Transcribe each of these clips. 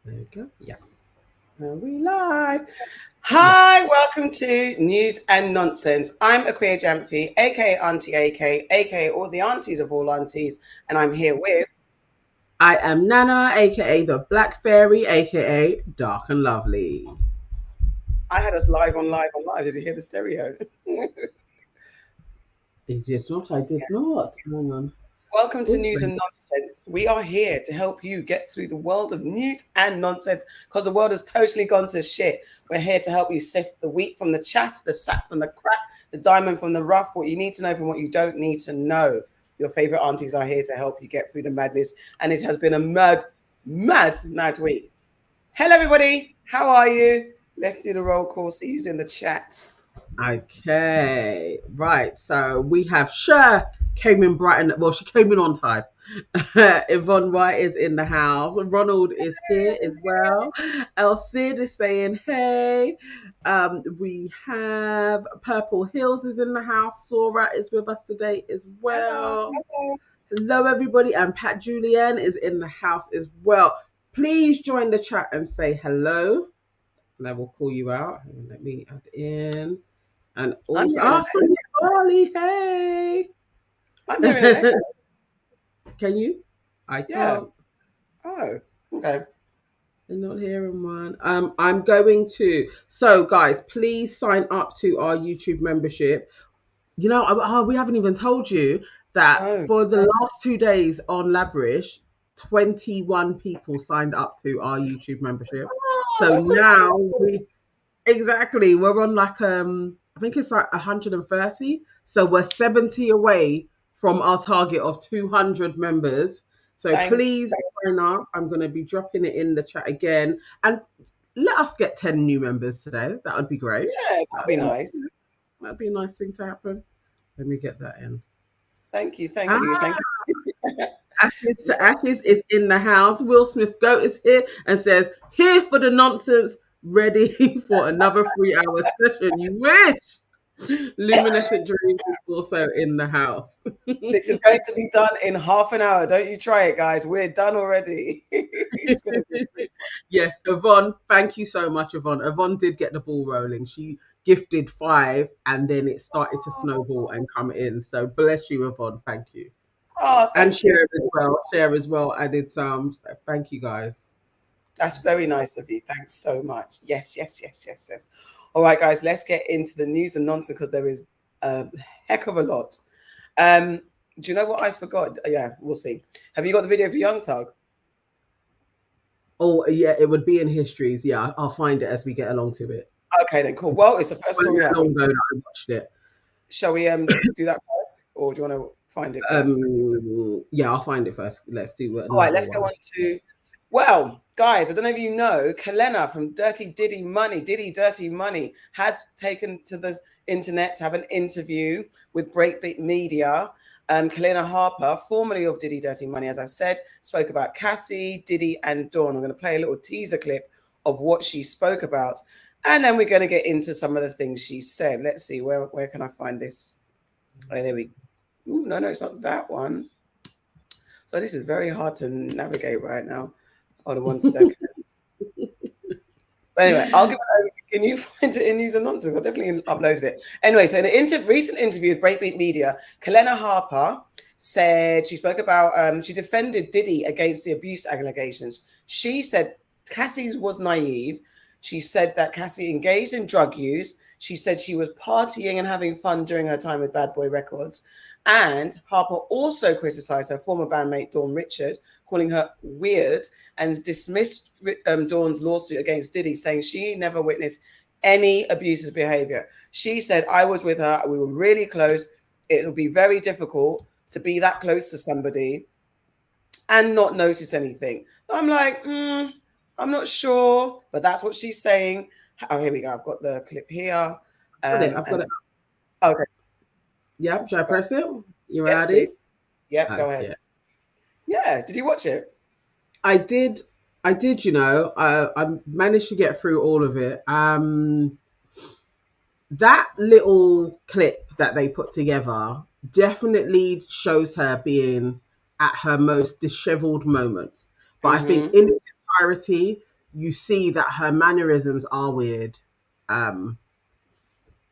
There you go. Yeah. Are we live? Hi, welcome to News and Nonsense. I'm Aquia Jamphy, aka Auntie AK, aka all the aunties of all aunties, and I'm here with. I am Nana, aka the Black Fairy, aka Dark and Lovely. I had us live on live on live. Did you hear the stereo? You did not, I did not. Hang on. Welcome to Oh, News and Nonsense. We are here to help you get through the world of news and nonsense because the world has totally gone to shit. We're here to help you sift the wheat from the chaff, the sap from the crack, the diamond from the rough, what you need to know from what you don't need to know. Your favorite aunties are here to help you get through the madness, and it has been a mad week. Hello, everybody. How are you? Let's do the roll call. See who's in the chat. okay. Right. So we have Cher came in bright and well, she came in on time. Yvonne White is in the house. Ronald is here as well. El Cid is saying hey. We have Purple Hills is in the house. Sora is with us today as Hello. well. Hello, everybody, and Pat Julian is in the house as well. Please join the chat and say hello, and I will call you out. Let me add in, and I'm also, hearing an echo. Sonia Barley, hey, I'm hearing an echo. can you? I Yeah. can't. Oh, okay. I'm not hearing one. I'm going to. So, guys, please sign up to our YouTube membership. We haven't even told you that No. for the last 2 days on Labrish, 21 people signed up to our YouTube membership. Oh, So that's so now beautiful. we're on like I think it's like 130. So we're 70 away from our target of 200 members. So Thank you. please sign up. I'm going to be dropping it in the chat again, and let us get 10 new members today. That would be great. Yeah, that'd be nice. That'd be a nice thing to happen. Let me get that in. Thank you. Thank you. Ah, Thank you. Ashes to Ashes is in the house. Will Smith Goat is here and says, here for the nonsense, ready for another 3 hour session. You wish. Luminescent Dreams is also in the house. This is going to be done in half an hour. Don't you try it, guys. We're done already. It's going to be quick. Yes, Yvonne, thank you so much, Yvonne. Yvonne did get the ball rolling. She gifted 5 and then it started to snowball and come in. So bless you, Yvonne. Thank you. Oh, And thank you. Share as well. Share as well added some. So thank you guys. That's very nice of you. Thanks so much. Yes, yes, yes, yes, yes. All right, guys, let's get into the news and nonsense because there is a heck of a lot. Um, do you know what I forgot? Yeah, we'll see. Have you got the video for Young Thug? Oh yeah, it would be in histories. Yeah, I'll find it as we get along to it. Okay, then cool. Well, it's the first It story wasn't out. long ago that I watched it. Shall we do that first, or do you want to find it first? Yeah, I'll find it first. Let's do All right, another let's go one. on to. Well, guys, I don't know if you know, Kalena from Dirty Diddy Money, Diddy Dirty Money, has taken to the internet to have an interview with Breakbeat Media. Kalena Harper, formerly of Diddy Dirty Money, as I said, spoke about Cassie, Diddy, and Dawn. I'm going to play a little teaser clip of what she spoke about. And then we're going to get into some of the things she said. Let's see, where can I find this? Oh, there we go. Ooh, no, it's not that one. So this is very hard to navigate right now. Hold on one second. But anyway, I'll give it over. Can you find it in News and Nonsense? I definitely uploaded it. Anyway, so in an recent interview with Breakbeat Media, Kalena Harper said she spoke about, she defended Diddy against the abuse allegations. She said Cassie was naive. She said that Cassie engaged in drug use. She said she was partying and having fun during her time with Bad Boy Records. And Harper also criticized her former bandmate Dawn Richard, calling her weird, and dismissed Dawn's lawsuit against Diddy, saying she never witnessed any abusive behavior. She said, I was with her, we were really close. It would be very difficult to be that close to somebody and not notice anything. I'm like, I'm not sure, but that's what she's saying. Oh, here we go. I've got the clip here. I've got And it. okay, Yeah, should I press it? You yes, ready? please. Yep, go ahead. Okay. Yeah, did you watch it? I did. I did. I managed to get through all of it. That little clip that they put together definitely shows her being at her most disheveled moments. But I think Mm-hmm. in its entirety, you see that her mannerisms are weird, and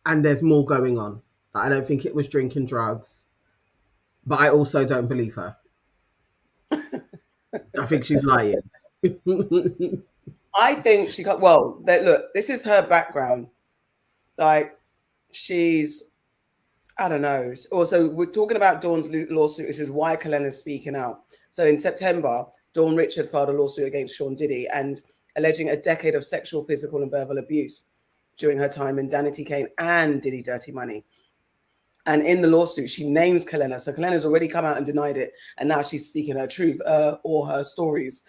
there's more going on. I don't think it was drinking drugs, but I also don't believe her. I think she's lying. I think she got, well, look, this is her background. Like, she's, I don't know. Also, we're talking about Dawn's lawsuit. This is why Kalena's speaking out. So in September, Dawn Richard filed a lawsuit against Sean Diddy and alleging a decade of sexual, physical, and verbal abuse during her time in Danity Kane and Diddy Dirty Money. And in the lawsuit, she names Kalena. So Kalena's already come out and denied it. And now she's speaking her truth or her stories.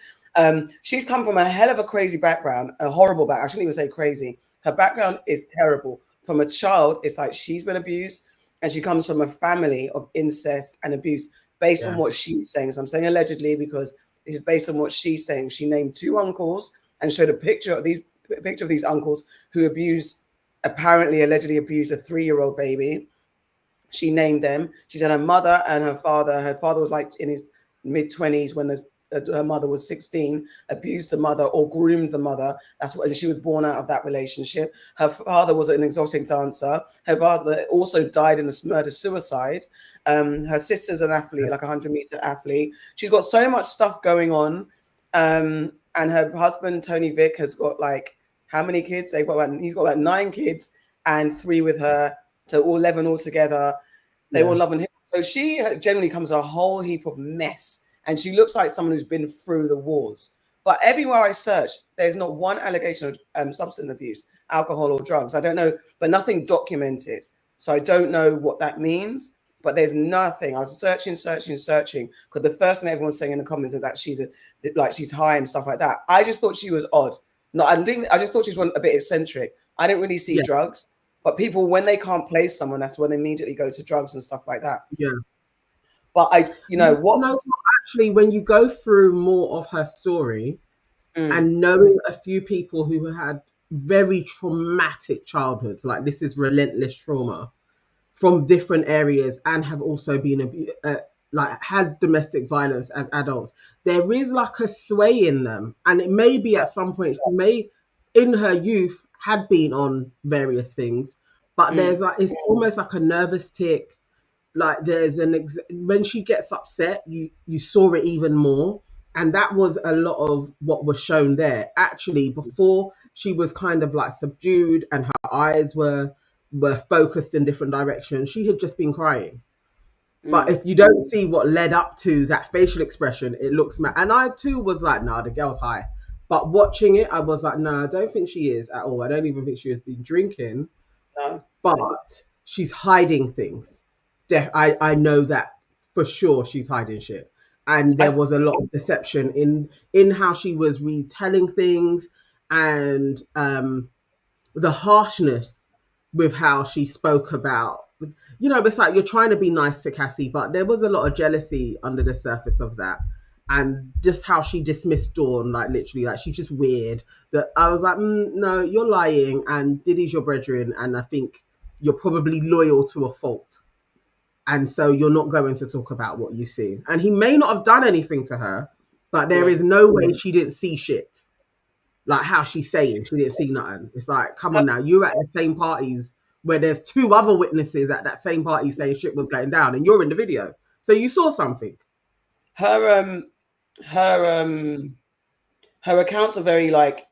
She's come from a hell of a crazy background, a horrible background. I shouldn't even say crazy. Her background is terrible. From a child, it's like she's been abused. And she comes from a family of incest and abuse based on what she's saying. So I'm saying allegedly because this is based on what she's saying. She named 2 uncles and showed a picture of these uncles who apparently allegedly abused a 3-year-old baby. She named them. She said her mother and her father. Her father was like in his mid-20s when her mother was 16, abused the mother or groomed the mother. That's what she was born out of that relationship. Her father was an exotic dancer. Her father also died in a murder-suicide. Her sister's an athlete, like a 100-meter athlete. She's got so much stuff going on. And her husband, Tony Vick, has got like, how many kids? He's got about 9 kids and 3 with her. So all 11 altogether. They all love him. So she generally comes a whole heap of mess. And she looks like someone who's been through the wars. But everywhere I search, there's not one allegation of substance abuse, alcohol or drugs. I don't know, but nothing documented. So I don't know what that means. But there's nothing. I was searching. Because the first thing everyone's saying in the comments is that she's high and stuff like that. I just thought she was odd. No, I just thought she was a bit eccentric. I didn't really see drugs. But people, when they can't place someone, that's when they immediately go to drugs and stuff like that. Yeah. But actually, when you go through more of her story and knowing a few people who had very traumatic childhoods, like this is relentless trauma from different areas and have also been had domestic violence as adults, there is like a sway in them. And it may be at some point, she may, in her youth, had been on various things, but there's like, it's almost like a nervous tick. Like there's when she gets upset, you saw it even more. And that was a lot of what was shown there. Actually, before she was kind of like subdued and her eyes were focused in different directions, she had just been crying. But if you don't see what led up to that facial expression, it looks mad. And I too was like, nah, the girl's high. But watching it, I was like, no, I don't think she is at all. I don't even think she has been drinking. No. But she's hiding things. I know that for sure she's hiding shit. And there was a lot of deception in how she was retelling things and the harshness with how she spoke about, it's like you're trying to be nice to Cassie, but there was a lot of jealousy under the surface of that. And just how she dismissed Dawn, like literally, like she's just weird. That I was like, no, you're lying, and Diddy's your brethren, and I think you're probably loyal to a fault, and so you're not going to talk about what you've seen. And he may not have done anything to her, but there is no way she didn't see shit. Like how she's saying she didn't see nothing. It's like, come on now, you're at the same parties where there's 2 other witnesses at that same party saying shit was going down, and you're in the video, so you saw something. Her accounts are very like,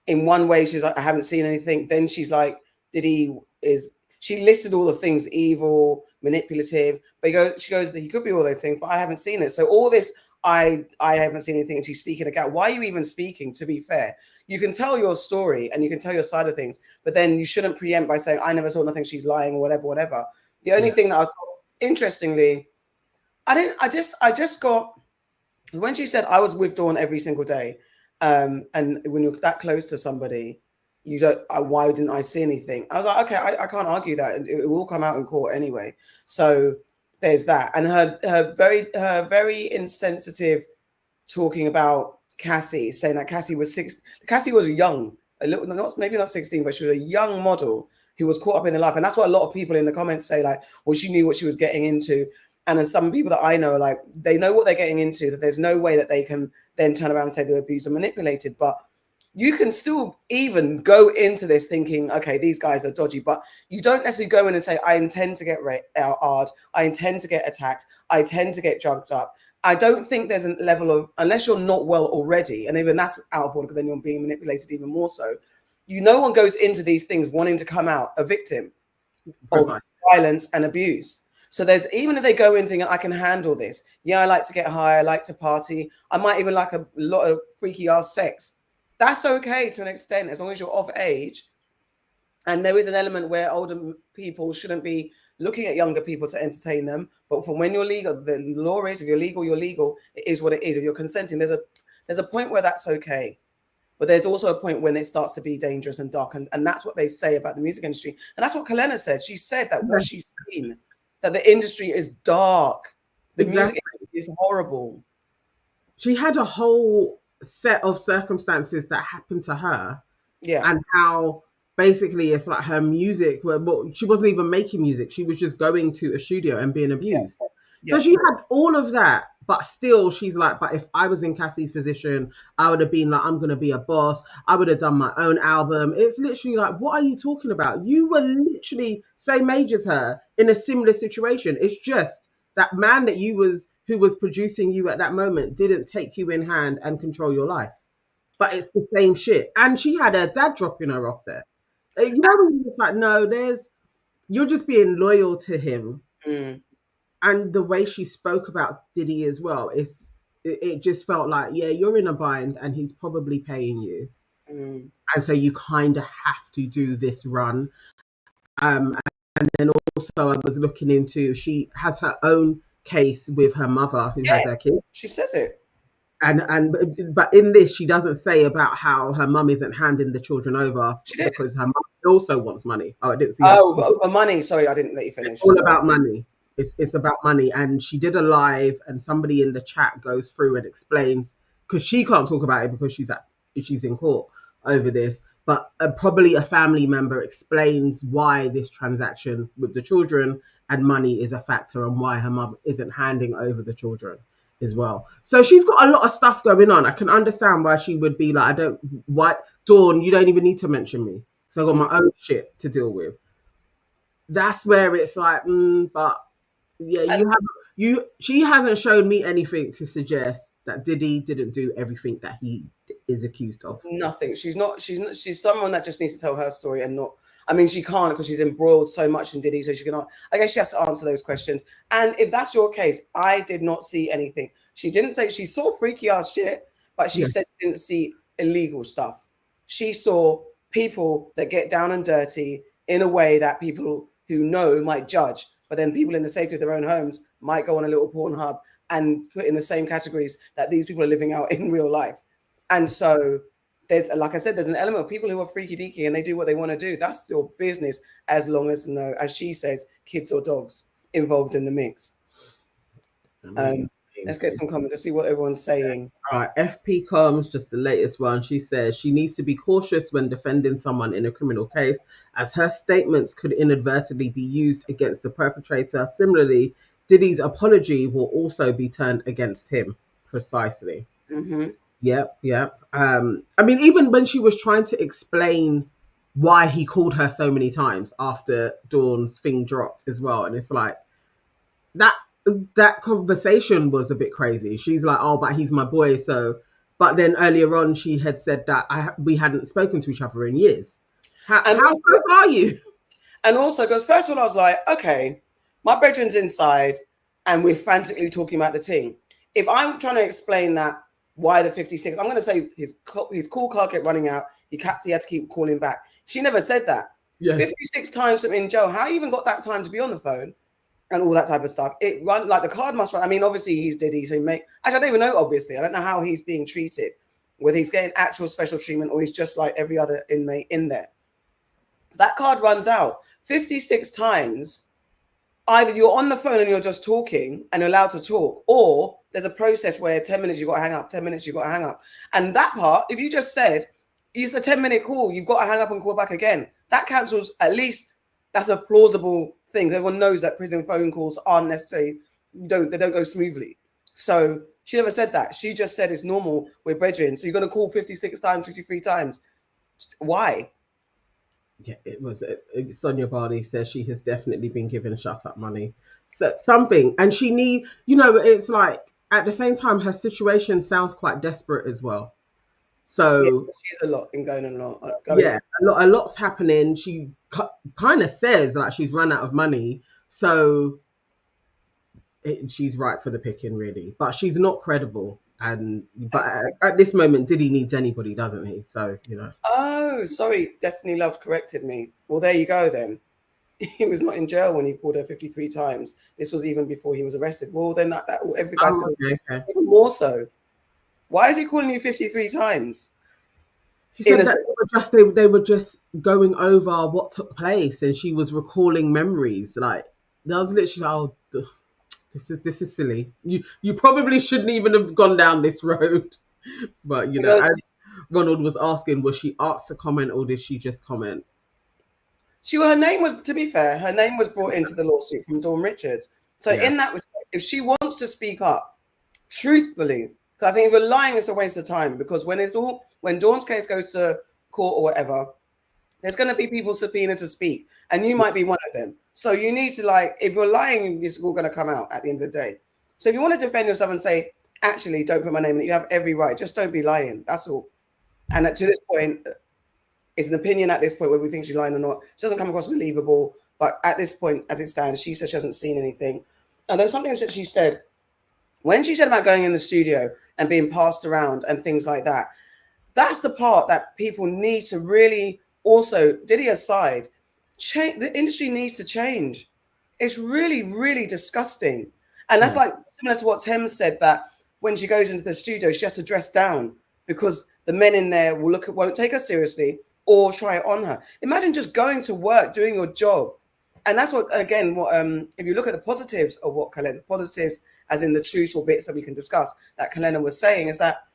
in one way she's like, I haven't seen anything. Then she's like, she listed all the things, evil, manipulative, but she goes, he could be all those things, but I haven't seen it. So all this, I haven't seen anything, and she's speaking again. Why are you even speaking? To be fair, you can tell your story and you can tell your side of things, but then you shouldn't preempt by saying, I never saw nothing, she's lying, or whatever. The only thing that I thought, interestingly, I just got, when she said I was with Dawn every single day, and when you're that close to somebody, you don't, why didn't I see anything? I was like, okay, I can't argue that. It will come out in court anyway. So there's that. And her very insensitive talking about Cassie, saying that Cassie was young, a little, maybe not 16, but she was a young model who was caught up in the life. And that's what a lot of people in the comments say, like, well, she knew what she was getting into. And then some people that I know are like, they know what they're getting into, that there's no way that they can then turn around and say they're abused or manipulated. But you can still even go into this thinking, okay, these guys are dodgy, but you don't necessarily go in and say, I intend to get hard, I intend to get attacked, I intend to get drugged up. I don't think there's a level of, unless you're not well already, and even that's out of order because then you're being manipulated even more so. No one goes into these things wanting to come out a victim of violence and abuse. So there's, even if they go in thinking, I can handle this. Yeah, I like to get high, I like to party. I might even like a lot of freaky ass sex. That's okay to an extent, as long as you're of age. And there is an element where older people shouldn't be looking at younger people to entertain them. But from when you're legal, the law is, if you're legal, you're legal. It is what it is. If you're consenting, there's a point where that's okay. But there's also a point when it starts to be dangerous and dark. And that's what they say about the music industry. And that's what Kalena said. She said that what she's seen, that the industry is dark. The music industry is horrible. She had a whole set of circumstances that happened to her. Yeah. And how basically it's like her music, well, she wasn't even making music. She was just going to a studio and being abused. So she had all of that, but still she's like, but if I was in Cassie's position, I would have been like, I'm going to be a boss. I would have done my own album. It's literally like, what are you talking about? You were literally same age as her in a similar situation. It's just that man that who was producing you at that moment didn't take you in hand and control your life. But it's the same shit. And she had her dad dropping her off there. You know, it's like, no, you're just being loyal to him. Mm. And the way she spoke about Diddy as well, it just felt like, yeah, you're in a bind and he's probably paying you. Mm. And so you kind of have to do this run. And then also I was looking into, she has her own case with her mother who has her kids. She says it. But in this, she doesn't say about how her mum isn't handing the children over because her mum also wants money. Oh, I didn't see. Money. Sorry, I didn't let you finish. It's all about money. It's about money. And she did a live, and somebody in the chat goes through and explains, because she can't talk about it because she's in court over this. But probably a family member explains why this transaction with the children and money is a factor, and why her mum isn't handing over the children as well. So she's got a lot of stuff going on. I can understand why she would be like, Dawn, you don't even need to mention me, because I've got my own shit to deal with. That's where it's like, but yeah, she hasn't shown me anything to suggest that Diddy didn't do everything that he is accused of. Nothing. She's someone that just needs to tell her story and not. I mean, she can't because she's embroiled so much in Diddy, so she cannot. I guess she has to answer those questions. And if that's your case, I did not see anything. She didn't say she saw freaky ass shit, but she said she didn't see illegal stuff. She saw people that get down and dirty in a way that people who know might judge, but then people in the safety of their own homes might go on a little Pornhub and put in the same categories that these people are living out in real life. And so there's, like I said, there's an element of people who are freaky deaky and they do what they want to do. That's your business, as long as no, as she says, kids or dogs involved in the mix. Let's get some comments to see what everyone's saying. All right, FP Combs, just the latest one. She says she needs to be cautious when defending someone in a criminal case, as her statements could inadvertently be used against the perpetrator. Similarly, Diddy's apology will also be turned against him. Precisely. Mm-hmm. Yep. I mean, even when she was trying to explain why he called her so many times after Dawn's thing dropped as well, and it's like that conversation was a bit crazy. She's like, oh, but he's my boy. So, but then earlier on, she had said that we hadn't spoken to each other in years. How close are you? And also, because first of all, I was like, okay, my brethren's inside and we're frantically talking about the thing. If I'm trying to explain that, why the 56, I'm going to say his cool card kept running out. He had to keep calling back. She never said that. Yeah. 56 times in jail. How you even got that time to be on the phone? And all that type of stuff. It run like the card must run. I mean, obviously he's Diddy, so actually I don't even know. Obviously, I don't know how he's being treated, whether he's getting actual special treatment or he's just like every other inmate in there. So that card runs out 56 times. Either you're on the phone and you're just talking and allowed to talk, or there's a process where 10 minutes you got to hang up, 10 minutes you got to hang up. And that part, if you just said use the 10-minute call, you've got to hang up and call back again. That cancels. At least that's a plausible thing. Everyone knows that prison phone calls aren't necessarily, they don't go smoothly. So She never said that. She just said it's normal. We're brethren. So you're going to call 56 times, 53 times. Why? Yeah, it was. Sonia Barney says she has definitely been given shut up money. So something, and she need. It's like at the same time her situation sounds quite desperate as well. Yeah, So she's a lot in going on a lot. Going yeah, on. a lot's happening. She kind of says like she's run out of money, so she's right for the picking, really. But she's not credible, but at this moment, Diddy needs anybody, doesn't he? So Oh, sorry. Destiny Love corrected me. Well, there you go then. He was not in jail when he called her 53 times. This was even before he was arrested. Well, then every guy said okay. even more so. Why is he calling you 53 times? She said that they were just going over what took place, and she was recalling memories. Like that was literally, this is silly. You probably shouldn't even have gone down this road. But as Ronald was asking, was she asked to comment or did she just comment? Her name was, to be fair, her name was brought into the lawsuit from Dawn Richards. So in that respect, if she wants to speak up, truthfully, because I think if you're lying, it's a waste of time. Because when Dawn's case goes to court or whatever, there's going to be people subpoenaed to speak, and you might be one of them. So you need to if you're lying, it's all going to come out at the end of the day. So if you want to defend yourself and say, actually, don't put my name in it, you have every right. Just don't be lying. That's all. And to this point, it's an opinion at this point whether we think she's lying or not. She doesn't come across believable, but at this point, as it stands, she says she hasn't seen anything. And there's something that she said when she said about going in the studio and being passed around and things like that. That's the part that people need to really also, Diddy aside, change. The industry needs to change. It's really, really disgusting. And that's like similar to what Thames said, that when she goes into the studio, she has to dress down because the men in there won't take her seriously or try it on her. Imagine just going to work, doing your job. And that's what if you look at the positives of what Kalena, positives as in the truthful bits that we can discuss, that Kalena was saying, is that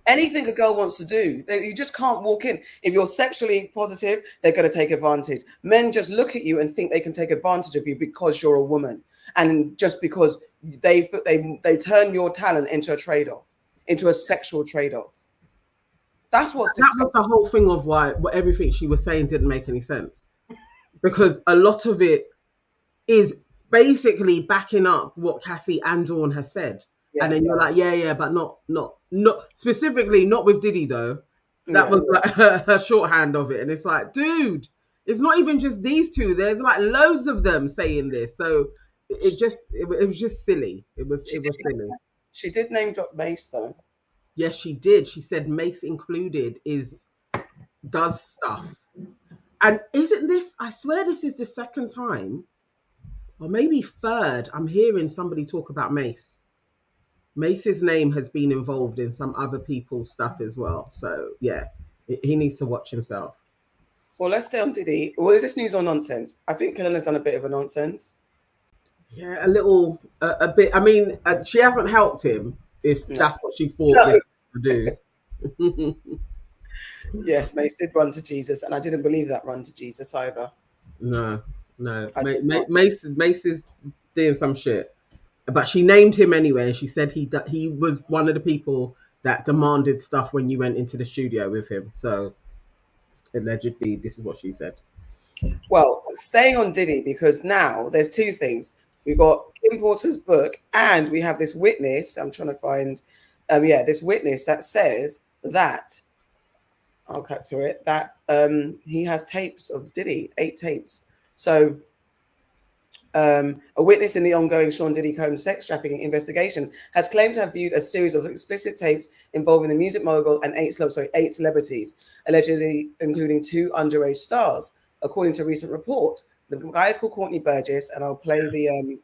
anything a girl wants to do, you just can't walk in. If you're sexually positive, they're going to take advantage. Men just look at you and think they can take advantage of you because you're a woman, and just because they turn your talent into a trade-off, into a sexual trade-off. That was the whole thing of why everything she was saying didn't make any sense, because a lot of it is basically backing up what Cassie and Dawn has said. Yeah, and then you're like, but not specifically, not with Diddy though. That was like her shorthand of it. And it's like, dude, it's not even just these two. There's like loads of them saying this. So it was just silly. It was silly. She did name drop Mace though. Yes, she did. She said Mace included does stuff. And isn't this, I swear this is the second time, or maybe third, I'm hearing somebody talk about Mace. Mace's name has been involved in some other people's stuff as well. So yeah, he needs to watch himself. Well, let's stay on Diddy. Well, is this news or nonsense? I think Kalena's done a bit of a nonsense. Yeah, a bit. I mean, she hasn't helped him if that's what she thought this would do. Yes, Mace did run to Jesus, and I didn't believe that run to Jesus either. No. Mace is doing some shit, but she named him anyway. And she said he was one of the people that demanded stuff when you went into the studio with him. So allegedly, this is what she said. Well, staying on Diddy, because now there's two things. We've got Kim Porter's book, and we have this witness. I'm trying to find, this witness that says that, I'll cut to it, that he has tapes of Diddy, 8 tapes. So a witness in the ongoing Sean Diddy Combs sex trafficking investigation has claimed to have viewed a series of explicit tapes involving the music mogul and 8 celebrities, allegedly including 2 underage stars. According to a recent report, the guy is called Courtney Burgess, and I'll play the.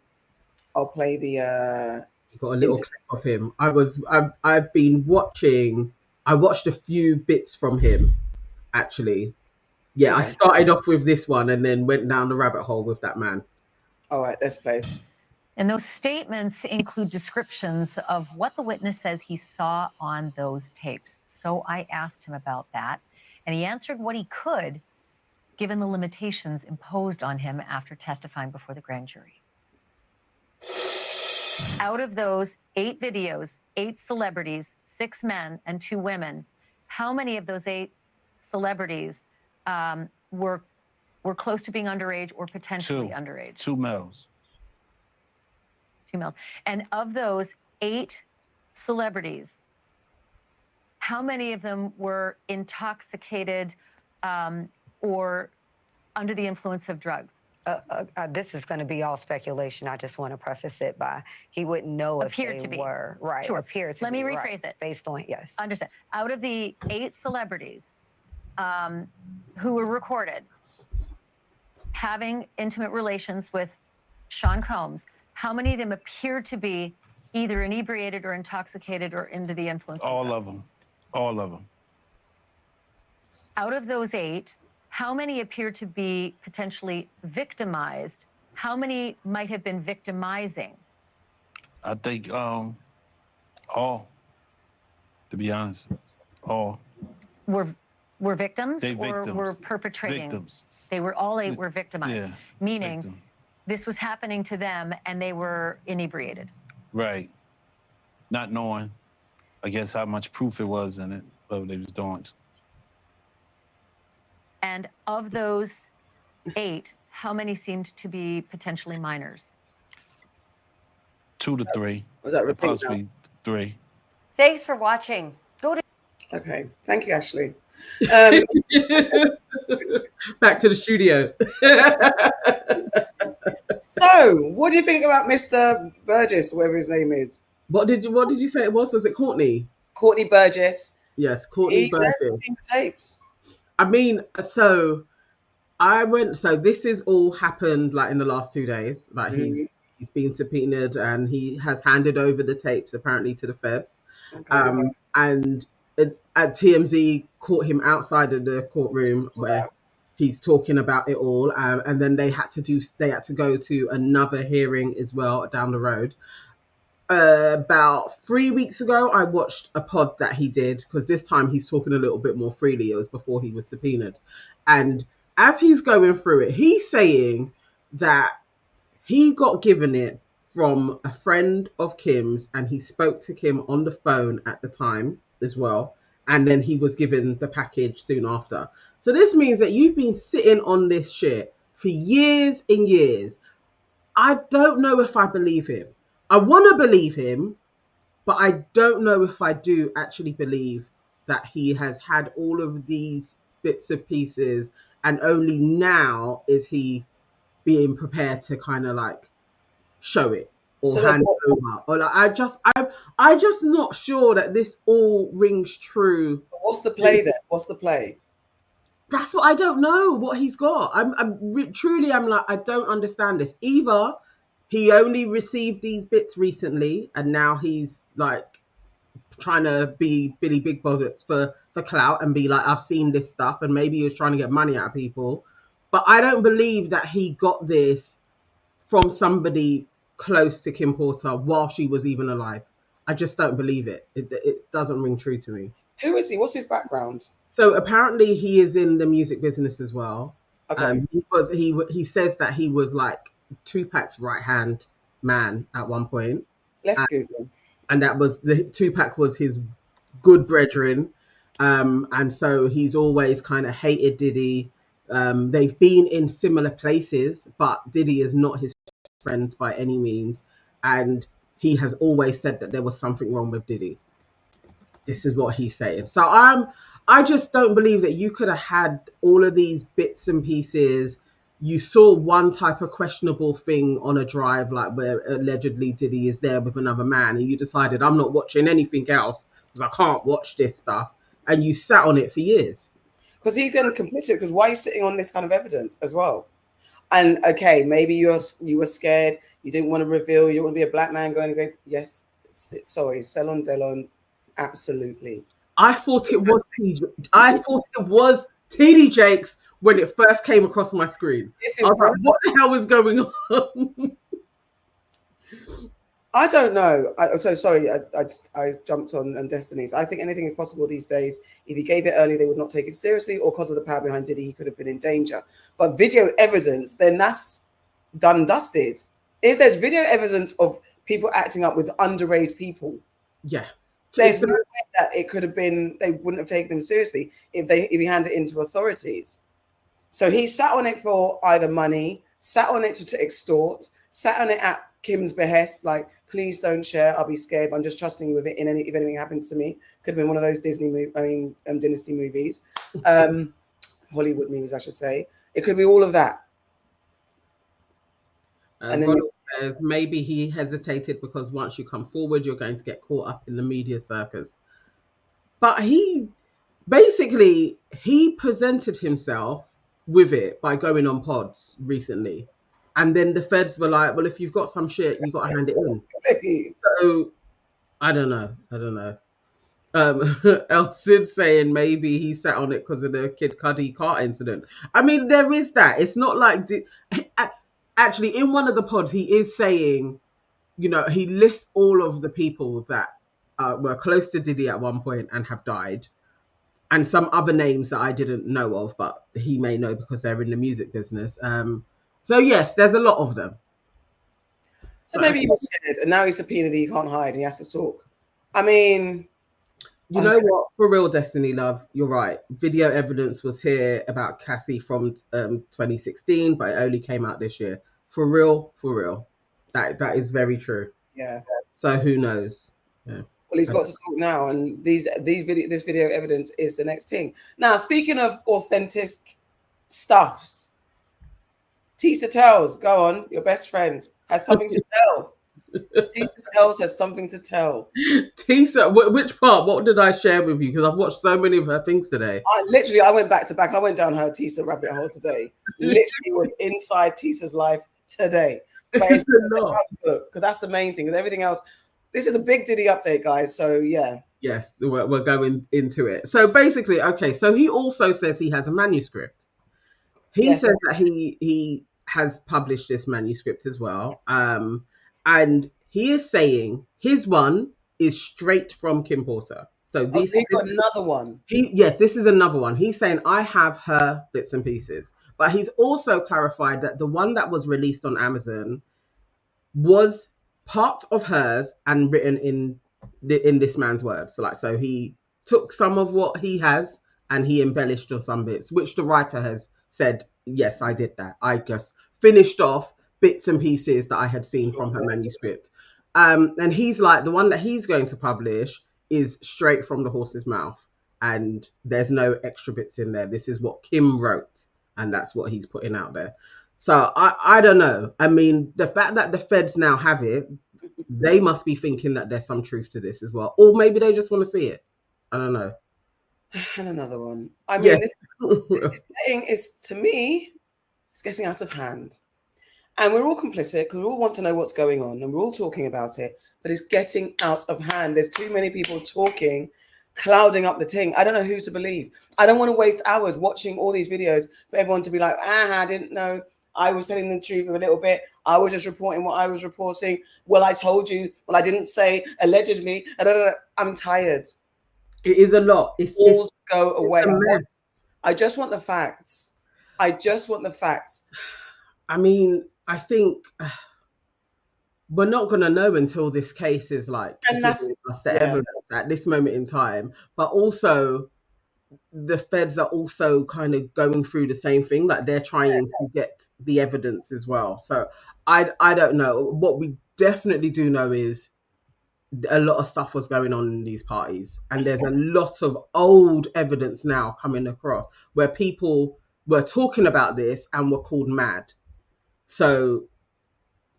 You got a little clip of him. I've been watching. I watched a few bits from him, actually. Yeah, I started off with this one and then went down the rabbit hole with that man. All right, let's play. And those statements include descriptions of what the witness says he saw on those tapes. So I asked him about that, and he answered what he could, given the limitations imposed on him after testifying before the grand jury. Out of those 8 videos, 8 celebrities, 6 men and 2 women, how many of those 8 celebrities were close to being underage or potentially underage? 2 males. 2 males. And of those 8 celebrities, how many of them were intoxicated or under the influence of drugs? This is going to be all speculation. I just want to preface it by he wouldn't know if Appeared they to be. were. Right. Sure. Appear to Let be. me rephrase right. it. Based on, yes. Understand. Out of the 8 celebrities who were recorded having intimate relations with Sean Combs, how many of them appeared to be either inebriated or intoxicated or under the influence of drugs? All of them. All of them. Out of those 8, how many appear to be potentially victimized? How many might have been victimizing? I think all, to be honest, all. Were victims They or victims. were perpetrating? Victims. They were all 8 were victimized. Yeah. Meaning Victim. this was happening to them and they were inebriated. Right. Not knowing, I guess, how much proof it was in it, what they was doing. And of those 8, how many seemed to be potentially minors? 2 to 3. Was that repeat? Possibly 3. Thanks for watching. Go to. Okay, thank you, Ashley. Back to the studio. So, what do you think about Mr. Burgess, whatever his name is? What did you say it was? Was it Courtney? Courtney Burgess. Yes, Courtney He says Burgess. he's seen the tapes. I mean, so this has all happened like in the last 2 days. Like he's been subpoenaed and he has handed over the tapes apparently to the feds. Okay. And at TMZ caught him outside of the courtroom where he's talking about it all. And then they had to go to another hearing as well down the road. About 3 weeks ago, I watched a pod that he did because this time he's talking a little bit more freely. It was before he was subpoenaed. And as he's going through it, he's saying that he got given it from a friend of Kim's and he spoke to Kim on the phone at the time as well. And then he was given the package soon after. So this means that you've been sitting on this shit for years and years. I don't know if I believe him. I want to believe him, but I don't know if I do actually believe that he has had all of these bits and pieces and only now is he being prepared to kind of like show it or hand it over. Or like, I'm just not sure that this all rings true. What's the play then? What's the play? That's what I don't know what he's got. I'm like, I don't understand this. Either he only received these bits recently and now he's like trying to be Billy Big Bollocks for clout and be like, I've seen this stuff, and maybe he was trying to get money out of people. But I don't believe that he got this from somebody close to Kim Porter while she was even alive. I just don't believe it. It doesn't ring true to me. Who is he? What's his background? So apparently he is in the music business as well. Okay. He says that he was like Tupac's right-hand man at one point. Let's Google. And that was Tupac was his good brethren. And so he's always kind of hated Diddy. They've been in similar places, but Diddy is not his friends by any means. And he has always said that there was something wrong with Diddy. This is what he's saying. So I just don't believe that you could have had all of these bits and pieces. You saw one type of questionable thing on a drive, like where allegedly Diddy is there with another man, and you decided, I'm not watching anything else because I can't watch this stuff. And you sat on it for years. Because he's then complicit, because why are you sitting on this kind of evidence as well? And okay, maybe you were scared, you didn't want to reveal, you want to be a black man going, yes, sorry, Selon Delon, absolutely. I thought it was TD Jakes when it first came across my screen. I was like, what the hell is going on? I don't know. I'm so sorry. I jumped on Destiny's. I think anything is possible these days. If he gave it early, they would not take it seriously, or because of the power behind Diddy, he could have been in danger. But video evidence, then that's done and dusted. If there's video evidence of people acting up with underage people. Yes. There's no way that it could have been, they wouldn't have taken him seriously if he handed it into authorities. So he sat on it for either money, sat on it to extort, sat on it at Kim's behest, like, please don't share, I'll be scared, I'm just trusting you with it if anything happens to me. Could have been one of those Dynasty movies, Hollywood movies, I should say. It could be all of that. And then says maybe he hesitated because once you come forward, you're going to get caught up in the media circus. But he presented himself with it by going on pods recently. And then the feds were like, well, if you've got some shit, you got to hand it in. So I don't know. Elsid saying maybe he sat on it because of the Kid Cudi car incident. I mean, there is that. It's not like... Actually, in one of the pods, he is saying, you know, he lists all of the people that were close to Diddy at one point and have died. And some other names that I didn't know of, but he may know because they're in the music business. So, yes, there's a lot of them. So maybe he was scared, and now he's subpoenaed, he can't hide, he has to talk. I mean... You know what? For real, Destiny Love, you're right. Video evidence was here about Cassie from 2016, but it only came out this year. For real. That is very true. Yeah. So who knows? Yeah. Well, he's got to talk this video evidence is the next thing. Now, speaking of authentic stuffs, Tisa Tells, go on, your best friend has something to tell. Tisa Tells has something to tell. Tisa, which part? What did I share with you? Because I've watched so many of her things today. I went back to back. I went down her Tisa rabbit hole today. Literally was inside Tisa's life today. But it's because that's the main thing. Because everything else, this is a big Diddy update, guys. So yeah. Yes, we're going into it. So basically, okay. So he also says he has a manuscript. He says that he has published this manuscript as well. And he is saying his one is straight from Kim Porter. So this is another one. This is another one. He's saying I have her bits and pieces, but he's also clarified that the one that was released on Amazon was part of hers and written in this man's words. So he took some of what he has and he embellished on some bits, which the writer has said, yes, I did that. I just finished off bits and pieces that I had seen from her manuscript. And he's like, the one that he's going to publish is straight from the horse's mouth. And there's no extra bits in there. This is what Kim wrote. And that's what he's putting out there. So I don't know. I mean, the fact that the feds now have it, they must be thinking that there's some truth to this as well. Or maybe they just want to see it. I don't know. And another one. I mean, to me, it's getting out of hand. And we're all complicit because we all want to know what's going on and we're all talking about it, but it's getting out of hand. There's too many people talking, clouding up the thing. I don't know who to believe. I don't want to waste hours watching all these videos for everyone to be like, I didn't know. I was telling the truth a little bit. I was just reporting what I was reporting. Well, I told you. Well, I didn't say allegedly. I'm tired. It is a lot. It's go away. I just want the facts. I mean, I think we're not going to know until this case is like evidence at this moment in time. But also, the feds are also kind of going through the same thing. Like they're trying to get the evidence as well. So I don't know. What we definitely do know is a lot of stuff was going on in these parties, and there's a lot of old evidence now coming across where people were talking about this and were called mad. So,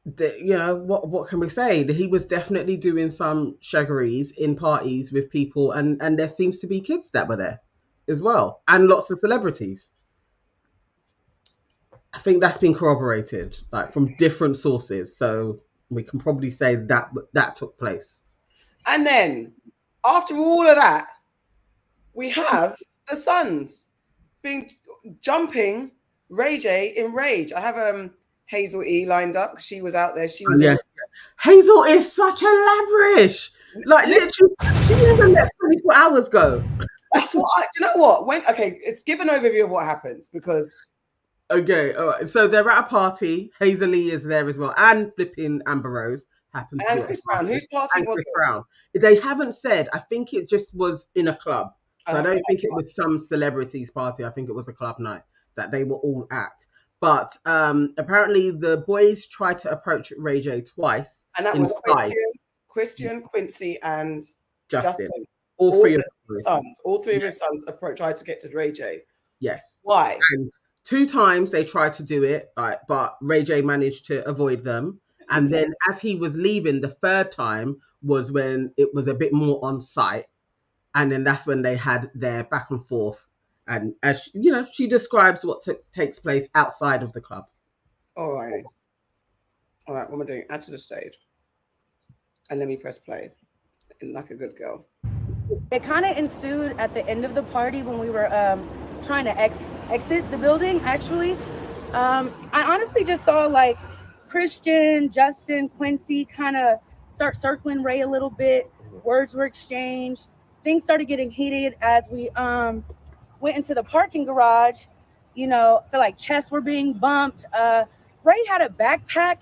what can we say? He was definitely doing some shaggeries in parties with people, and there seems to be kids that were there as well, and lots of celebrities. I think that's been corroborated, like from different sources. So we can probably say that took place. And then, after all of that, we have the Sons jumping Ray J in rage. I have Hazel E lined up. She was out there. She was Hazel is such a lavish. Like literally, she didn't let 24 hours go. That's what you know what? It's give an overview of what happened because okay, all right. So they're at a party. Hazel E is there as well, and flipping Amber Rose. happened to And be at Chris the Brown, party. whose party And was Chris it? Brown. They haven't said. I think it just was in a club. So I don't think it was some celebrity's party. I think it was a club night that they were all at. But apparently the boys tried to approach Ray J twice. And that was Christian, Quincy, and Justin. All three of his sons. All three of his sons tried to get to Ray J. Yes. Why? And 2 times they tried to do it, but Ray J managed to avoid them. And then as he was leaving, the 3rd time was when it was a bit more on site. And then that's when they had their back and forth. And as she describes what takes place outside of the club. All right, what am I doing? Add to the stage. And let me press play. Like a good girl. It kind of ensued at the end of the party when we were trying to exit the building, actually. I honestly just saw like Christian, Justin, Quincy kind of start circling Ray a little bit. Words were exchanged. Things started getting heated as we went into the parking garage. I feel like chests were being bumped. Ray had a backpack,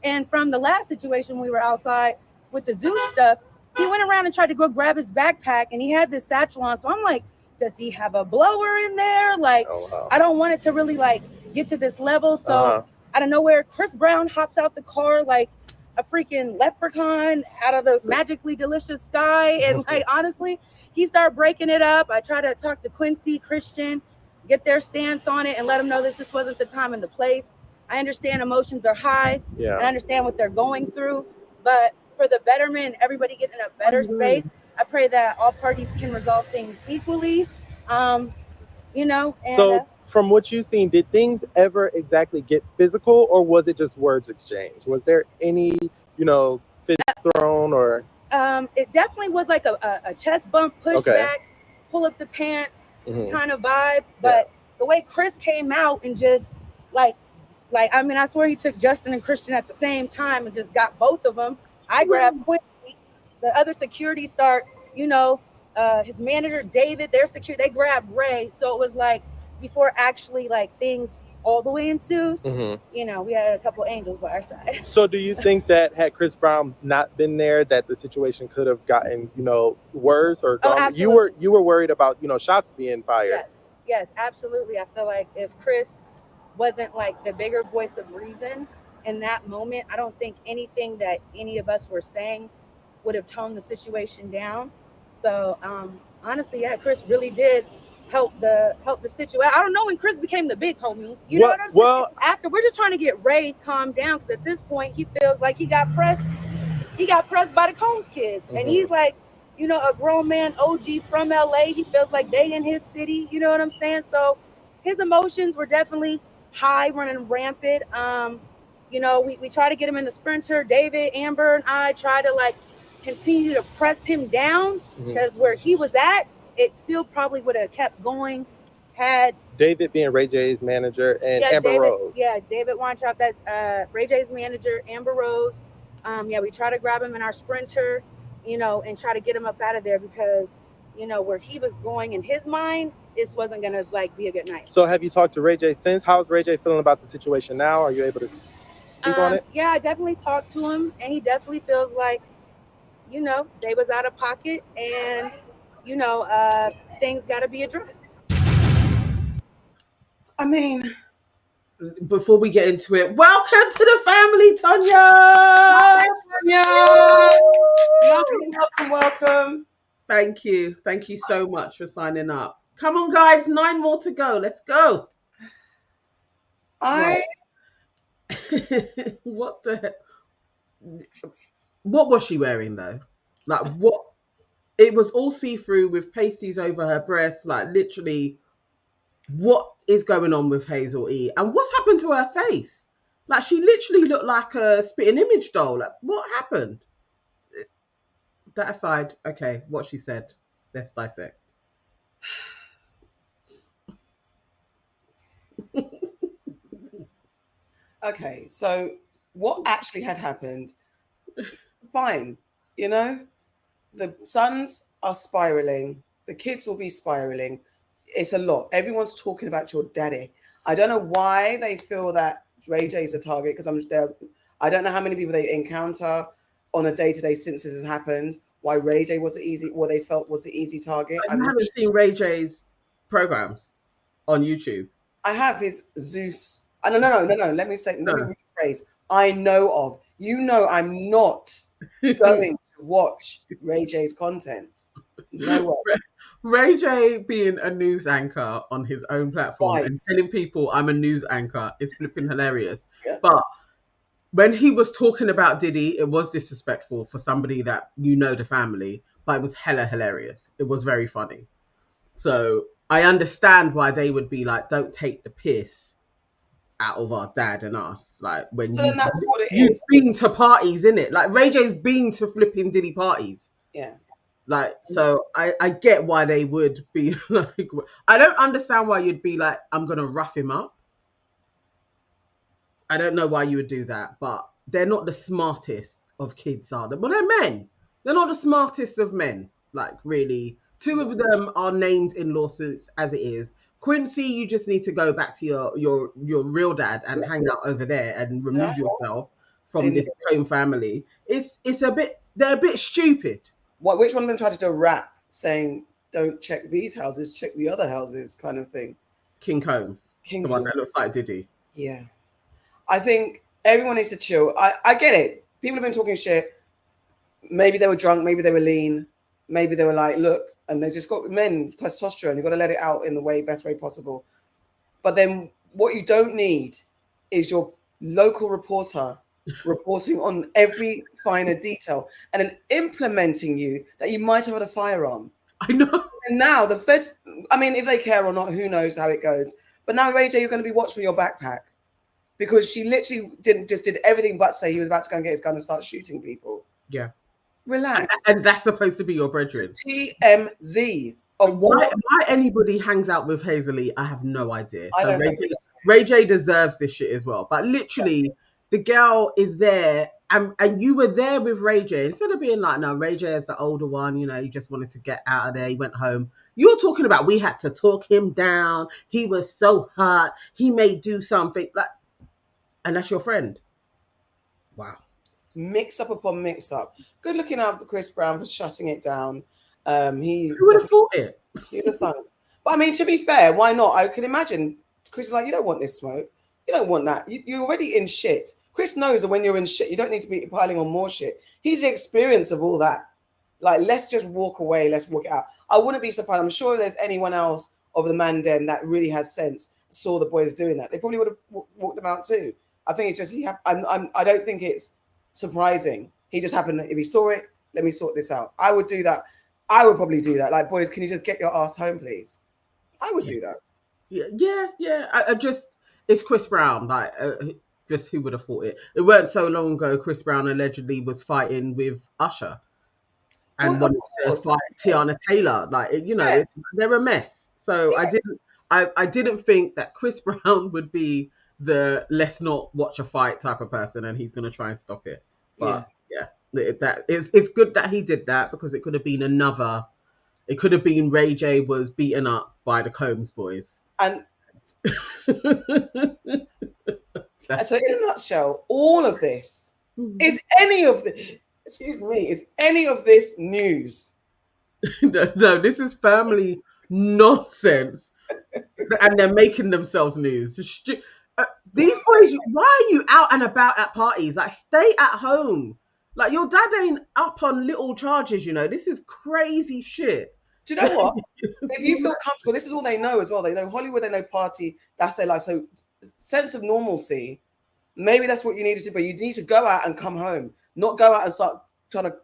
and from the last situation we were outside with the zoo stuff, he went around and tried to go grab his backpack, and he had this satchel on. So I'm like, does he have a blower in there? Like, I don't want it to really like get to this level. So out of nowhere, Chris Brown hops out the car like a freaking leprechaun out of the magically delicious sky. And like, honestly, he started breaking it up. I tried to talk to Quincy, Christian, get their stance on it and let them know that this wasn't the time and the place. I understand emotions are high. And I understand what they're going through, but for the betterment, everybody getting in a better space, I pray that all parties can resolve things equally. And, so from what you've seen, did things ever exactly get physical, or was it just words exchanged? Was there any, fist thrown or? It definitely was like a chest bump, push back, pull up the pants kind of vibe. But the way Chris came out and just I swear he took Justin and Christian at the same time and just got both of them. I grabbed Quincy, the other security start, his manager, David, their security, they grabbed Ray. So it was like, before actually like things all the way ensued, we had a couple angels by our side. So do you think that had Chris Brown not been there, that the situation could have gotten, worse or gone? You were worried about, shots being fired. Yes, absolutely. I feel like if Chris wasn't like the bigger voice of reason in that moment, I don't think anything that any of us were saying would have toned the situation down. So honestly, Chris really did help the situation. I don't know when Chris became the big homie. You know what I'm saying? Well, after we're just trying to get Ray calmed down, because at this point he feels like he got pressed by the Combs kids. And he's like, a grown man OG from LA. He feels like they in his city, you know what I'm saying? So his emotions were definitely high, running rampant. We try to get him in the sprinter. David, Amber, and I try to like continue to press him down, because where he was at, it still probably would have kept going had David being Ray J's manager and Amber Rose. Yeah, David Weintraub, that's Ray J's manager, Amber Rose. We try to grab him in our sprinter, and try to get him up out of there, because, where he was going in his mind, this wasn't gonna like be a good night. So have you talked to Ray J since? How's Ray J feeling about the situation now? Are you able to speak on it? Yeah, I definitely talked to him, and he definitely feels like, they was out of pocket, and things got to be addressed. I mean, before we get into it, welcome to the family, Tonya. Hi, Tonya. Welcome. Thank you so much for signing up. Come on, guys, 9 more to go. Let's go. What the heck? What was she wearing though? Like, what? It was all see-through with pasties over her breasts. Like, literally, what is going on with Hazel E? And what's happened to her face? Like, she literally looked like a spitting image doll. Like, what happened? That aside, okay, what she said, let's dissect. Okay, so what actually had happened? Fine, the sons are spiraling. The kids will be spiraling. It's a lot. Everyone's talking about your daddy. I don't know why they feel that Ray J's a target, because I don't know how many people they encounter. on a day-to-day since this has happened, why Ray J was what they felt was the easy target. I haven't seen Ray J's programs on YouTube. I have his Zeus. No. Let me rephrase. I know of. You know, I'm not going to watch Ray J's content. No way. Ray J being a news anchor on his own platform and telling people I'm a news anchor is flipping hilarious. Yes. But when he was talking about Diddy, it was disrespectful for somebody that the family, but it was hella hilarious. It was very funny. So I understand why they would be like, don't take the piss out of our dad and us. Like when that's what it you've is. been to parties, innit? Like Ray J's been to flipping Diddy parties. Yeah. Like, so I get why they would be like, I don't understand why you'd be like, I'm going to rough him up. I don't know why you would do that, but they're not the smartest of kids, are they? Well, they're men. They're not the smartest of men. Like, really. 2 of them are named in lawsuits as it is. Quincy, you just need to go back to your real dad and hang out over there and remove yourself from this home family. They're a bit stupid. Which one of them tried to do a rap saying, don't check these houses, check the other houses kind of thing? King Combs. The one that looks like Diddy. Yeah. I think everyone needs to chill. I get it. People have been talking shit. Maybe they were drunk. Maybe they were lean. Maybe they were like, look, and they just got testosterone. You've got to let it out in the best way possible. But then what you don't need is your local reporter reporting on every finer detail and then implementing you that you might have had a firearm. I know. And now the feds, I mean, if they care or not, who knows how it goes. But now, Ray J, you're going to be watched from your backpack because she literally did everything but say he was about to go and get his gun and start shooting people. Yeah. Relax. And that's supposed to be your brethren. TMZ. Why anybody hangs out with Hazel, I have no idea. So Ray J deserves this shit as well. But literally, the girl is there, and you were there with Ray J. Instead of being like, no, Ray J is the older one, he just wanted to get out of there. He went home. You're talking about we had to talk him down. He was so hot. He may do something. And that's your friend. Wow. Mix up upon mix up. Good looking out for Chris Brown for shutting it down. Who would have thought it? You'd have thought. But I mean, to be fair, why not? I can imagine Chris is like, you don't want this smoke. You don't want that. You're already in shit. Chris knows that when you're in shit, you don't need to be piling on more shit. He's the experience of all that. Like, let's just walk away. Let's walk it out. I wouldn't be surprised. I'm sure if there's anyone else of the mandem that really has sense, saw the boys doing that, they probably would have walked them out too. I think it's just I don't think it's surprising. He just happened. If he saw it, let me sort this out. I would do that. I would probably do that. Like, boys, can you just get your ass home, please? I would do that. Yeah. I just, it's Chris Brown. Like, just who would have thought it? It weren't so long ago. Chris Brown allegedly was fighting with Usher and wanted to fight Tiana Taylor. Like, they're a mess. So I didn't think that Chris Brown would be the let's not watch a fight type of person, and he's going to try and stop it. But it's good that he did that, because it could have been Ray J was beaten up by the Combs boys. And so in a nutshell, all of this is any of this news? No, this is family nonsense. And they're making themselves news. These boys, why are you out and about at parties? Like, stay at home. Like, your dad ain't up on little charges, This is crazy shit. Do you know what? If you feel comfortable, this is all they know as well. They know Hollywood, they know party. That's their life. So, sense of normalcy, maybe that's what you need to do. But you need to go out and come home, not go out and start trying to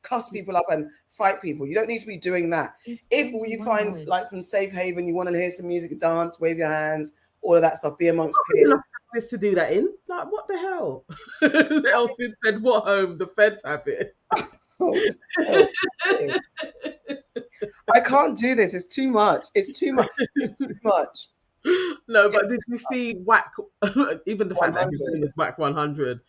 cuss people up and fight people. You don't need to be doing that. If you find like some safe haven, you want to hear some music, dance, wave your hands, all of that stuff, be amongst peers. This to do that in? Like, what the hell? Elsie said, what home? The feds have it. I can't do this. It's too much. It's too much. No, but did you see Whack? Even the fact that his name is Whack 100,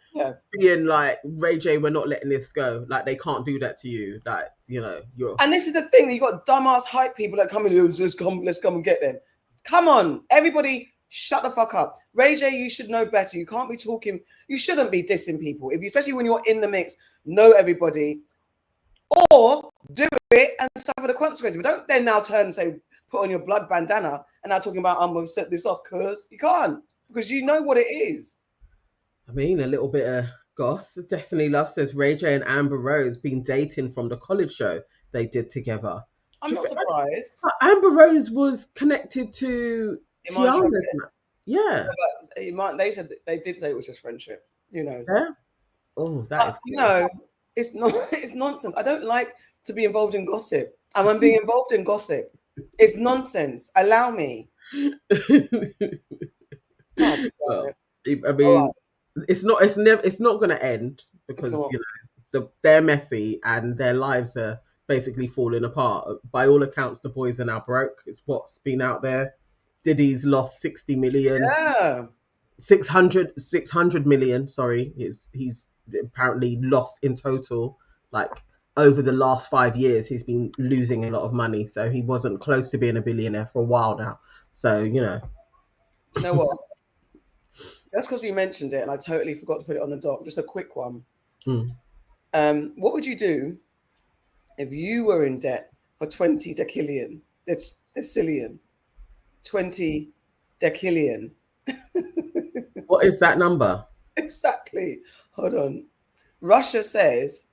being like, Ray J, we're not letting this go. Like, they can't do that to you. Like, you're. And this is the thing: you got dumbass hype people that come in. Let's come and get them. Come on, everybody. Shut the fuck up. Ray J, you should know better. You can't be talking, you shouldn't be dissing people. If you, especially when you're in the mix, know everybody. Or do it and suffer the consequences. But don't then now turn and say, put on your blood bandana and now talking about, I'm going to set this off, cuz you can't, because you know what it is. I mean, a little bit of goss. Destiny Love says Ray J and Amber Rose been dating from the college show they did together. I'm not surprised. Amber Rose was connected to Tiana's. Yeah. They said they did say it was just friendship. You know. Yeah. Oh, that is cool. You know, it's not. It's nonsense. I don't like to be involved in gossip, and I'm being involved in gossip. It's nonsense. Allow me. Well, I mean, it's not. It's never. It's not going to end because you know they're messy and their lives are basically falling apart. By all accounts, the boys are now broke. It's what's been out there. Diddy's lost 60 million. Yeah. 600 million. Sorry, he's apparently lost in total. Like over the last 5 years, he's been losing a lot of money. So he wasn't close to being a billionaire for a while now. So you know. You know what? That's because we mentioned it, and I totally forgot to put it on the doc. Just a quick one. What would you do if you were in debt for 20 decillion? Decillion. 20 decillion. What is that number? Exactly. Hold on. Russia says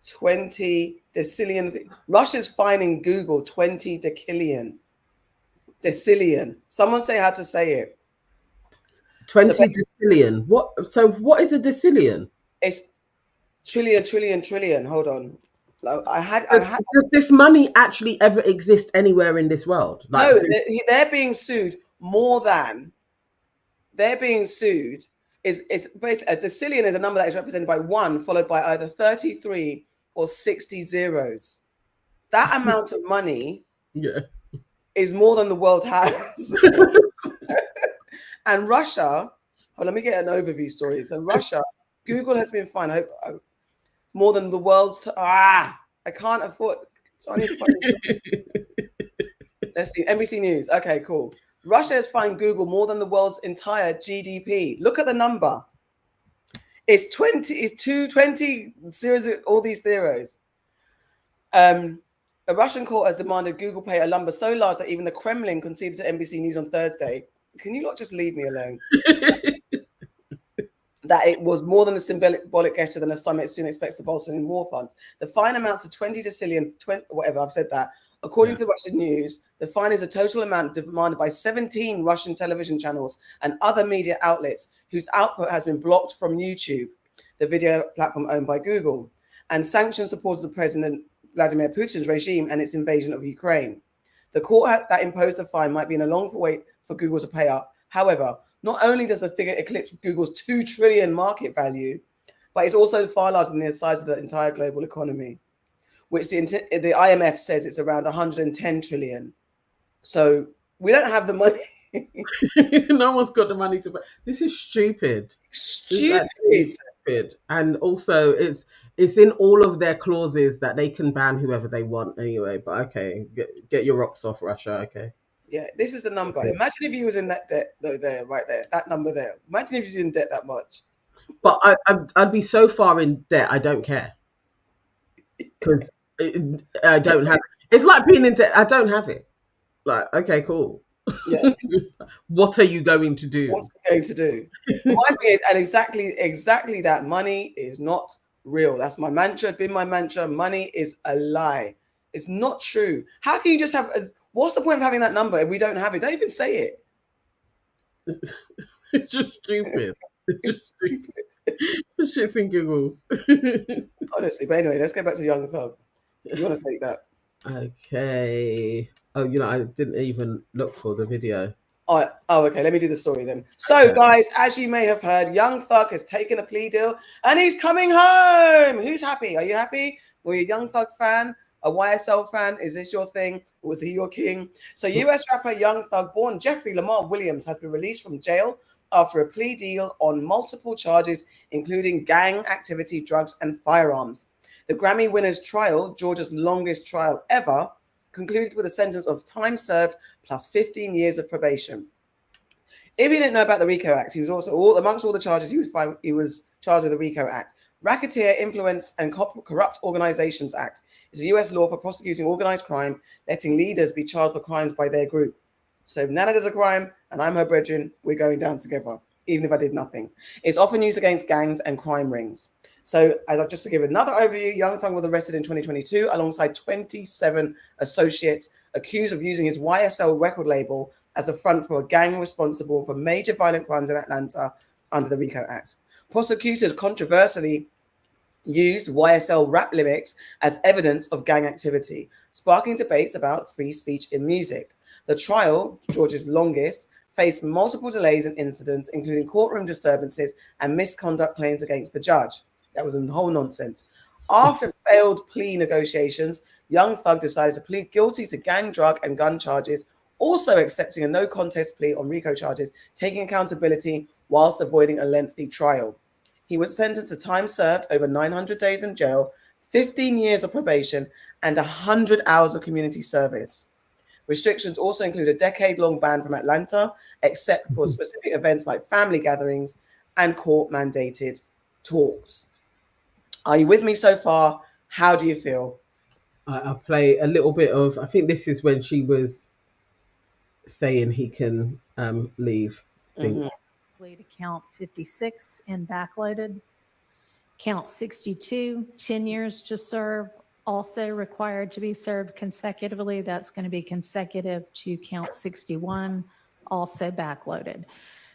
20 decillion. Russia's fining Google 20 decillion. Decillion. Someone say how to say it. 20 decillion. What? So what is a decillion? It's trillion. Hold on. Does this money actually ever exist anywhere in this world? Like, no, they're being sued more than. They're being sued. It's basically a decillion is a number that is represented by 1 followed by either 33 or 60 zeros. That amount of money is more than the world has. And Russia, let me get an overview story. So Russia, Google has been fined more than the world's. I can't afford. So I need to find Let's see. NBC News. Okay, cool. Russia has fined Google more than the world's entire GDP. Look at the number. It's 20. It's 220 zeros. All these zeros. A Russian court has demanded Google pay a number so large that even the Kremlin conceded to NBC News on Thursday. Can you not just leave me alone? That it was more than a symbolic gesture than a summit soon expects to bolster in war funds. The fine amounts to 20 decillion, whatever, I've said that. According to the Russian news, the fine is a total amount demanded by 17 Russian television channels and other media outlets whose output has been blocked from YouTube, the video platform owned by Google, and sanctioned supporters of President Vladimir Putin's regime and its invasion of Ukraine. The court that imposed the fine might be in a long wait for Google to pay up. However, not only does the figure eclipse Google's 2 trillion market value, but it's also far larger than the size of the entire global economy, which the IMF says it's around 110 trillion. So we don't have the money. No one's got the money to pay. This is stupid. Stupid. And also it's in all of their clauses that they can ban whoever they want anyway. But okay, get your rocks off, Russia. Okay. Yeah, this is the number. Imagine if you was in that debt, though, there, right there, that number there. Imagine if you was in debt that much. But I'd be so far in debt, I don't care. Because I don't have it. It's like being in debt. I don't have it. Like, okay, cool. Yeah. What are you going to do? What's it going to do? My thing is, and exactly that, money is not real. That's my mantra. It's been my mantra. Money is a lie. It's not true. How can you just have... What's the point of having that number if we don't have it? Don't even say it. It's just stupid. It's stupid. Shits and giggles. Honestly, but anyway, let's go back to Young Thug. You want to take that? Okay. Oh, I didn't even look for the video. Oh, okay. Let me do the story then. So, guys, as you may have heard, Young Thug has taken a plea deal and he's coming home. Who's happy? Are you happy? Were you a Young Thug fan? A YSL fan? Is this your thing? Was he your king? So US rapper Young Thug, born Jeffrey Lamar Williams, has been released from jail after a plea deal on multiple charges, including gang activity, drugs, and firearms. The Grammy winner's trial, Georgia's longest trial ever, concluded with a sentence of time served plus 15 years of probation. If you didn't know about the RICO Act, he was also, amongst all the charges, he was charged with the RICO Act. Racketeer, Influence and Corrupt Organizations Act is a US law for prosecuting organized crime, letting leaders be charged for crimes by their group. So if Nana does a crime and I'm her brethren, we're going down together, even if I did nothing. It's often used against gangs and crime rings. So just to give another overview, Young Thug was arrested in 2022 alongside 27 associates accused of using his YSL record label as a front for a gang responsible for major violent crimes in Atlanta under the RICO Act. Prosecutors controversially used YSL rap lyrics as evidence of gang activity, sparking debates about free speech in music. The trial, Georgia's longest, faced multiple delays and incidents, including courtroom disturbances and misconduct claims against the judge. That was a whole nonsense. After failed plea negotiations, Young Thug decided to plead guilty to gang, drug, and gun charges, also accepting a no contest plea on RICO charges, taking accountability whilst avoiding a lengthy trial. He was sentenced to time served over 900 days in jail, 15 years of probation, and 100 hours of community service. Restrictions also include a decade-long ban from Atlanta, except for specific events like family gatherings and court-mandated talks. Are you with me so far? How do you feel? I play a little bit of, I think this is when she was saying he can leave. I think. To count 56 and backloaded. Count 62, 10 years to serve, also required to be served consecutively. That's going to be consecutive to count 61, also backloaded.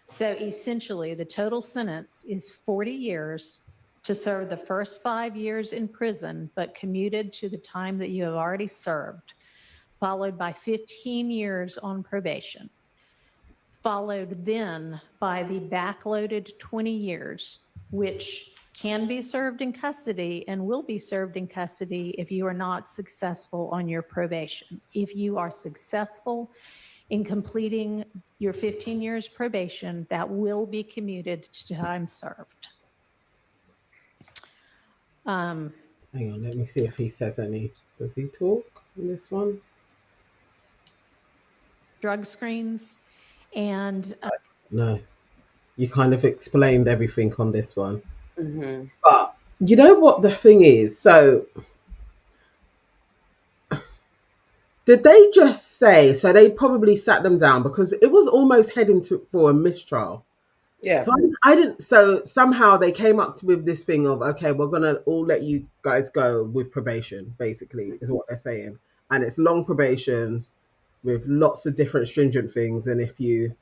So essentially, the total sentence is 40 years to serve the first 5 years in prison, but commuted to the time that you have already served, followed by 15 years on probation, followed then by the backloaded 20 years, which can be served in custody and will be served in custody if you are not successful on your probation. If you are successful in completing your 15 years probation, that will be commuted to time served. Hang on, let me see if he says any. Does he talk in this one? Drug screens and... No, you kind of explained everything on this one. Mm-hmm. But you know what the thing is? So did they just say, so they probably sat them down because it was almost heading for a mistrial. Yeah. So I didn't, so somehow they came up with this thing of, okay, we're going to all let you guys go with probation, basically, is what they're saying. And it's long probations with lots of different stringent things. And if you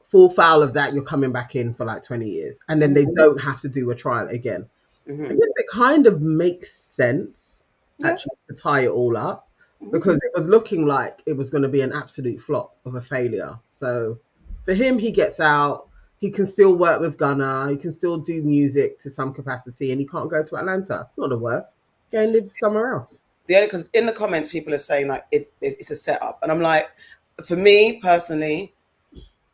fall foul of that, you're coming back in for like 20 years. And then they don't have to do a trial again. Mm-hmm. I guess it kind of makes sense, actually, to tie it all up, because it was looking like it was going to be an absolute flop of a failure. So for him, he gets out. He can still work with Gunna. He can still do music to some capacity, and he can't go to Atlanta. It's not the worst. Go and live somewhere else. Yeah, because in the comments, people are saying like it's a setup, and I'm like, for me personally,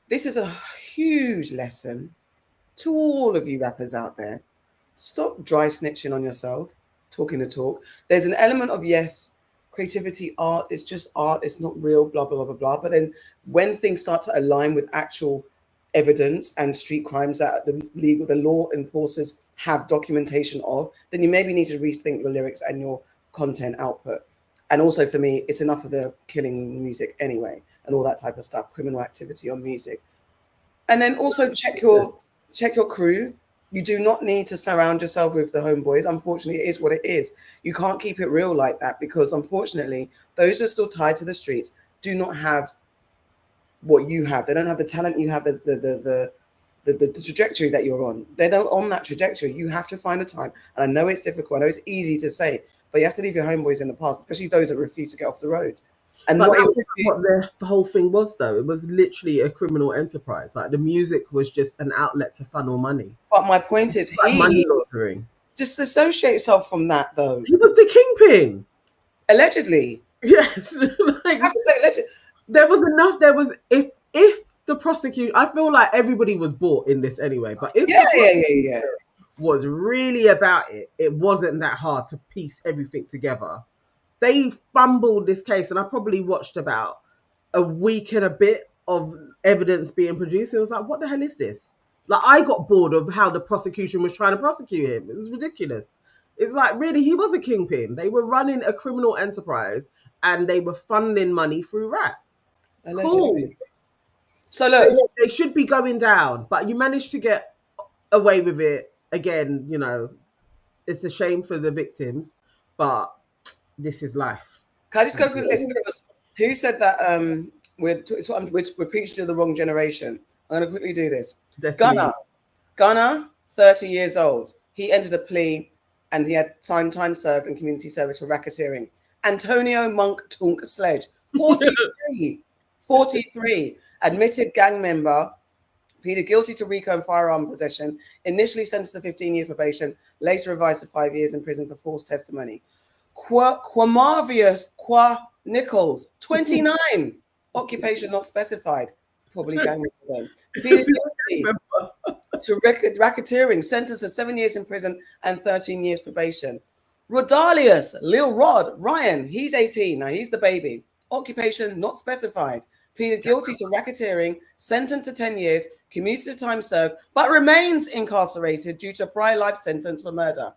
this is a huge lesson to all of you rappers out there. Stop dry snitching on yourself, talking the talk. There's an element of, yes, creativity, art, it's just art, it's not real, blah, blah, blah, blah, blah. But then when things start to align with actual evidence and street crimes that the law enforcers have documentation of, then you maybe need to rethink your lyrics and your content output. And also for me, it's enough of the killing music anyway, and all that type of stuff, criminal activity on music. And then also check your crew. You do not need to surround yourself with the homeboys. Unfortunately, it is what it is. You can't keep it real like that, because unfortunately, those who are still tied to the streets do not have what you have. They don't have the talent you have, the trajectory that you're on. They're not on that trajectory. You have to find a time. And I know it's difficult. I know it's easy to say, but you have to leave your homeboys in the past, especially those that refuse to get off the road. And but what the whole thing was, though. It was literally a criminal enterprise. Like, the music was just an outlet to funnel money. But my point is, money laundering. Disassociate yourself from that, though. He was the kingpin. Allegedly. Yes. I have to say allegedly. There was enough. There was, if the prosecution, I feel like everybody was bought in this anyway. But if yeah, was really about it, it wasn't that hard to piece everything together. They fumbled this case, and I probably watched about a week and a bit of evidence being produced. It was like, what the hell is this? Like, I got bored of how the prosecution was trying to prosecute him. It was ridiculous. It's like, really, he was a kingpin. They were running a criminal enterprise and they were funneling money through rap. Cool. So look, they should be going down, but you managed to get away with it again. You know, it's a shame for the victims, but this is life. Can I just go through the list? Who said that we're preaching to the wrong generation? I'm going to quickly do this. Gunner, 30 years old. He entered a plea and he had time served and community service for racketeering. Antonio Monk Tunk Sledge, 43, admitted gang member, pleaded guilty to RICO and firearm possession, initially sentenced to 15 years probation, later revised to 5 years in prison for false testimony. Quamavius Nichols, 29, occupation not specified, probably gang member then. Pleaded guilty to racketeering, sentenced to 7 years in prison and 13 years probation. Rodalius, Lil Rod, Ryan, he's 18, now he's the baby. Occupation not specified, pleaded guilty to racketeering, sentenced to 10 years, commuted time served, but incarcerated due to a prior life sentence for murder.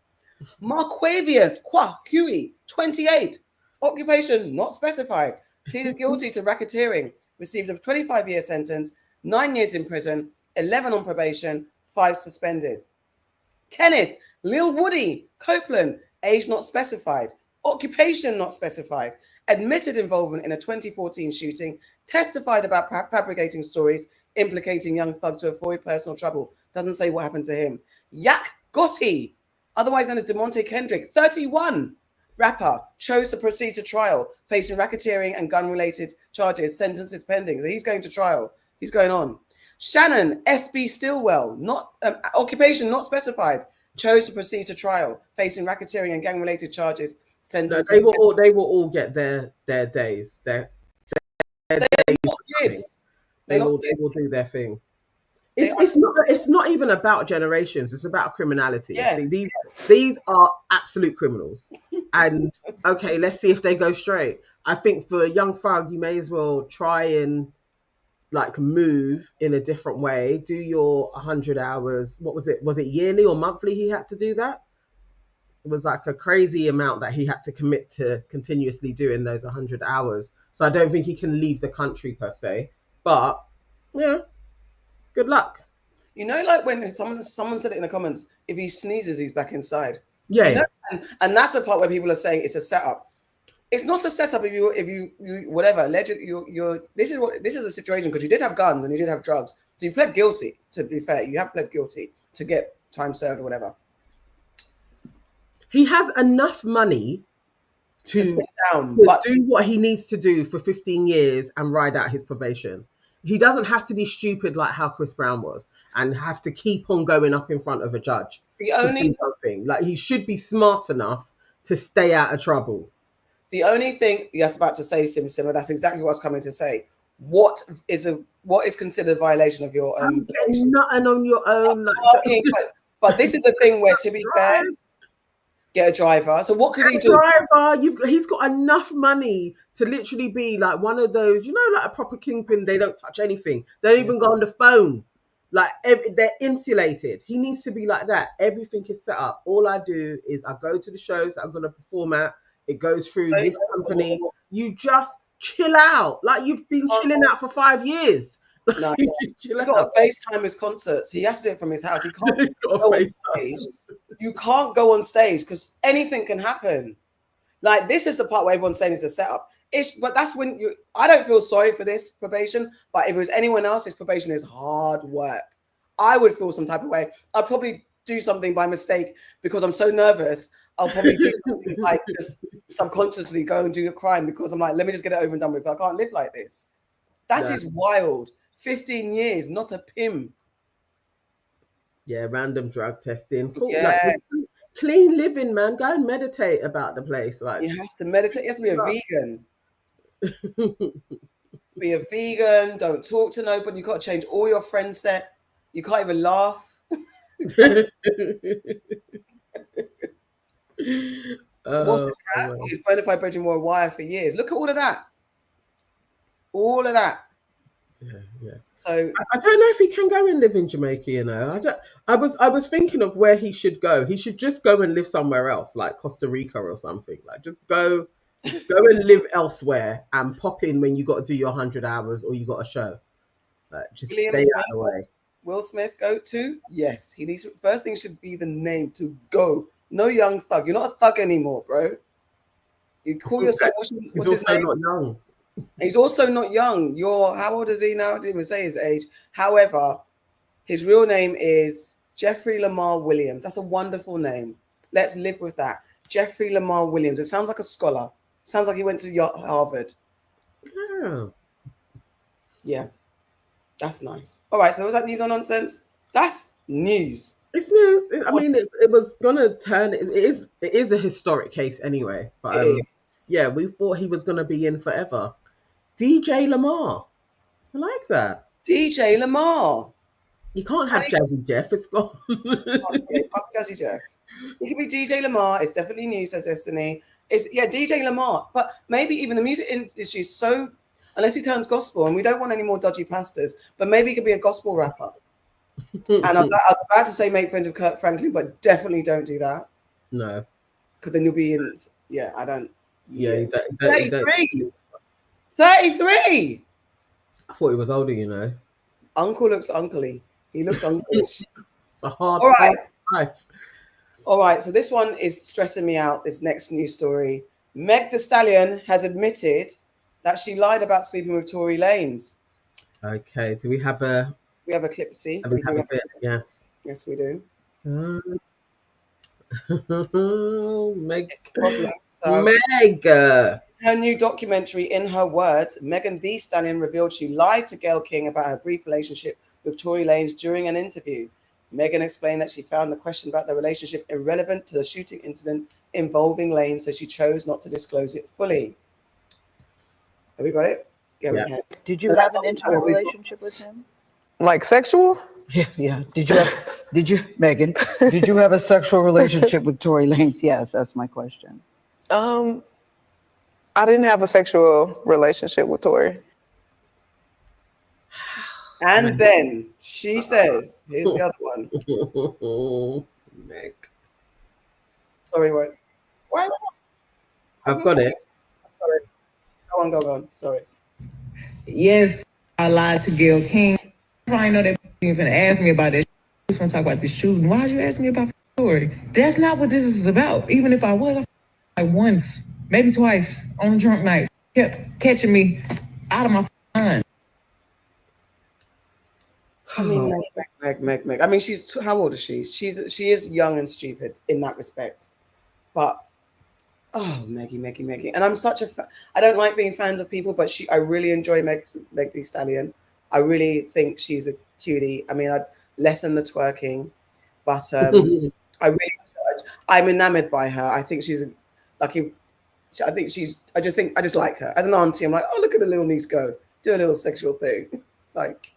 Marquavius Huey, 28, occupation not specified, pleaded guilty to racketeering, received a 25-year sentence, 9 years in prison, 11 on probation, 5 suspended. Kenneth Lil Woody Copeland, age not specified, occupation not specified, admitted involvement in a 2014 shooting, testified about fabricating stories implicating young thug to avoid personal trouble. Doesn't say what happened to him. Yak Gotti, otherwise known as DeMonte Kendrick, 31, rapper, chose to proceed to trial, facing racketeering and gun-related charges, sentences pending. So he's going to trial. He's going on. Shannon SB Stillwell, not occupation not specified, chose to proceed to trial, facing racketeering and gang-related charges. No, they will all get their days. They will do their thing. It's not even about generations. It's about criminality. Yes. See, these are absolute criminals. And okay, let's see if they go straight. I think for a young thug, you may as well try and like move in a different way. Do your 100 hours. What was it? Was it yearly or monthly? He had to do that. It was like a crazy amount that he had to commit to continuously doing those 100 hours. So I don't think he can leave the country per se. But yeah, good luck. You know, like when someone said it in the comments, if he sneezes, he's back inside. Yeah. You know? And that's the part where people are saying it's a setup. It's not a setup if you whatever alleged this is a situation because you did have guns and you did have drugs. So you pled guilty, to be fair. You have pled guilty to get time served or whatever. He has enough money to sit down, but do what he needs to do for 15 years and ride out his probation. He doesn't have to be stupid like how Chris Brown was and have to keep on going up in front of a judge to do something. Like, he should be smart enough to stay out of trouble. The only thing that's about to say, Simmer, that's exactly what I was coming to say. What is considered a violation of your nothing on your own? But this is a thing where, to be fair, get a driver. So what could he do? He's got enough money to literally be like one of those, you know, like a proper kingpin. They don't touch anything. They don't even go on the phone. Like, they're insulated. He needs to be like that. Everything is set up. All I do is I go to the shows that I'm going to perform at. It goes through this company. You just chill out. Like, you've been chilling out for 5 years. No, he's got to FaceTime his concerts. He has to do it from his house. He can't go on stage. You can't go on stage because anything can happen. Like, this is the part where everyone's saying it's a setup. But that's when I don't feel sorry for this probation, but if it was anyone else, his probation is hard work. I would feel some type of way. I'd probably do something by mistake because I'm so nervous. I'll probably do something like just subconsciously go and do a crime because I'm like, let me just get it over and done with. I can't live like this. That is wild. 15 years, not a pim. Yeah, random drug testing. Cool. Yes. Like, clean living, man. Go and meditate about the place. Like, he has to meditate. He has to be a vegan. Be a vegan. Don't talk to nobody. You got to change all your friend set. You can't even laugh. What's his cat? He's bona fide Bridging Wire for years. Look at all of that. All of that. Yeah. So I don't know if he can go and live in Jamaica. You know, I was thinking of where he should go. He should just go and live somewhere else, like Costa Rica or something. Like just go and live elsewhere and pop in when you got to do your 100 hours or you got a show. Just William stay Smith, out of the way. Will Smith go to? Yes, he needs. First thing should be the name to go. No young thug. You're not a thug anymore, bro. You call yourself. He's What's his also name? not young. He's also not young. How old is he now? I didn't even say his age. However, his real name is Jeffrey Lamar Williams. That's a wonderful name. Let's live with that. Jeffrey Lamar Williams. It sounds like a scholar. Sounds like he went to Harvard. Yeah. Yeah. That's nice. All right. So was that news or nonsense? That's news. It's news. I mean, it was gonna turn. It is a historic case anyway. But It is. yeah, we thought he was gonna be in forever. DJ Lamar. I like that. DJ Lamar. You can't have Jazzy Jeff. It's gone. Okay, fuck Jazzy Jeff. It could be DJ Lamar. It's definitely new, says Destiny. It's DJ Lamar. But maybe even the music industry is so, unless he turns gospel, and we don't want any more dodgy pastors, but maybe he could be a gospel rapper. And I was about to say make friends with Kurt Franklin, but definitely don't do that. No. Because then you'll be in. Yeah, I don't. Yeah. 33. 33. I thought he was older. You know. Uncle looks uncly. He looks unclish. It's a hard life. All right, so this one is stressing me out, this next news story. Meg Thee Stallion has admitted that she lied about sleeping with Tory Lanez. Okay, do we have a... We have a clip to see. We have a bit, yes. Yes, we do. Meg. So, Meg! her new documentary, In Her Words, Megan Thee Stallion revealed she lied to Gayle King about her brief relationship with Tory Lanez during an interview. Megan explained that she found the question about the relationship irrelevant to the shooting incident involving Lane, so she chose not to disclose it fully. Have we got it? Go ahead. Did you have an intimate relationship with him? Like sexual? Yeah. Did you, Megan, did you have a sexual relationship with Tory Lanez? Yes, that's my question. I didn't have a sexual relationship with Tory. And then she says, here's the other one. Meg. Sorry, what? Why? I've got it. Sorry. Go on. Sorry. Yes, I lied to Gayle King. I probably know that you're going to ask me about this. I just want to talk about the shooting. Why did you ask me about the story? That's not what this is about. Even if I was, I once, maybe twice on a drunk night, kept catching me out of my mind. I mean, Meg. I mean, how old is she? She is young and stupid in that respect. But, oh, Meggie. And I'm such a I don't like being fans of people, but I really enjoy Meg Thee Stallion. I really think she's a cutie. I mean, I'd lessen the twerking, but I'm enamored by her. I think she's I just like her. As an auntie, I'm like, oh, look at the little niece go. Do a little sexual thing. Like,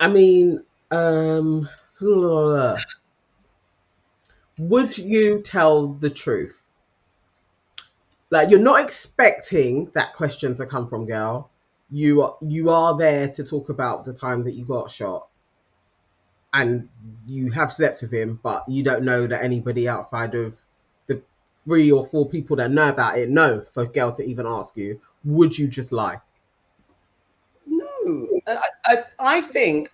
I mean, would you tell the truth? Like, you're not expecting that question to come from Gayle. You are there to talk about the time that you got shot, and you have slept with him, but you don't know that anybody outside of the 3 or 4 people that know about it know for Gayle to even ask you. Would you just lie? No, I think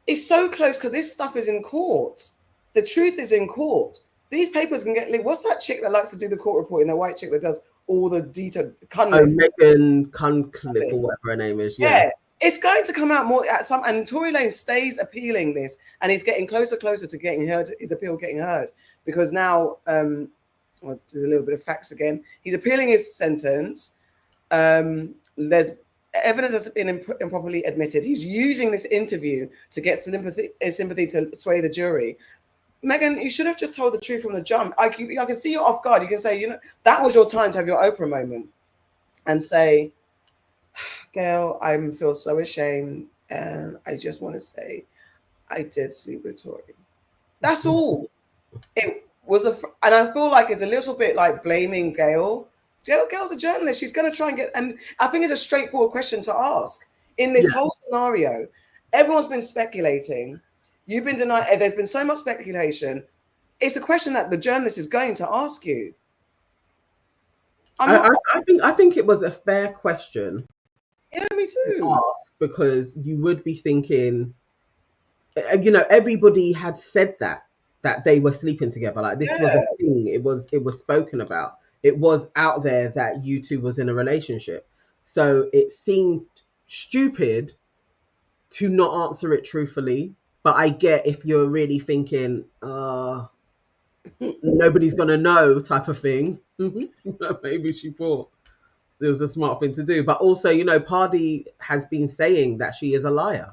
it's so close because this stuff is in court. The truth is in court. These papers can get leaked. What's that chick that likes to do the court reporting? The white chick that does all the detail. Megan Cunliffe or whatever her name is. Yeah. It's going to come out more at some. And Tory Lanez stays appealing this, and he's getting closer to getting heard. His appeal getting heard because now, well, there's a little bit of facts again. He's appealing his sentence. There's evidence that's been improperly admitted. He's using this interview to get sympathy to sway the jury. Megan, you should have just told the truth from the jump. I can see you off guard. You can say, that was your time to have your Oprah moment and say, Gayle, I feel so ashamed. And I just want to say, I did sleep with Tory. That's all. It was and I feel like it's a little bit like blaming Gayle Girl's a journalist. She's going to try and get, and I think it's a straightforward question to ask in this whole scenario. Everyone's been speculating. You've been denied. There's been so much speculation. It's a question that the journalist is going to ask you. I think it was a fair question. Yeah, me too. To ask, because you would be thinking, you know, everybody had said that they were sleeping together. Like this was a thing. It was spoken about. It was out there that you two was in a relationship. So it seemed stupid to not answer it truthfully. But I get if you're really thinking, nobody's gonna know type of thing. Maybe she thought it was a smart thing to do. But also, you know, Pardy has been saying that she is a liar.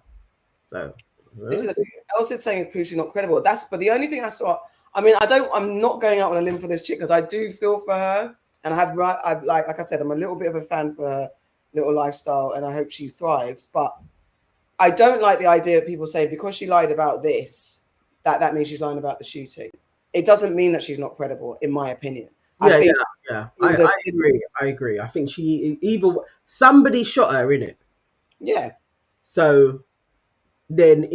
So this is the thing. Also saying she's not credible. But the only thing I'm not going out on a limb for this chick, because I do feel for her, and like I said, I'm a little bit of a fan for her little lifestyle, and I hope she thrives. But I don't like the idea of people saying because she lied about this, that means she's lying about the shooting. It doesn't mean that she's not credible, in my opinion. I agree. I think somebody shot her in it. Yeah. So then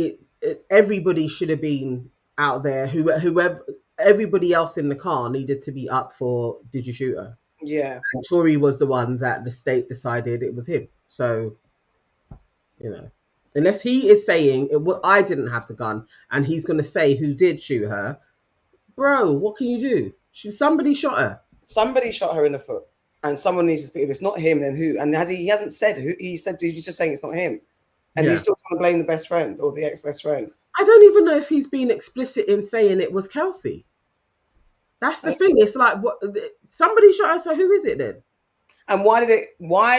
everybody should have been out there. Whoever, everybody else in the car needed to be up for. Did you shoot her? Yeah. And Tory was the one that the state decided it was him. So, you know, unless he is saying I didn't have the gun, and he's going to say who did shoot her, bro, what can you do? Somebody shot her. Somebody shot her in the foot, and someone needs to speak. If it's not him, then who? And he hasn't said who. He said he's just saying it's not him, and he's still trying to blame the best friend or the ex-best friend. I don't even know if he's been explicit in saying it was Kelsey. That's the thing. It's like, what? Somebody shot her. So who is it then? And why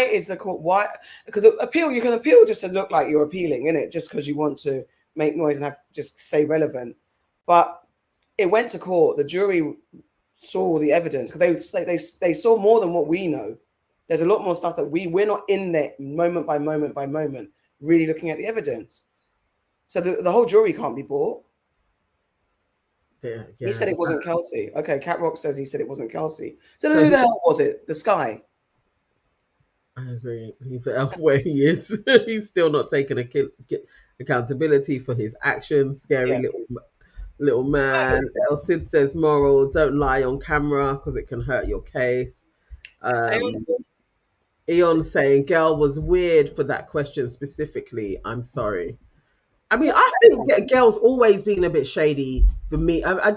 is the court? Why? Because you can appeal just to look like you're appealing, innit? Just because you want to make noise and just say relevant. But it went to court. The jury saw the evidence, because they saw more than what we know. There's a lot more stuff that we're not in there moment by moment by moment, really looking at the evidence. So the whole jury can't be bought. Yeah. He said it wasn't Kelsey. Okay, Cat Rock says he said it wasn't Kelsey. So who the hell was it? The Sky. I agree. He's where he is. He's still not taking accountability for his actions. Scary little man. El Cid says moral, don't lie on camera because it can hurt your case. Eon saying girl was weird for that question specifically. I'm sorry. I mean, I think girl's always been a bit shady for me. I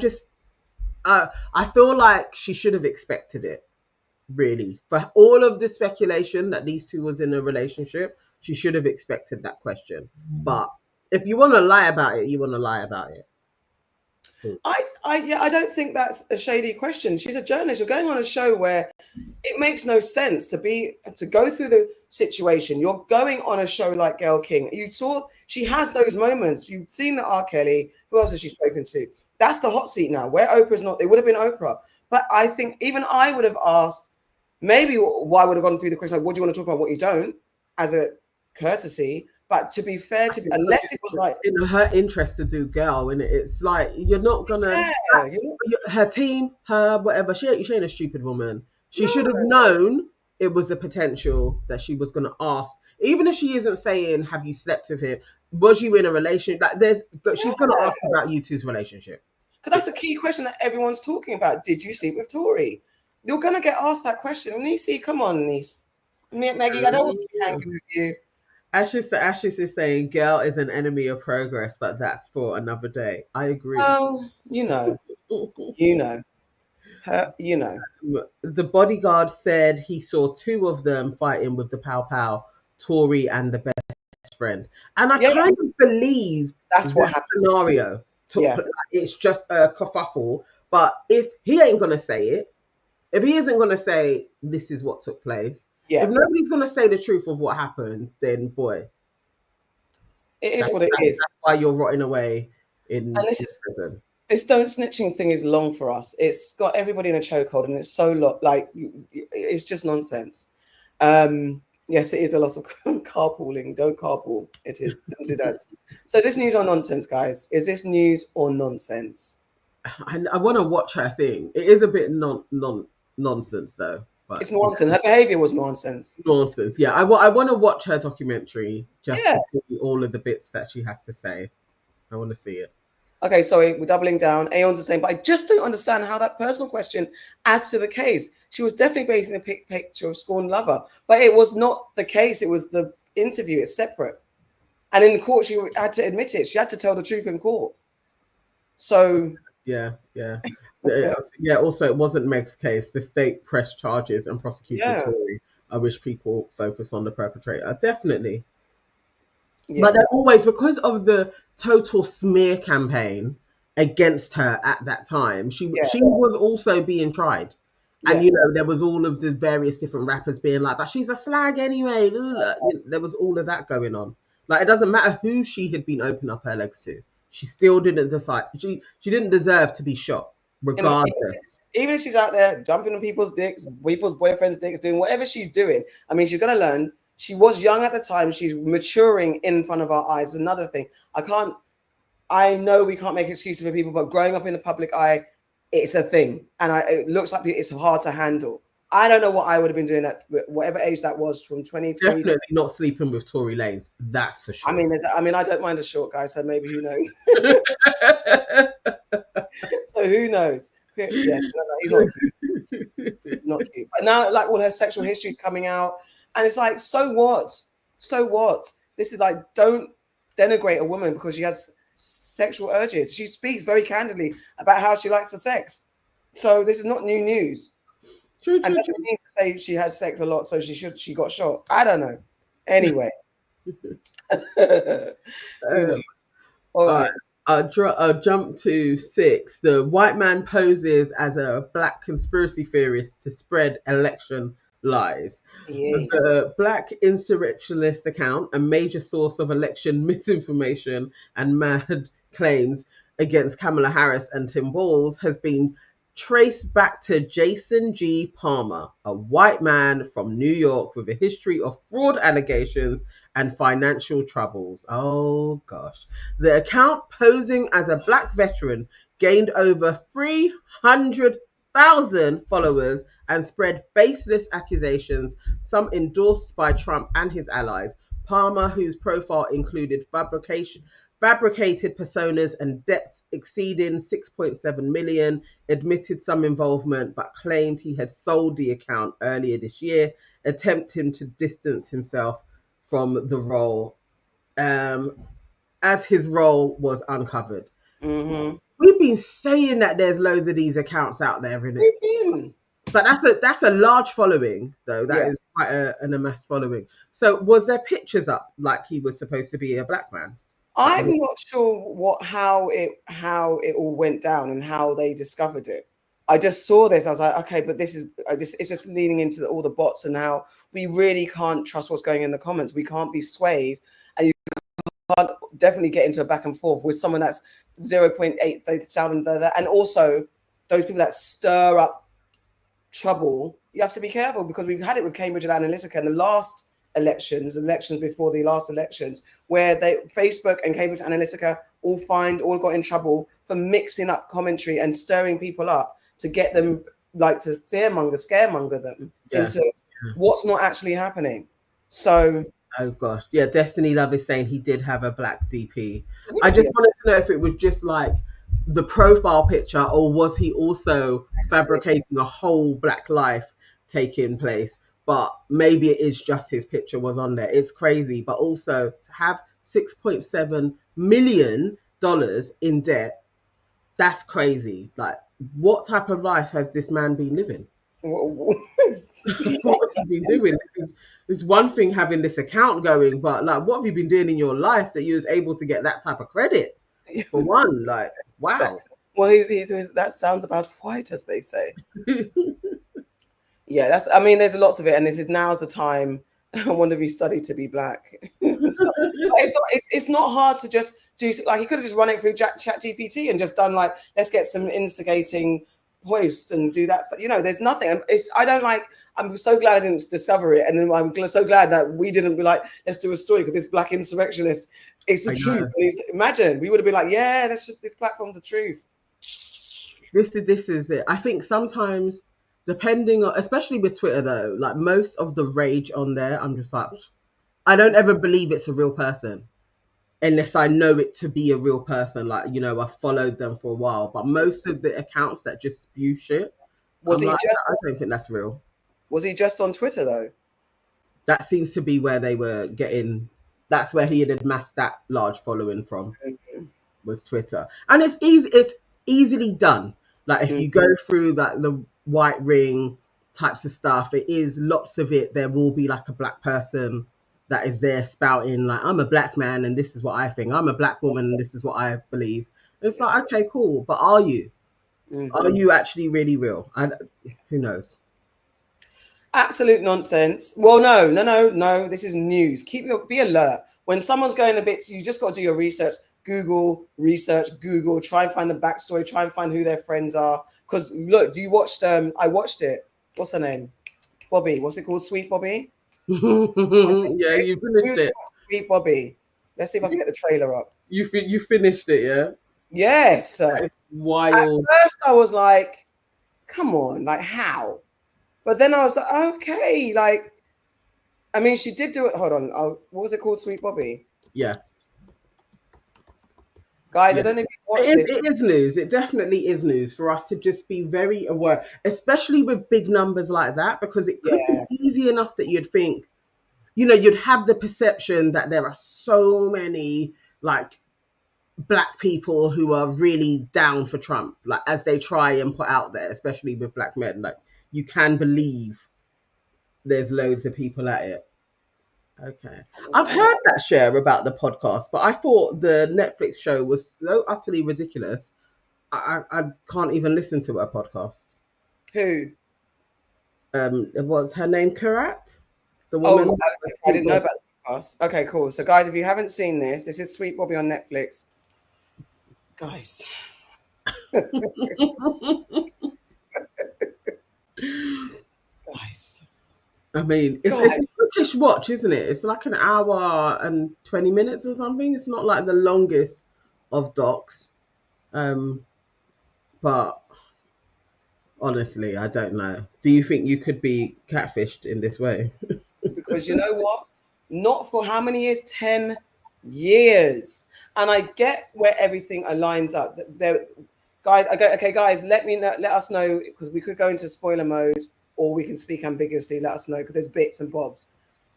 feel like she should have expected it, really. For all of the speculation that these two was in a relationship, she should have expected that question. But if you want to lie about it, you want to lie about it. I don't think that's a shady question. She's a journalist. You're going on a show where it makes no sense to go through the situation. You're going on a show like Gayle King. You saw she has those moments. You've seen the R. Kelly. Who else has she spoken to? That's the hot seat now. Where Oprah's not, they would have been Oprah. But I think even I would have asked, maybe why would have gone through the question like, what do you want to talk about, what you don't, as a courtesy. But to be fair, unless it was like in her interest to do girl, and it's like you're not gonna her team, her whatever. She ain't a stupid woman. She should have known it was a potential that she was gonna ask, even if she isn't saying, "Have you slept with him? Was you in a relationship?" Like she's gonna ask about you two's relationship. Because that's a key question that everyone's talking about. Did you sleep with Tory? You're gonna get asked that question. Niecy, come on, niece. Maggie, I don't want to be angry with you. Ashes is saying girl is an enemy of progress, but that's for another day. I agree. Oh, you know. The bodyguard said he saw two of them fighting with the Pow Pow, Tory and the best friend. And I kind of believe that's what happened. Scenario. It's just a kerfuffle. But if he ain't going to say it, if he isn't going to say this is what took place, if nobody's going to say the truth of what happened, then boy. It is what it is. That's why you're rotting away in prison. This don't snitching thing is long for us. It's got everybody in a chokehold, and it's so it's just nonsense. Yes, it is a lot of carpooling. Don't carpool. It is. Don't do that. So is this news or nonsense, guys? Is this news or nonsense? I want to watch her thing. It is a bit nonsense though. But, it's nonsense. Her behavior was nonsense. Nonsense. Yeah, I want to watch her documentary just Yeah. to see all of the bits that she has to say. I want to see it. Okay, sorry, we're doubling down. Aeon's the same, but I just don't understand how that personal question adds to the case. She was definitely painting a picture of scorned lover, but it was not the case. It was the interview. It's separate. And in the court, she had to admit it. She had to tell the truth in court. So yeah. Yeah. Also, it wasn't Meg's case. The state pressed charges and prosecuted Tory. I wish people focus on the perpetrator. Definitely. Yeah. But they're always, because of the total smear campaign against her at that time, she was also being tried. And, there was all of the various different rappers being like, but she's a slag anyway. There was all of that going on. Like, it doesn't matter who she had been opening up her legs to. She still didn't decide. She didn't deserve to be shot, regardless. Even if she's out there jumping on people's dicks, people's boyfriends' dicks, doing whatever she's doing, I mean, she's going to learn. She was young at the time. She's maturing in front of our eyes. Another thing, I know we can't make excuses for people, but growing up in the public eye, it's a thing. And it looks like it's hard to handle. I don't know what I would have been doing at whatever age that was, from 23. Definitely not sleeping with Tory Lanez. That's for sure. I mean, I don't mind a short guy, so maybe who knows? So who knows? Yeah, he's not cute. Not cute. But now, like, all her sexual history is coming out. And it's like, so what? So what? This is like, don't denigrate a woman because she has sexual urges. She speaks very candidly about how she likes the sex. So this is not new news. True. And doesn't mean to say she has sex a lot, so she got shot. I don't know. Anyway. All right. I'll jump to 6. The white man poses as a black conspiracy theorist to spread election lies. Yes. The Black Insurrectionist account, a major source of election misinformation and mad claims against Kamala Harris and Tim Walz, has been traced back to Jason G. Palmer, a white man from New York with a history of fraud allegations and financial troubles. Oh gosh. The account, posing as a black veteran, gained over 300,000 followers and spread baseless accusations, some endorsed by Trump and his allies. Palmer, whose profile included fabricated personas and debts exceeding 6.7 million, admitted some involvement but claimed he had sold the account earlier this year, attempting to distance himself from the role as his role was uncovered. Mm-hmm. We've been saying that there's loads of these accounts out there, isn't it? But that's a large following, though. That is quite an amassed following. So was there pictures up like he was supposed to be a black man? I'm not sure how it all went down and how they discovered it. I just saw this. I was like, okay, but it's just leaning into all the bots and how we really can't trust what's going in the comments. We can't be swayed, and you can't definitely get into a back and forth with someone that's 0.8. They sound and also those people that stir up trouble. You have to be careful because we've had it with Cambridge Analytica in the last elections before the last elections, where Facebook and Cambridge Analytica all got in trouble for mixing up commentary and stirring people up to get them to scaremonger them into what's not actually happening. So oh gosh, yeah, Destiny Love is saying he did have a black DP. I just wanted to know if it was just like the profile picture, or was he also fabricating a whole black life taking place? But maybe it is just his picture was on there. It's crazy. But also to have $6.7 million in debt, that's crazy. Like, what type of life has this man been living? What has he been doing? It's one thing having this account going, but like, what have you been doing in your life that you was able to get that type of credit? For one, like, wow. Well, that sounds about white, as they say. Yeah, there's lots of it, and now's the time. I want to be studied to be black. It's not hard to just do, like, he could have just run it through ChatGPT and just done like, let's get some instigating posts and do that stuff. There's nothing. I'm so glad I didn't discover it, and then I'm so glad that we didn't be like, let's do a story because this black insurrectionist, it's the truth. Imagine we would have been like, yeah, this platform's the truth. This is it. I think sometimes depending on, especially with Twitter though, like most of the rage on there, I'm just like, I don't ever believe it's a real person unless I know it to be a real person. Like, you know, I followed them for a while, but most of the accounts that just spew shit, Was I'm he like, just? I don't think that's real. Was he just on Twitter though? That seems to be where they were getting. That's where he had amassed that large following from. Was Twitter, and it's easy. It's easily done. Like if you go through like the white ring types of stuff, it is lots of it. There will be like a black person that is there spouting like, I'm a black man and this is what I think. I'm a black woman and this is what I believe. And it's like, okay, cool, but are you? Are you actually really real? Who knows? Absolute nonsense. Well, no. This is news. Be alert. When someone's going a bit, you just got to do your research. Google, try and find the backstory, try and find who their friends are. Because look, you watched, I watched it. What's her name? Bobby. What's it called? Sweet Bobby? Yeah, you finished it. Sweet Bobby. Let's see if I can get the trailer up. You finished it, yeah? Yes. Wild. At first I was like, come on, like how? But then I was like, okay, like, I mean, she did do it. Hold on. What was it called? Sweet Bobby? Yeah. Guys, yeah. I don't know if you watched this. It is news. It definitely is news for us to just be very aware, especially with big numbers like that, because it could be easy enough that you'd think, you know, you'd have the perception that there are so many like black people who are really down for Trump, like as they try and put out there, especially with black men, like you can believe there's loads of people at it. Okay. I've heard that share about the podcast, but I thought the Netflix show was so utterly ridiculous. I can't even listen to her podcast. Who? Was her name Karat? The woman? Oh, I didn't know about the podcast. Okay, cool. So guys, if you haven't seen this is Sweet Bobby on Netflix. Guys. Guys. I mean, it's a British watch, isn't it? It's like an hour and 20 minutes or something. It's not like the longest of docs. But honestly, I don't know. Do you think you could be catfished in this way? Because you know what? Not for how many years? 10 years. And I get where everything aligns up. Guys, guys, let us know, because we could go into spoiler mode, or we can speak ambiguously. Let us know, because there's bits and bobs.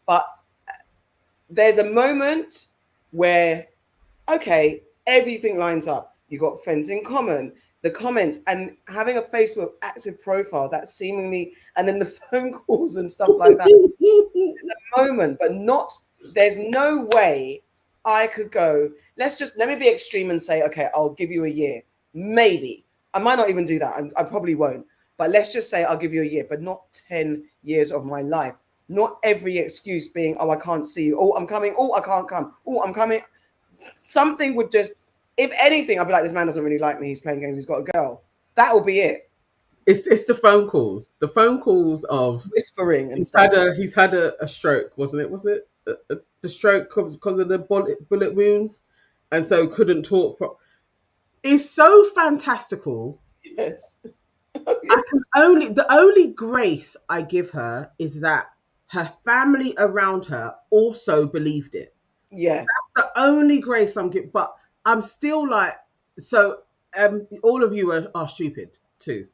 But there's a moment where, okay, everything lines up. You got friends in common, the comments, and having a Facebook active profile that seemingly, and then the phone calls and stuff like that. In the moment, but not, there's no way I could go, let me be extreme and say, okay, I'll give you a year. Maybe. I might not even do that. I probably won't. But let's just say I'll give you a year, but not 10 years of my life. Not every excuse being, oh, I can't see you. Oh, I'm coming. Oh, I can't come. Oh, I'm coming. Something would just, if anything, I'd be like, this man doesn't really like me. He's playing games. He's got a girl. That will be it. It's the phone calls. The phone calls of whispering and stuff. He's had a stroke, wasn't it? Was it the stroke because of the bullet wounds? And so couldn't talk. It's so fantastical. Yes. The only grace I give her is that her family around her also believed it. Yeah. That's the only grace I'm giving. But I'm still like, so all of you are stupid too.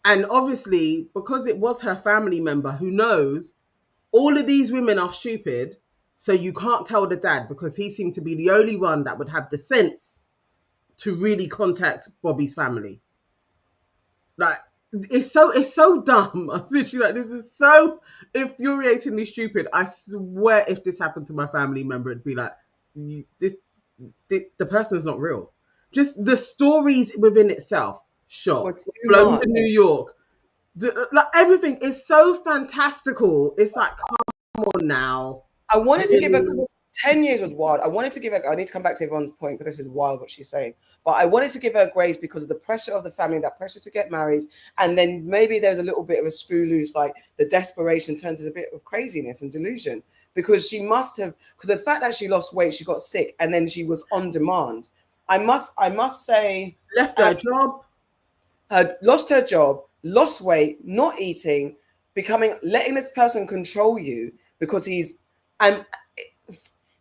And obviously, because it was her family member who knows all of these women are stupid, so you can't tell the dad, because he seemed to be the only one that would have the sense to really contact Bobby's family. Like, it's so dumb. I'm literally like, this is so infuriatingly stupid. I swear if this happened to my family member, it'd be like, the person's not real. Just the stories within itself. Sure. Flown to New York. Like, everything is so fantastical. It's like, come on now. I wanted to give her 10 years was wild. I need to come back to Yvonne's point, because this is wild what she's saying. But I wanted to give her grace because of the pressure of the family, that pressure to get married. And then maybe there's a little bit of a screw loose, like the desperation turns into a bit of craziness and delusion, because she must have, because the fact that she lost weight, she got sick, and then she was on demand. I must say, left her job. Lost her job, lost weight, not eating, letting this person control you because and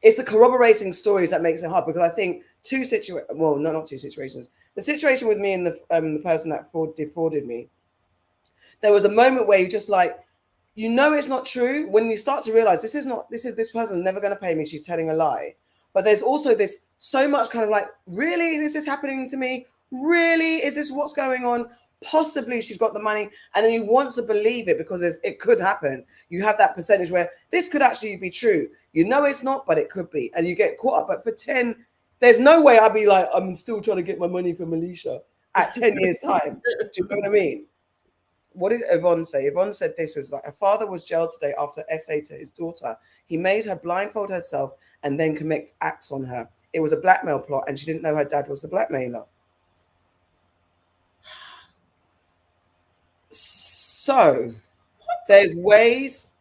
it's the corroborating stories that makes it hard, because I think not two situations. The situation with me and the person that defrauded me, there was a moment where you just like, it's not true when you start to realize this person's never going to pay me. She's telling a lie. But there's also this so much kind of like, really, is this happening to me? Really, is this what's going on? Possibly she's got the money, and then you want to believe it because it could happen. You have that percentage where this could actually be true. It's not, but it could be, and you get caught up. But for 10, there's no way I'd be like, I'm still trying to get my money from Alicia at 10 years time. Do you know what I mean? What did Yvonne say? Yvonne said this was like, a father was jailed today after essay to his daughter. He made her blindfold herself and then commit acts on her. It was a blackmail plot, and she didn't know her dad was the blackmailer. So there's ways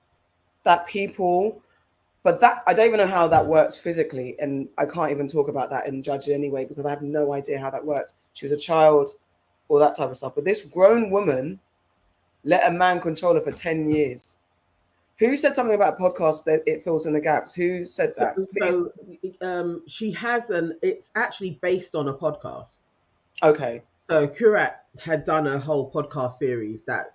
that people, but that I don't even know how that works physically, and I can't even talk about that and judge it anyway because I have no idea how that works. She was a child, all that type of stuff. But this grown woman let a man control her for 10 years. Who said something about a podcast that it fills in the gaps? Who said that? So she has it's actually based on a podcast. Okay. So Kurat had done a whole podcast series that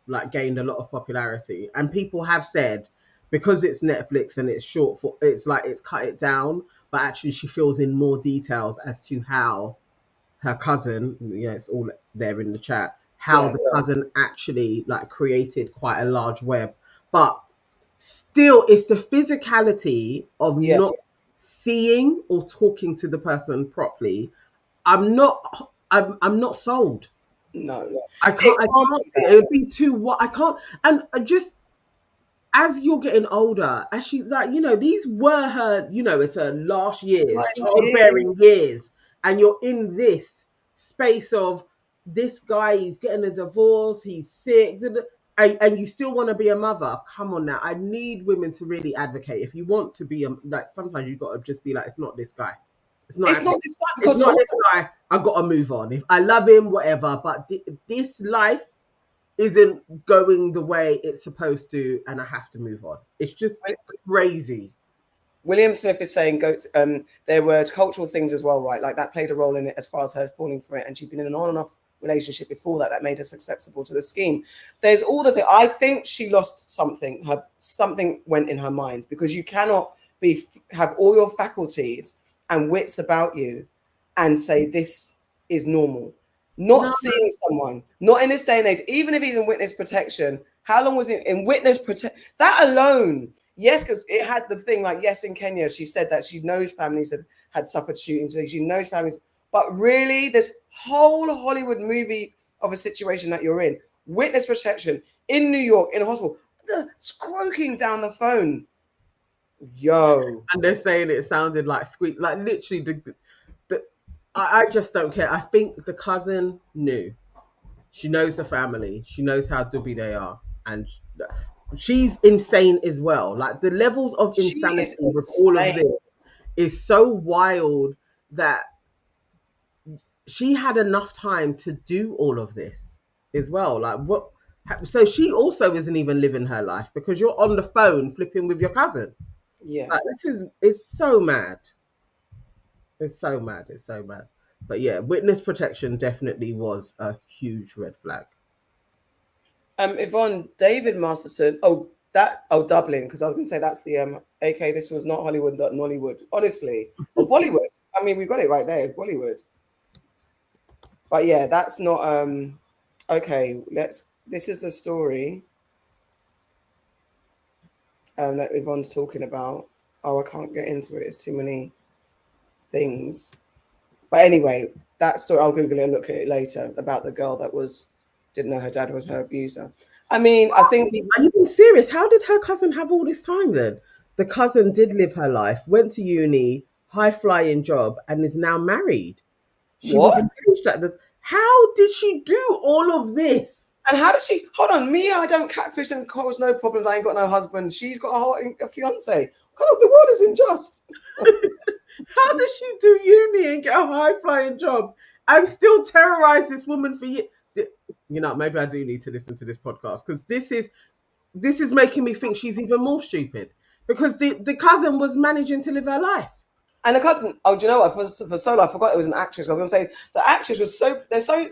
like gained a lot of popularity, and people have said because it's Netflix and it's short for, it's cut it down, but actually she fills in more details as to how her cousin, it's all there in the chat, how the cousin actually like created quite a large web. But still, it's the physicality of not seeing or talking to the person properly. I'm not sold. No, I can't. It would be too what I can't. And just as you're getting older, as she's like, these were her, it's her last years, childbearing years, and you're in this space of this guy, he's getting a divorce, he's sick, and you still want to be a mother. Come on now. I need women to really advocate. If you want to be sometimes you've got to just be like, it's not this guy. It's not this guy because it's not this guy. I've got to move on. If I love him, whatever, but this life isn't going the way it's supposed to, and I have to move on. It's just crazy. William Smith is saying there were cultural things as well, right? Like that played a role in it as far as her falling for it, and she'd been in an on and off relationship before that made her susceptible to the scheme. There's all the things. I think she lost something. Something went in her mind, because you cannot have all your faculties and wits about you and say this is normal. Seeing someone, not in this day and age, even if he's in witness protection. How long was it in witness protection? That alone, yes, because it had the thing like, yes, in Kenya, she said that she knows families that had suffered shootings. So she knows families, but really, this whole Hollywood movie of a situation that you're in, witness protection in New York, in a hospital, croaking down the phone. Yo. And they're saying it sounded like squeak, like literally I just don't care. I think the cousin knew. She knows the family. She knows how dubby they are. And she's insane as well. Like the levels of insanity with all of this is so wild that she had enough time to do all of this as well. Like what? So she also isn't even living her life because you're on the phone flipping with your cousin. Yeah. Like, it's so mad. It's so mad. It's so mad. But yeah, witness protection definitely was a huge red flag. Yvonne, David Masterson. Dublin, because I was going to say that's the AK. This was not Hollywood, not Nollywood. Honestly, or Bollywood. I mean, we got it right there. It's Bollywood. But yeah, that's not okay. This is the story that Yvonne's talking about. Oh, I can't get into it. It's too many things. But anyway, that story, I'll Google it and look at it later, about the girl that didn't know her dad was her abuser. I mean, I think... Are you being serious? How did her cousin have all this time then? The cousin did live her life, went to uni, high-flying job, and is now married. She was engaged at this. How did she do all of this? And how did she... Hold on, me, I don't catfish and cause no problems. I ain't got no husband. She's got a fiance. God, the world is unjust. How does she do uni and get a high-flying job and still terrorize this woman for years? You know, maybe I do need to listen to this podcast, because this is making me think she's even more stupid, because the cousin was managing to live her life. And the cousin, oh, do you know what? For so long, I forgot it was an actress. I was going to say the actress was they're so.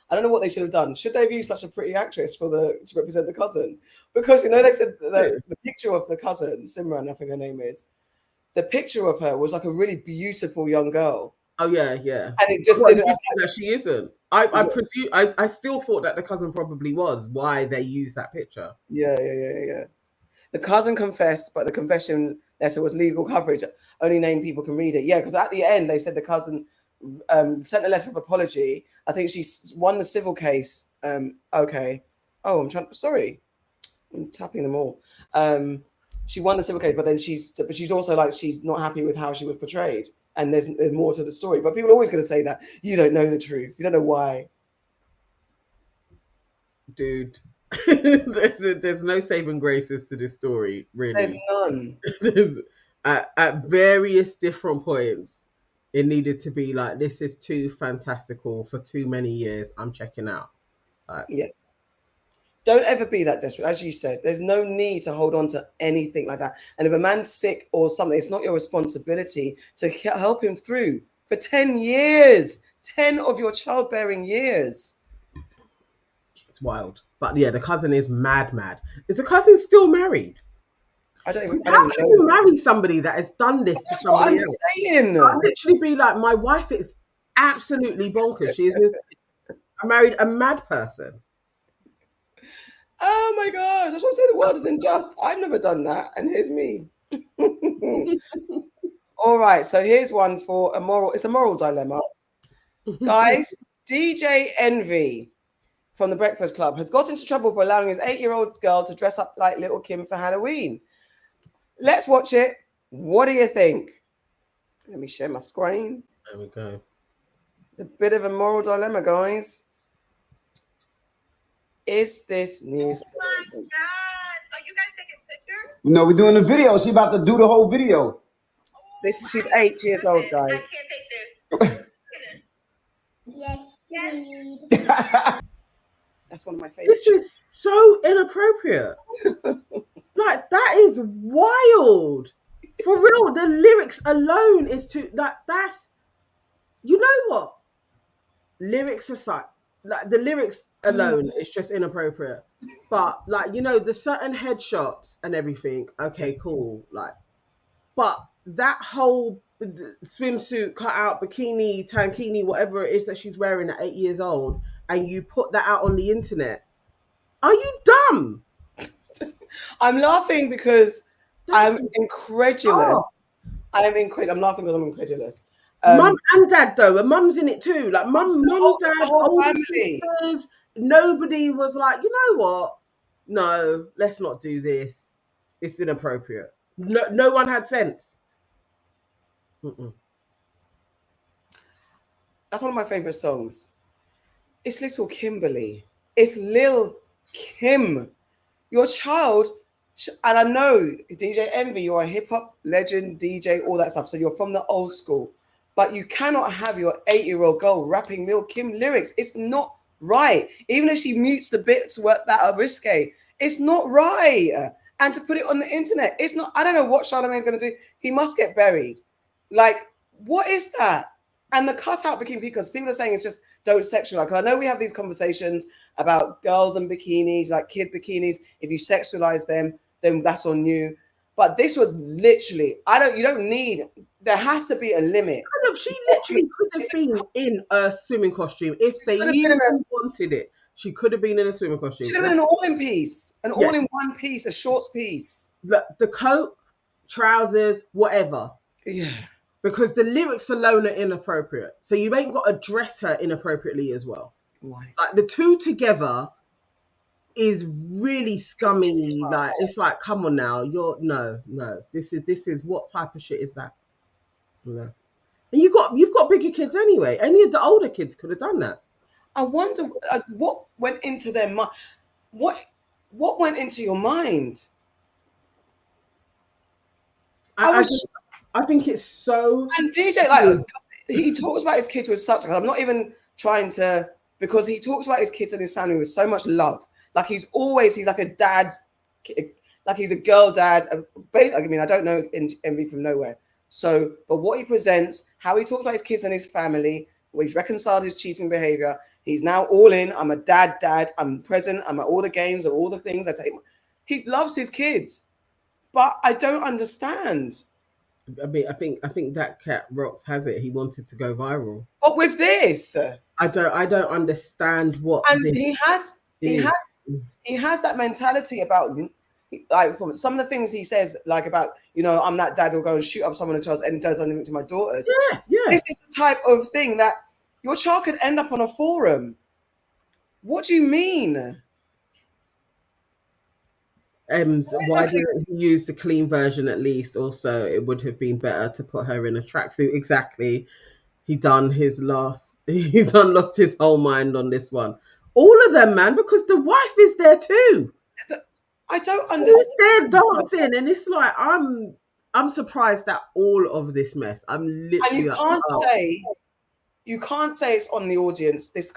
I don't know what they should have done. Should they have used such a pretty actress to represent the cousin? Because, you know, they said the picture of the cousin, Simran, I think her name is, the picture of her was like a really beautiful young girl. Oh yeah, yeah. And it just didn't. That she isn't. I presume. I still thought that the cousin probably was. Why they used that picture? Yeah. The cousin confessed, but the confession letter was legal coverage. Only named people can read it. Yeah, because at the end they said the cousin sent a letter of apology. I think she won the civil case. Okay. Oh, sorry. I'm tapping them all. She won the civil case, but then she's also like, she's not happy with how she was portrayed. And there's more to the story. But people are always going to say that you don't know the truth. You don't know why. Dude, there's no saving graces to this story, really. There's none. At various different points, it needed to be like, this is too fantastical for too many years. I'm checking out. Yeah. Don't ever be that desperate. As you said, there's no need to hold on to anything like that. And if a man's sick or something, it's not your responsibility to help him through for 10 years, 10 of your childbearing years. It's wild. But yeah, the cousin is mad. Is the cousin still married? How can you marry somebody that has done this to somebody else? Saying. I'd literally be like, my wife is absolutely bonkers. I married a mad person. Oh my gosh, that's what I'm saying. The world is unjust. I've never done that. And here's me. All right, so here's one for it's a moral dilemma. Guys, DJ Envy from the Breakfast Club has got into trouble for allowing his 8-year-old girl to dress up like Little Kim for Halloween. Let's watch it. What do you think? Let me share my screen. There we go. It's a bit of a moral dilemma, guys. Is this news? Oh my God. Are you guys taking pictures? No, we're doing the video. She about to do the whole video. She's 8 years old, guys. I can't take this. Yes. That's one of my favorites. This is so inappropriate. Like, that is wild. For real, the lyrics alone is too, that's, you know what? Lyrics aside, like the lyrics alone is just inappropriate. But like, you know, the certain headshots and everything, okay, cool. Like, but that whole swimsuit, cutout, bikini, tankini, whatever it is that she's wearing at 8 years old, and you put that out on the internet, are you dumb? I'm laughing because I'm incredulous. I'm laughing because I'm incredulous. Mum and dad, though, and mum's in it too. Like mum, dad, older sisters. Nobody was like, you know what? No, let's not do this. It's inappropriate. No one had sense. That's one of my favorite songs. It's Little Kimberly. It's Lil Kim. Your child, and I know DJ Envy, you're a hip hop legend, DJ, all that stuff. So you're from the old school. But you cannot have your 8-year-old girl rapping Lil Kim lyrics. It's not right. Even if she mutes the bits that are risque, it's not right. And to put it on the internet, it's not. I don't know what Charlamagne's going to do. He must get buried. Like, what is that? And the cutout bikini, because people are saying it's just don't sexualize. I know we have these conversations about girls and bikinis, like kid bikinis. If you sexualize them, then that's on you. But this was literally, you don't need, there has to be a limit. She literally could have been in a swimming costume if they even wanted it. She could have been in a swimming costume. She could have been an all-in-piece, all-in-one piece, a shorts piece. The coat, trousers, whatever. Yeah. Because the lyrics alone are inappropriate. So you ain't got to dress her inappropriately as well. Why? Like, the two together is really scummy. Like, it's like, come on now, no. This is what type of shit is that? No. And you've got bigger kids anyway. Any of the older kids could have done that. I wonder what went into their mind. What went into your mind? I think it's so. And DJ, like, he talks about his kids with such. I'm not even trying to because he talks about his kids and his family with so much love. Like he's like a dad's, like he's a girl dad. I mean, I don't know Envy from nowhere. So, but what he presents, how he talks about his kids and his family, where he's reconciled his cheating behavior. He's now all in. I'm a dad. I'm present. I'm at all the games and all the things I take. He loves his kids, but I don't understand. I mean, I think that cat Rox has it. He wanted to go viral. But with this, I don't understand what. And he has that mentality about, like, from some of the things he says, like about, you know, I'm that dad who'll go and shoot up someone who does anything to my daughters. Yeah. This is the type of thing that your child could end up on a forum. What do you mean? Why didn't he use the clean version at least? Also, it would have been better to put her in a tracksuit. Exactly. He's lost his whole mind on this one. All of them, man, because the wife is there too. I don't understand. They're dancing, and it's like I'm surprised at all of this mess. I'm literally. And you can't say it's on the audience. This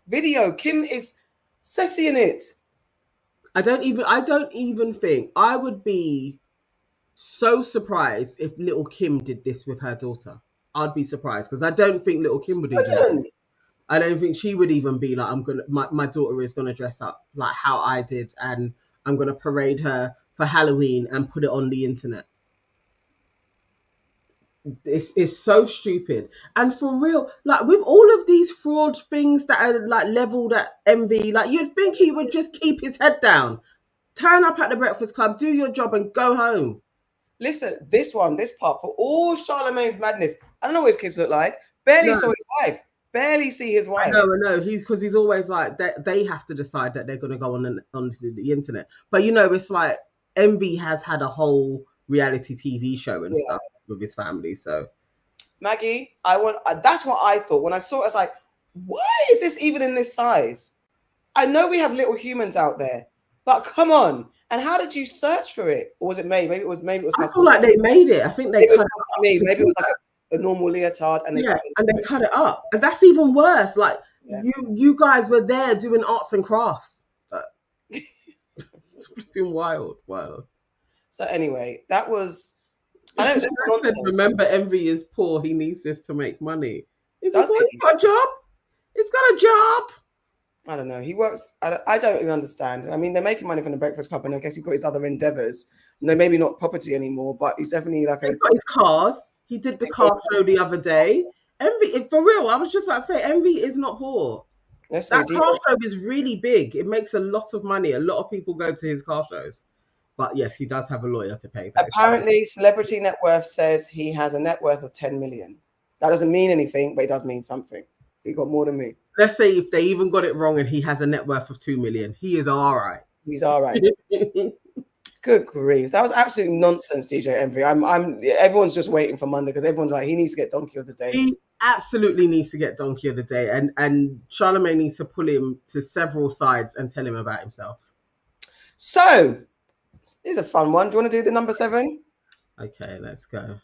video, Kim is sessying it. I don't even think I would be so surprised if little Kim did this with her daughter. I'd be surprised because I don't think little Kim would even. I don't think she would even be like, my daughter is gonna dress up like how I did, and I'm gonna parade her for Halloween and put it on the internet. It's so stupid. And for real, like with all of these fraud things that are like leveled at Envy, like you'd think he would just keep his head down, turn up at the Breakfast Club, do your job and go home. Listen, this part, for all Charlemagne's madness, I don't know what his kids look like. Barely saw his wife. Barely see his wife. I know. He's always like they have to decide that they're going to go onto the internet. But you know, it's like Envy has had a whole reality TV show and stuff with his family. So Maggie, that's what I thought when I saw it. I was like, why is this even in this size? I know we have little humans out there, but come on. And how did you search for it? Or was it made? Maybe it was. I feel like they made it. I think they cut it up. Maybe it was like a normal leotard, and they cut it up. And that's even worse. Like you guys were there doing arts and crafts. It's flipping wild. So anyway, that was. I know. Remember, Envy is poor. He needs this to make money. He's got a job. He's got a job. I don't know. He works. I don't even understand. I mean, they're making money from the Breakfast Club, and I guess he's got his other endeavors. No, maybe not property anymore, but he's definitely like he's got his cars. He did the car show the other day. Envy, for real. I was just about to say, Envy is not poor. That car show is really big. It makes a lot of money. A lot of people go to his car shows. But yes, he does have a lawyer to pay. Apparently, Celebrity Net Worth says he has a net worth of 10 million. That doesn't mean anything, but it does mean something. He got more than me. Let's say if they even got it wrong and he has a net worth of 2 million, he is all right. He's all right. Good grief. That was absolute nonsense, DJ Envy. Everyone's just waiting for Monday because everyone's like, he needs to get Donkey of the Day. He absolutely needs to get Donkey of the Day. And Charlemagne needs to pull him to several sides and tell him about himself. So, here's a fun one. Do you want to do the number 7? Okay, let's go.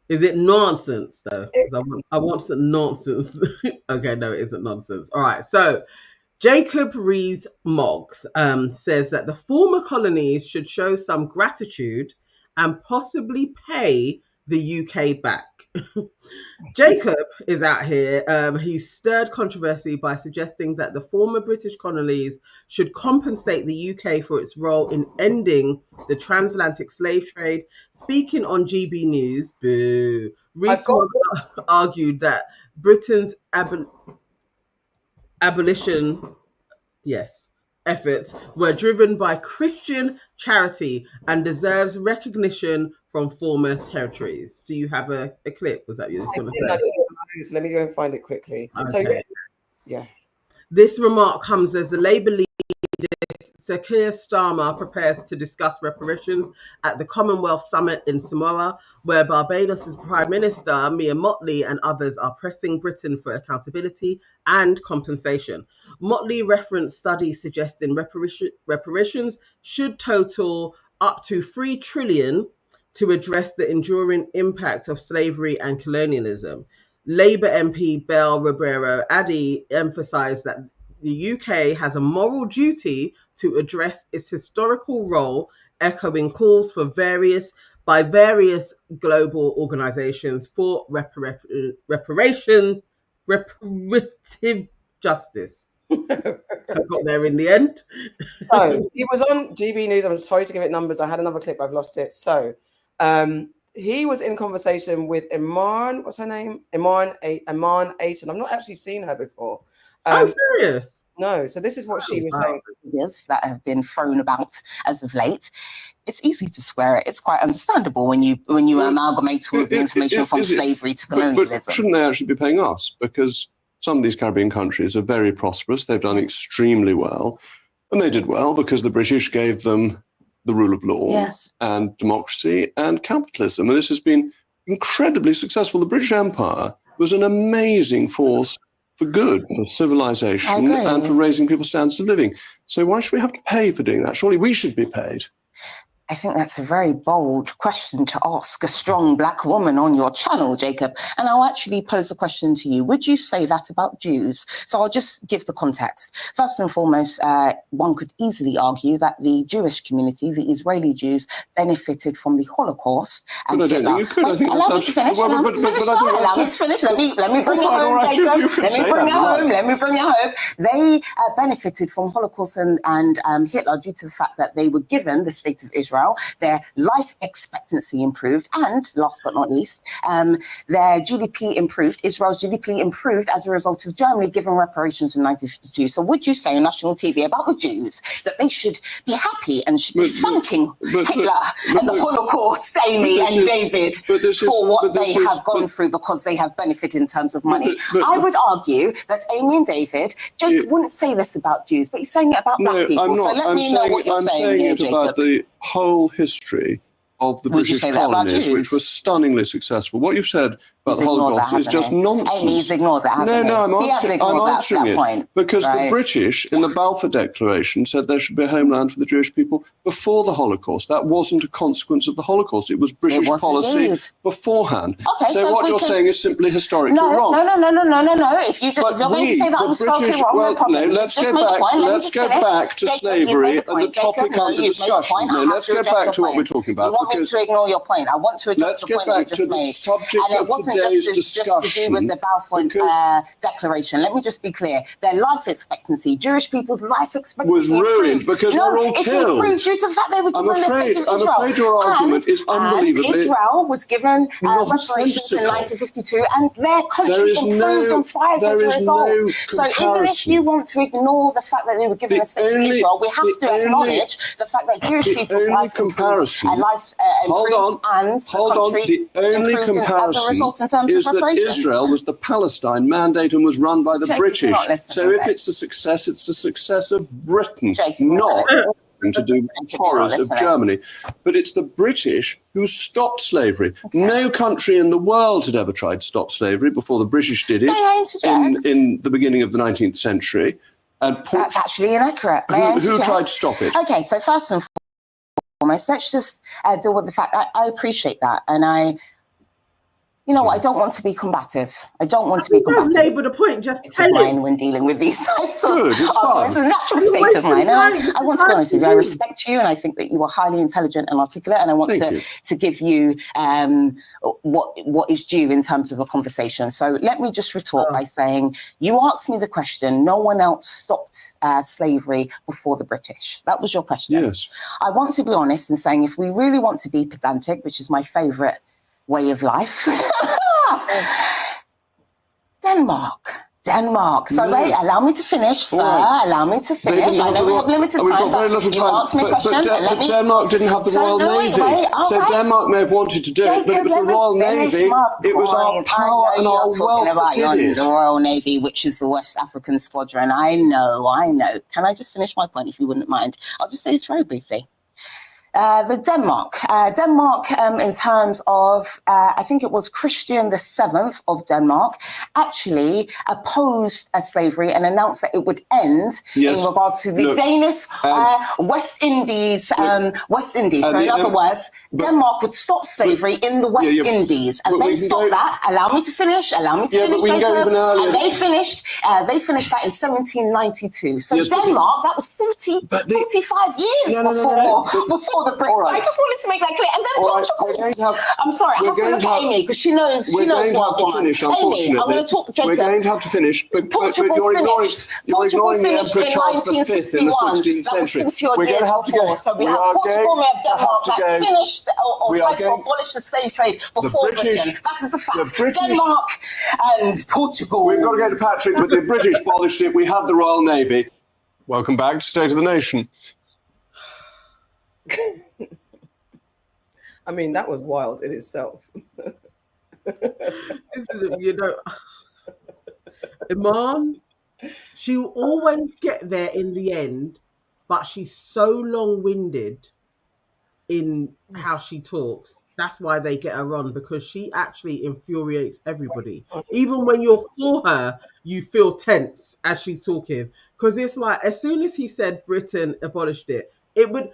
Is it nonsense though? I want some nonsense. Okay, no, it isn't nonsense. All right, so Jacob Rees-Moggs says that the former colonies should show some gratitude and possibly pay the UK back. Jacob is out here. He stirred controversy by suggesting that the former British colonies should compensate the UK for its role in ending the transatlantic slave trade. Speaking on GB News, Rees-Moggs argued that Britain's abolition efforts were driven by Christian charity and deserves recognition from former territories. Do you have a clip? Was that you was going to say? Let me go and find it quickly. Okay. So, this remark comes as the Labour leader Sir Keir Starmer prepares to discuss reparations at the Commonwealth Summit in Samoa, where Barbados' Prime Minister Mia Mottley and others are pressing Britain for accountability and compensation. Mottley referenced studies suggesting reparations should total up to $3 trillion to address the enduring impact of slavery and colonialism. Labour MP Belle Ribeiro Addy emphasised that the UK has a moral duty to address its historical role, echoing calls for various global organisations for reparative justice. Got there in the end. So he was on GB News. I'm sorry to give it numbers. I had another clip. I've lost it. So he was in conversation with Iman. What's her name? Iman Aiton. I've not actually seen her before. I'm serious. No. So this is what she was saying. That have been thrown about as of late. It's easy to swear it. It's quite understandable when you amalgamate all of the information from slavery to colonialism. But shouldn't they actually be paying us? Because some of these Caribbean countries are very prosperous. They've done extremely well. And they did well because the British gave them the rule of law and democracy and capitalism. And this has been incredibly successful. The British Empire was an amazing force for good, for civilization, and for raising people's standards of living. So why should we have to pay for doing that? Surely we should be paid. I think that's a very bold question to ask a strong black woman on your channel, Jacob. And I'll actually pose a question to you. Would you say that about Jews? So I'll just give the context. First and foremost, one could easily argue that the Jewish community, the Israeli Jews, benefited from the Holocaust. And Hitler. Allow me to finish. Let me bring it home, Jacob. Let me bring it home. They benefited from Holocaust and Hitler due to the fact that they were given the state of Israel. Their life expectancy improved, and last but not least, their GDP improved. Israel's GDP improved as a result of Germany giving reparations in 1952. So would you say on national TV about the Jews that they should be happy and should be thanking Hitler and the Holocaust, Amy and David, for what they have gone through because they have benefited in terms of money? I would argue that Amy and David, Jacob wouldn't say this about Jews, but he's saying it about black people. So let me know what you're saying here, Jacob. About the whole history of the British colonies, which was stunningly successful. What you've said about the Holocaust is just nonsense. He's ignored that, I'm answering it. Because the British, in the Balfour Declaration, said there should be a homeland for the Jewish people before the Holocaust. That wasn't a consequence of the Holocaust. It was British policy beforehand. Okay, so what you're saying is simply historically wrong. No. If you're going to say that I'm historically wrong, let's get back to slavery and the topic under discussion. Let's get back to what we're talking about. You want me to ignore your point. I want to address the point you just made. And it wasn't just to do with the Balfour Declaration. Let me just be clear. Their life expectancy, Jewish people's life expectancy was ruined because we're all killed. It improved due to the fact they were given the state of Israel. I'm afraid your argument is unbelievable. And Israel was given reparations in 1952 and their country improved and thrived as a result. So even if you want to ignore the fact that they were given the state of Israel, we have to acknowledge the fact that Jewish people's life improved and the country improved as a result in terms is of reparations. That Israel was the Palestine mandate and was run by the British. So if it's a success, it's a success of Britain, not to do with the horrors of Germany. But it's the British who stopped slavery. No country in the world had ever tried to stop slavery before the British did it in the beginning of the 19th century. And that's actually inaccurate. Who tried to stop it? Okay, so first and foremost, let's just deal with the fact I appreciate that. And I don't want to be combative. Don't labour the point. Just tell it. When dealing with these types of arguments, it's a natural state of mind. And I want to be honest with you. I respect you, and I think that you are highly intelligent and articulate. And I want to give you what is due in terms of a conversation. So let me just retort by saying you asked me the question. No one else stopped slavery before the British. That was your question. Yes. I want to be honest in saying if we really want to be pedantic, which is my favourite way of life. Denmark. So wait, allow me to finish, sir. Allow me to finish. I know we have limited time, but you asked me a question. But Denmark didn't have the Royal Navy. Denmark may have wanted to do it, but it was the Royal Navy. It was our power and our wealth that did it. The Royal Navy, which is the West African Squadron. I know. Can I just finish my point, if you wouldn't mind? I'll just say this very briefly. The Denmark, in terms of, I think it was Christian VII of Denmark, actually opposed slavery and announced that it would end in regards to the Danish West Indies. So in other words, Denmark would stop slavery in the West Indies, and they stopped that. Allow me to finish. Jacob. And they finished that in 1792. So Denmark, that was 45 years before the Brits. Right. I just wanted to make that clear. And then Portugal. I'm sorry, I have to look at Amy because she knows what I want. Amy, I'm going to talk Jacob. We're going to have to finish, but you're ignoring the Emperor Charles V in the 16th century. We're going to have to go. So we have Portugal, we have Denmark that finished or tried to abolish the slave trade before Britain. That is a fact. Denmark and Portugal. We've got to go to Patrick, but the British abolished it. We had the Royal Navy. Welcome back to State of the Nation. I mean, that was wild in itself. Iman, she will always get there in the end, but she's so long-winded in how she talks. That's why they get her on, because she actually infuriates everybody. Even when you're for her, you feel tense as she's talking. Because it's like, as soon as he said Britain abolished it, it would,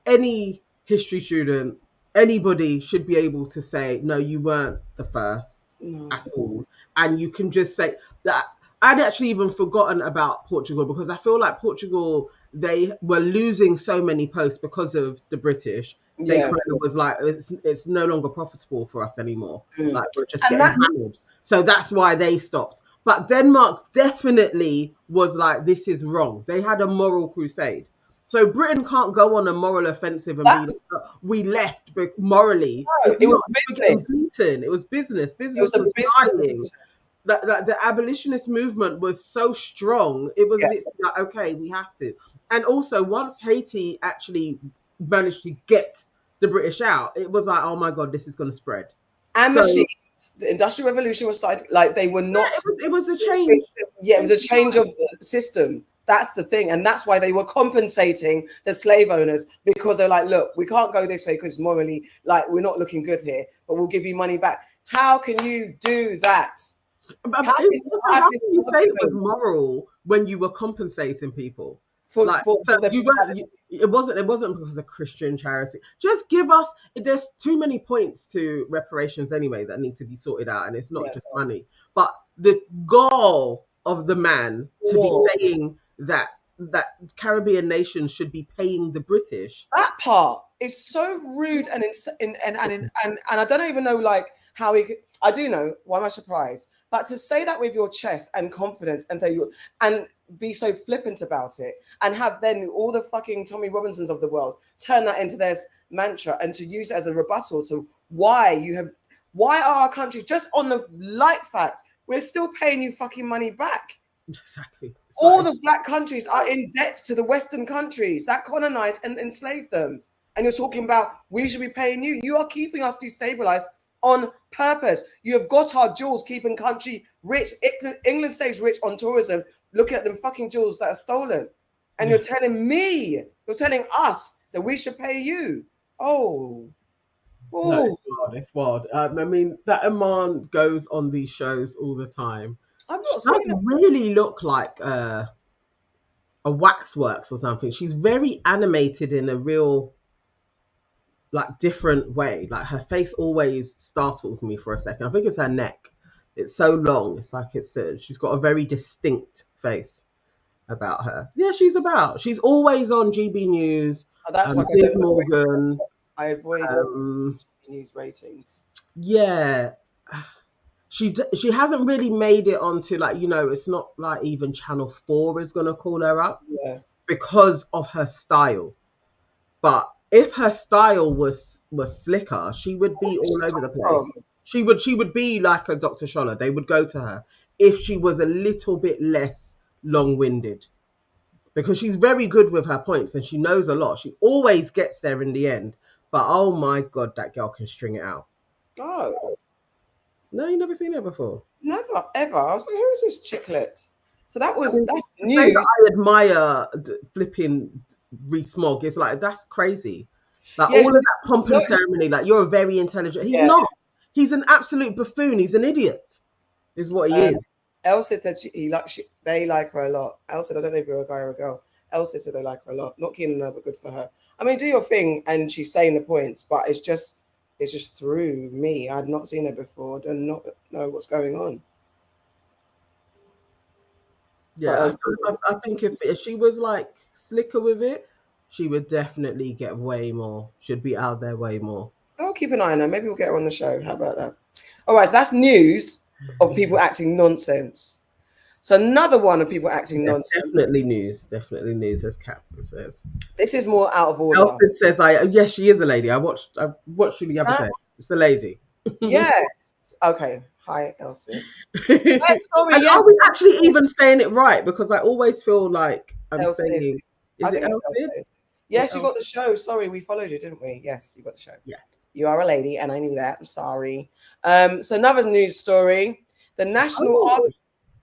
any history student, anybody should be able to say, no, you weren't the first at all. And you can just say that. I'd actually even forgotten about Portugal, because I feel like Portugal, they were losing so many posts because of the British. They kind of was like, it's no longer profitable for us anymore. Like, we're just getting hammered. So that's why they stopped. But Denmark definitely was like, this is wrong. They had a moral crusade. So Britain can't go on a moral offensive and be like, we left morally. No, it was business. It was business. Business was dying. The abolitionist movement was so strong. It was like, okay, we have to. And also, once Haiti actually managed to get the British out, it was like, oh my God, this is going to spread. And machines. The Industrial Revolution was starting, like, they were not. It was a change. Yeah, it was a change of the system. That's the thing. And that's why they were compensating the slave owners, because they're like, look, we can't go this way because morally, like, we're not looking good here, but we'll give you money back. How can you do that? How can you say it was moral when you were compensating people? It wasn't because of Christian charity. Just give us. There's too many points to reparations anyway that need to be sorted out, and it's not just money. But the goal of the man to be saying that Caribbean nations should be paying the British. That part is so rude and I don't even know like how he. I do know. Why am I surprised? But to say that with your chest and confidence and be so flippant about it, and have then all the fucking Tommy Robinsons of the world turn that into their mantra and to use it as a rebuttal to why are our countries, just on the light fact, we're still paying you fucking money back. Exactly. All the black countries are in debt to the Western countries that colonized and enslaved them. And you're talking about we should be paying you. You are keeping us destabilized on purpose. You have got our jewels, keeping country rich. England stays rich on tourism, looking at them fucking jewels that are stolen. And you're telling us that we should pay you. Oh. No, it's wild. I mean, that Iman goes on these shows all the time. I'm not she doesn't really look like a waxworks or something. She's very animated in a real, like, different way. Like, her face always startles me for a second. I think it's her neck. It's so long. It's like she's got a very distinct face about her. Yeah, she's always on GB News. Oh, that's why Liz Morgan. I avoid news ratings. Yeah. She hasn't really made it onto, like, it's not like even Channel 4 is going to call her up because of her style. But if her style was slicker, she would be all over the place. She would be like a Dr. Scholler. They would go to her if she was a little bit less long-winded, because she's very good with her points and she knows a lot. She always gets there in the end. But oh my God, that girl can string it out. Oh. No, you never seen her before? Never, ever. I was like, who is this chicklet? So that's news. I admire flipping Reese Mogg. It's like, that's crazy. Like Yeah, all of she- that pomp and no. ceremony, like you're very intelligent. He's Yeah. not. He's an absolute buffoon. He's an idiot, is what he is. Elle said that they like her a lot. Elle said, I don't know if you're a guy or a girl. Elle said they like her a lot. Not keen on her, but good for her. I mean, do your thing, and she's saying the points, but it's just through me. I'd not seen her before. Do not know what's going on. Yeah, I think if she was like slicker with it, she would definitely get way more. She'd be out there way more. I'll keep an eye on her. Maybe we'll get her on the show. How about that? All right, so that's news of people acting nonsense. So another one of people acting nonsense. Definitely news, as Kat says. This is more out of order. Elsie says, yes, she is a lady. I watched her the other day. It's a lady. Yes. Okay. Hi, Elsie. And are we actually even saying it right? Because I always feel like I'm saying, is it Elsie? Yes, you got the show. Sorry, we followed you, didn't we? Yes, you got the show. Yes. You are a lady, and I knew that. I'm sorry. So another news story. The National Archives.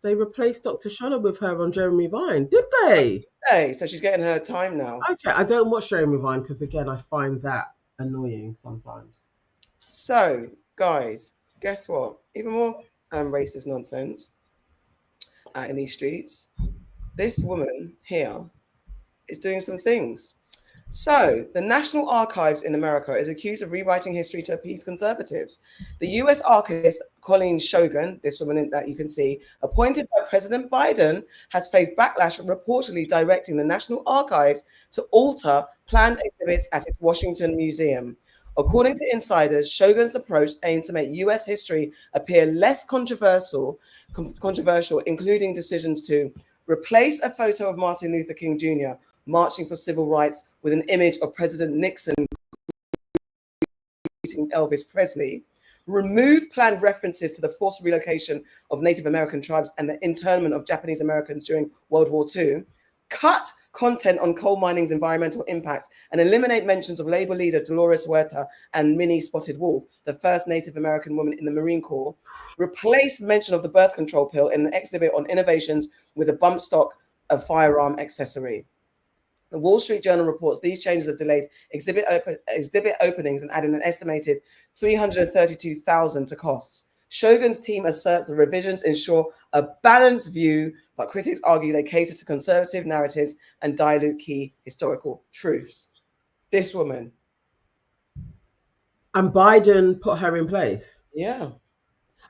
They replaced Dr. Shola with her on Jeremy Vine, did they? Hey, so she's getting her time now. Okay, I don't watch Jeremy Vine because, again, I find that annoying sometimes. So, guys, guess what? Even more racist nonsense in these streets. This woman here is doing some things. So, the National Archives in America is accused of rewriting history to appease conservatives. The U.S. archivist Colleen Shogan, this woman that you can see, appointed by President Biden, has faced backlash reportedly directing the National Archives to alter planned exhibits at its Washington Museum. According to insiders, Shogan's approach aimed to make U.S. history appear less controversial, including decisions to replace a photo of Martin Luther King Jr. marching for civil rights with an image of President Nixon greeting Elvis Presley, remove planned references to the forced relocation of Native American tribes and the internment of Japanese Americans during World War II, cut content on coal mining's environmental impact, and eliminate mentions of Labour leader Dolores Huerta and Minnie Spotted Wolf, the first Native American woman in the Marine Corps, replace mention of the birth control pill in an exhibit on innovations with a bump stock of firearm accessory. The Wall Street Journal reports these changes have delayed exhibit openings and added an estimated $332,000 to costs. Shogun's team asserts the revisions ensure a balanced view, but critics argue they cater to conservative narratives and dilute key historical truths. This woman. And Biden put her in place. Yeah.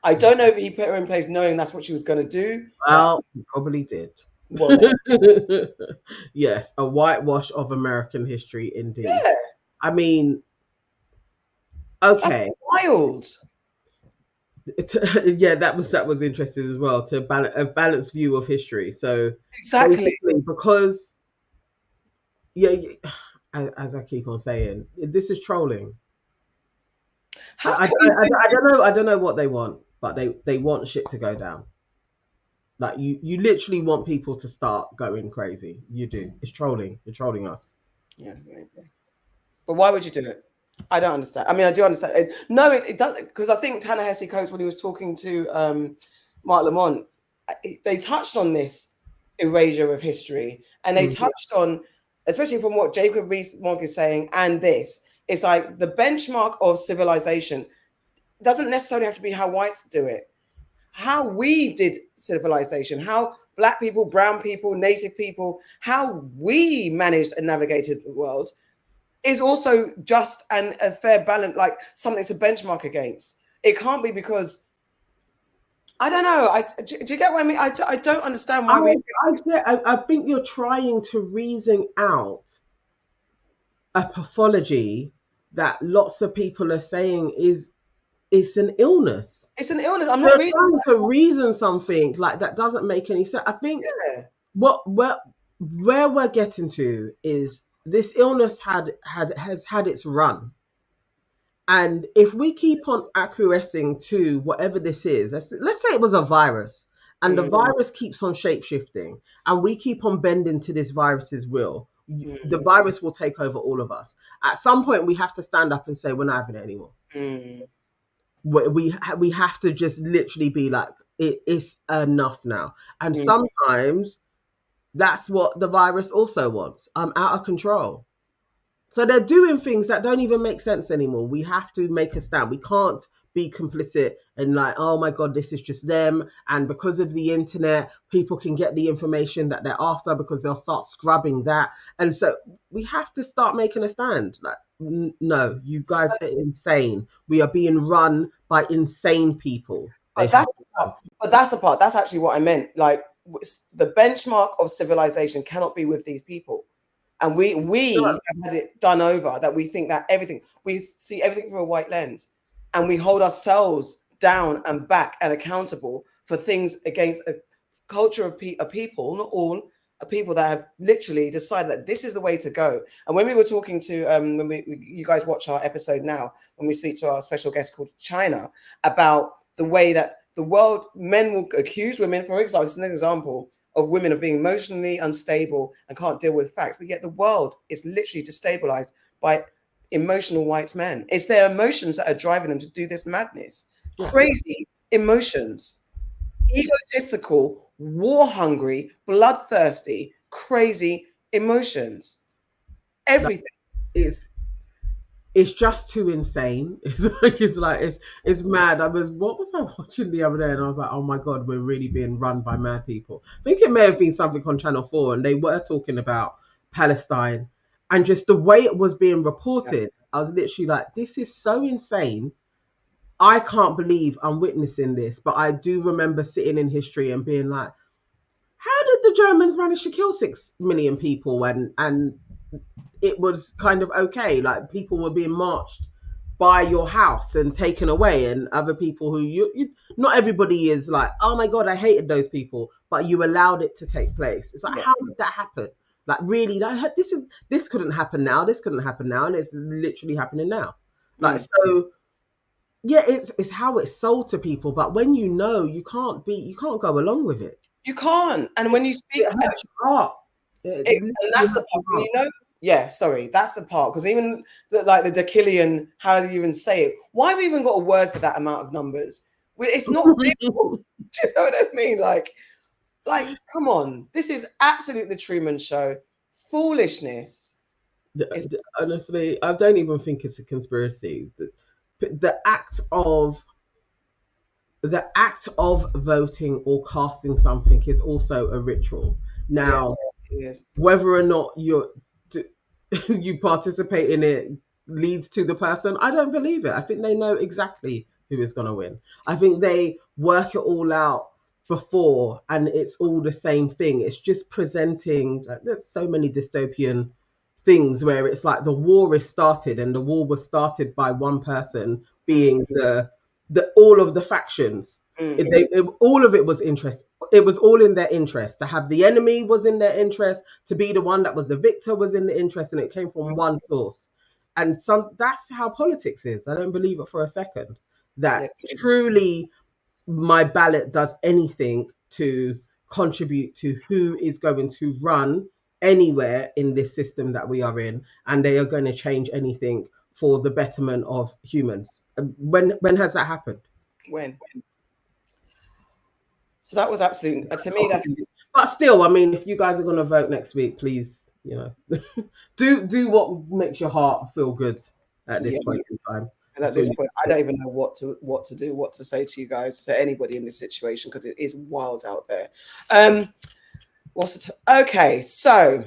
I don't know if he put her in place knowing that's what she was going to do. Well, he probably did. Well, yes, a whitewash of American history indeed. Yeah. I mean, okay. That's wild. Yeah, that was interesting as well, to a balanced view of history. So exactly, because as I keep on saying, this is trolling. I don't know what they want, but they want shit to go down. Like you literally want people to start going crazy. You do. It's trolling. You're trolling us. Yeah, maybe. But why would you do it? I don't understand. I mean, I do understand. No, it doesn't, because I think Ta-Nehisi Coates, when he was talking to Mark Lamont, they touched on this erasure of history, and they touched on, especially from what Jacob Rees-Mogg is saying, and this, it's like the benchmark of civilization doesn't necessarily have to be how whites do it. How we did civilization, how Black people, brown people, Native people, how we managed and navigated the world is also just and a fair balance, like something to benchmark against. It can't be because, I don't know. Do you get what I mean? I don't understand why I think you're trying to reason out a pathology that lots of people are saying it's an illness. It's an illness. I'm not trying to reason something like that doesn't make any sense. I think where we're getting to is this illness has had its run, and if we keep on acquiescing to whatever this is, let's say it was a virus, and the virus keeps on shape-shifting, and we keep on bending to this virus's will, the virus will take over all of us. At some point, we have to stand up and say we're not having it anymore. We have to just literally be like, it's enough now. And sometimes that's what the virus also wants. I'm out of control. So they're doing things that don't even make sense anymore. We have to make a stand. We can't be complicit and like, oh my God, this is just them. And because of the internet, people can get the information that they're after because they'll start scrubbing that. And so we have to start making a stand. Like, no, you guys are insane. We are being run by insane people. But that's the part. That's actually what I meant. Like, the benchmark of civilization cannot be with these people. And we have had it done over, that we think that we see everything through a white lens, and we hold ourselves down and back and accountable for things against a culture of people, not all, people that have literally decided that this is the way to go. And when we were talking to, you guys watch our episode now, when we speak to our special guest called China, about the way that the world, men will accuse women, for example, this is an example of women of being emotionally unstable and can't deal with facts, but yet the world is literally destabilized by emotional white men. It's their emotions that are driving them to do this madness. Crazy emotions, egotistical, war hungry, bloodthirsty, crazy emotions. Everything. It's just too insane. It's mad. What was I watching the other day? And I was like, oh my God, we're really being run by mad people. I think it may have been something on Channel 4, and they were talking about Palestine, and just the way it was being reported, I was literally like, this is so insane. I can't believe I'm witnessing this. But I do remember sitting in history and being like, how did the Germans manage to kill 6 million people and it was kind of okay? Like, people were being marched by your house and taken away, and other people who you not everybody is like, oh my God, I hated those people, but you allowed it to take place. It's like, how did that happen? Like, really, this couldn't happen now. This couldn't happen now, and it's literally happening now. Like, so yeah, it's how it's sold to people. But when you know, you can't go along with it. You can't. And when you speak, it hurts your heart. And that's the part. You know, yeah, sorry, that's the part. Because even the decillion, how do you even say it? Why have we even got a word for that amount of numbers? It's not real. Do you know what I mean? Like, come on. This is absolutely the Truman Show. Foolishness. Honestly, I don't even think it's a conspiracy. The act of voting or casting something is also a ritual. Now, whether or not you participate in it leads to the person, I don't believe it. I think they know exactly who is going to win. I think they work it all out before, and it's all the same thing. It's just presenting. There's so many dystopian things where it's like the war is started, and the war was started by one person being the all of the factions. All of it was interest. It was all in their interest. To have the enemy was in their interest. To be the one that was the victor was in the interest, and it came from one source. And that's how politics is. I don't believe it for a second that truly my ballot does anything to contribute to who is going to run anywhere in this system that we are in, and they are going to change anything for the betterment of humans. When has that happened? When? So that was absolutely, to me, that's. But still, I mean, if you guys are going to vote next week, please, do what makes your heart feel good at this point in time. And at this point, I don't even know what to do, what to say to you guys, to anybody in this situation, because it is wild out there. Okay, so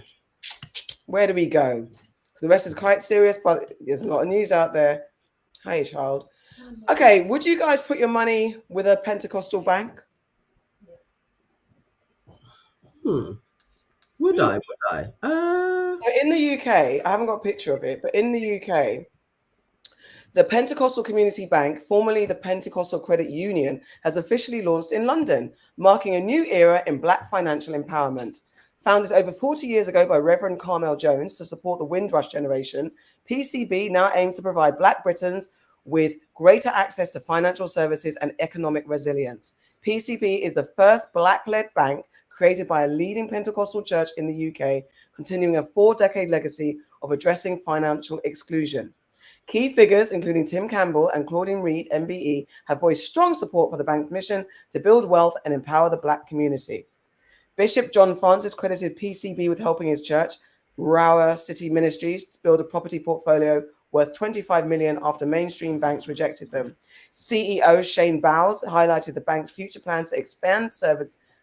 where do we go? The rest is quite serious, but there's a lot of news out there. Hey, child. Okay, would you guys put your money with a Pentecostal bank? Would I? So in the UK, I haven't got a picture of it, but in the UK, the Pentecostal Community Bank, formerly the Pentecostal Credit Union, has officially launched in London, marking a new era in Black financial empowerment. Founded over 40 years ago by Reverend Carmel Jones to support the Windrush generation, PCB now aims to provide Black Britons with greater access to financial services and economic resilience. PCB is the first Black-led bank created by a leading Pentecostal church in the UK, continuing a 4-decade legacy of addressing financial exclusion. Key figures, including Tim Campbell and Claudine Reid, MBE, have voiced strong support for the bank's mission to build wealth and empower the Black community. Bishop John Francis credited PCB with helping his church Rower City Ministries to build a property portfolio worth 25 million after mainstream banks rejected them. CEO Shane Bowles highlighted the bank's future plans to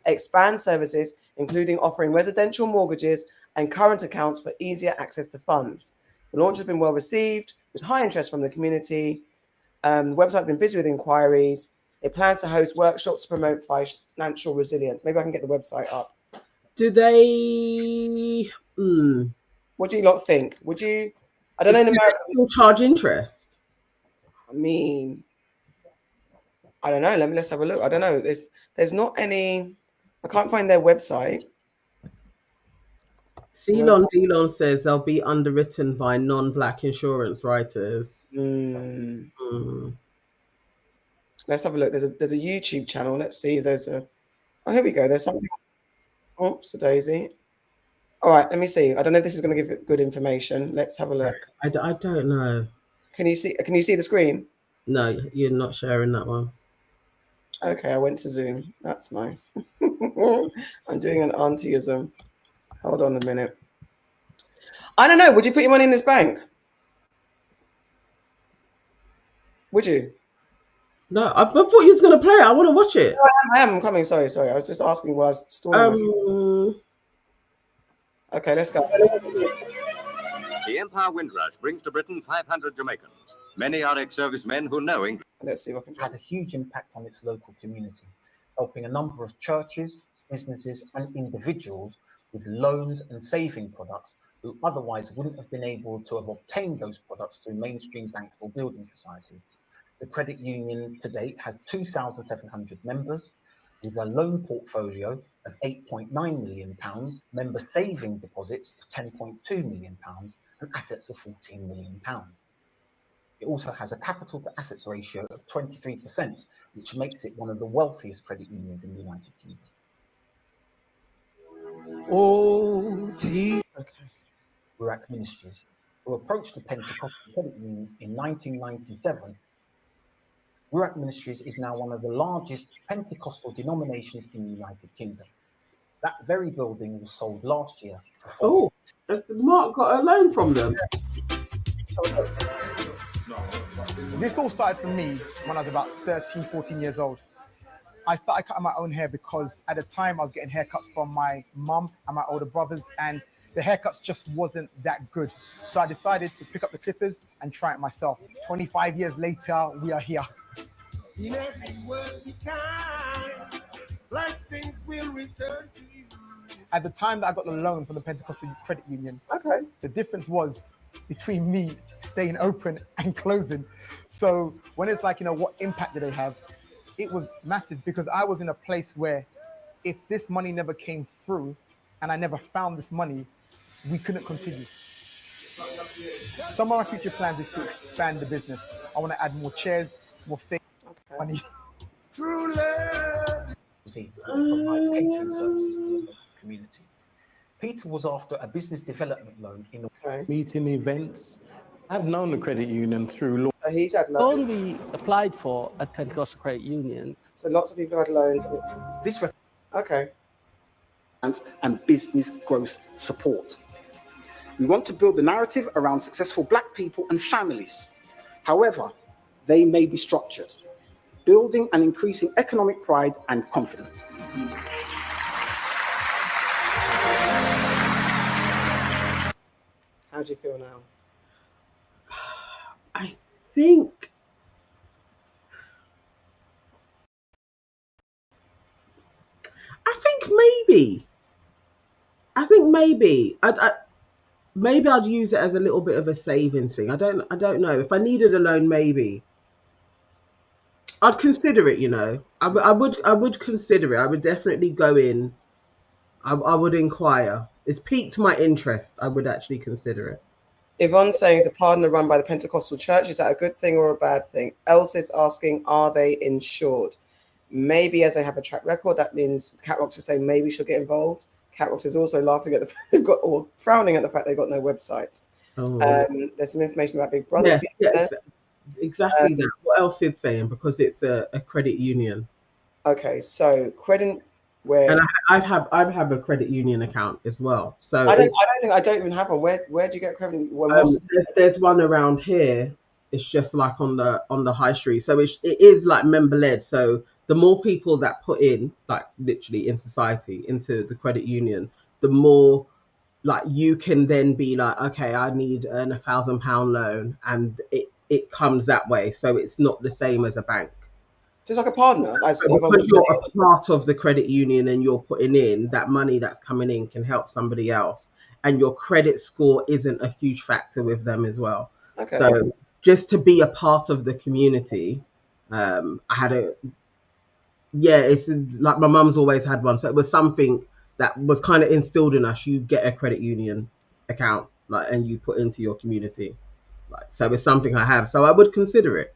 expand services, including offering residential mortgages and current accounts for easier access to funds. The launch has been well received with high interest from the community. The website has been busy with inquiries. It plans to host workshops to promote financial resilience. Maybe I can get the website up. Do they? What do you lot think? Would you? I don't know. In America, still charge interest. I mean, I don't know. Let's have a look. I don't know. There's not any. I can't find their website. Ceylon Delon says they'll be underwritten by non-black insurance writers. Let's have a look. There's a YouTube channel. Let's see if there's a. Oh, here we go. There's something. Oops, a daisy. All right, let me see. I don't know if this is going to give it good information. Let's have a look. I don't know. Can you see the screen? No, you're not sharing that one. Okay, I went to Zoom. That's nice. I'm doing an auntyism. Hold on a minute. I don't know. Would you put your money in this bank? Would you? No, I thought you was going to play it. I want to watch it. No, I am. I'm coming. Sorry. I was just asking while I was stalling. Okay, let's go. The Empire Windrush brings to Britain 500 Jamaicans. Many are ex-servicemen who know English. Let's see what can had a huge impact on its local community, helping a number of churches, businesses, and individuals with loans and saving products who otherwise wouldn't have been able to have obtained those products through mainstream banks or building societies. The credit union to date has 2,700 members, with a loan portfolio of £8.9 million, member saving deposits of £10.2 million, and assets of £14 million. It also has a capital to assets ratio of 23%, which makes it one of the wealthiest credit unions in the United Kingdom. Ruach Ministries, who approached the Pentecostal Credit Union in 1997, Ruach Ministries is now one of the largest Pentecostal denominations in the United Kingdom. That very building was sold last year. Oh, Mark got a loan from them. This all started for me when I was about 13, 14 years old. I started cutting my own hair because at the time I was getting haircuts from my mum and my older brothers, and the haircuts just wasn't that good. So I decided to pick up the clippers and try it myself. 25 years later, we are here. In every word you can, blessings will return to you. At the time that I got the loan from the Pentecostal Credit Union, the difference was between me staying open and closing. So when it's like, what impact do they have? It was massive because I was in a place where if this money never came through and I never found this money, we couldn't continue. Some of my future plans is to expand the business. I want to add more chairs, more stage money. True love. Provides catering services to the local community. Peter was after a business development loan in meeting events. I've known the credit union through law. He's had loans. Only applied for at Pentecostal Credit Union. So lots of people had loans. This and business growth support. We want to build the narrative around successful Black people and families. However, they may be structured, building and increasing economic pride and confidence. How do you feel now? I think maybe. Maybe I'd use it as a little bit of a savings thing. I don't know. If I needed a loan, maybe I'd consider it. I would consider it. I would definitely go in. I would inquire. It's piqued my interest. I would actually consider it. Yvonne's saying it's a partner run by the Pentecostal Church. Is that a good thing or a bad thing? Elsid's asking, are they insured? Maybe as they have a track record, that means Catrocks is saying maybe she'll get involved. Catrocks is also laughing at the fact frowning at the fact they've got no website. There's some information about Big Brother. Yeah, exactly that. What else is saying? Because it's a credit union. Okay, so credit where And I've had a credit union account as well. So I don't even have one. Where do you get credit? there's one around here. It's just like on the high street. So it is like member led. So the more people that put in, like literally in society, into the credit union, the more like you can then be like, okay, I need an £1,000 loan, and it comes that way. So it's not the same as a bank. Just like a partner. Because you're a part of the credit union and you're putting in that money that's coming in can help somebody else, and your credit score isn't a huge factor with them as well. Okay. So just to be a part of the community, it's like my mum's always had one, so it was something that was kind of instilled in us. You get a credit union account, like, and you put into your community, like, so it's something I have. So I would consider it.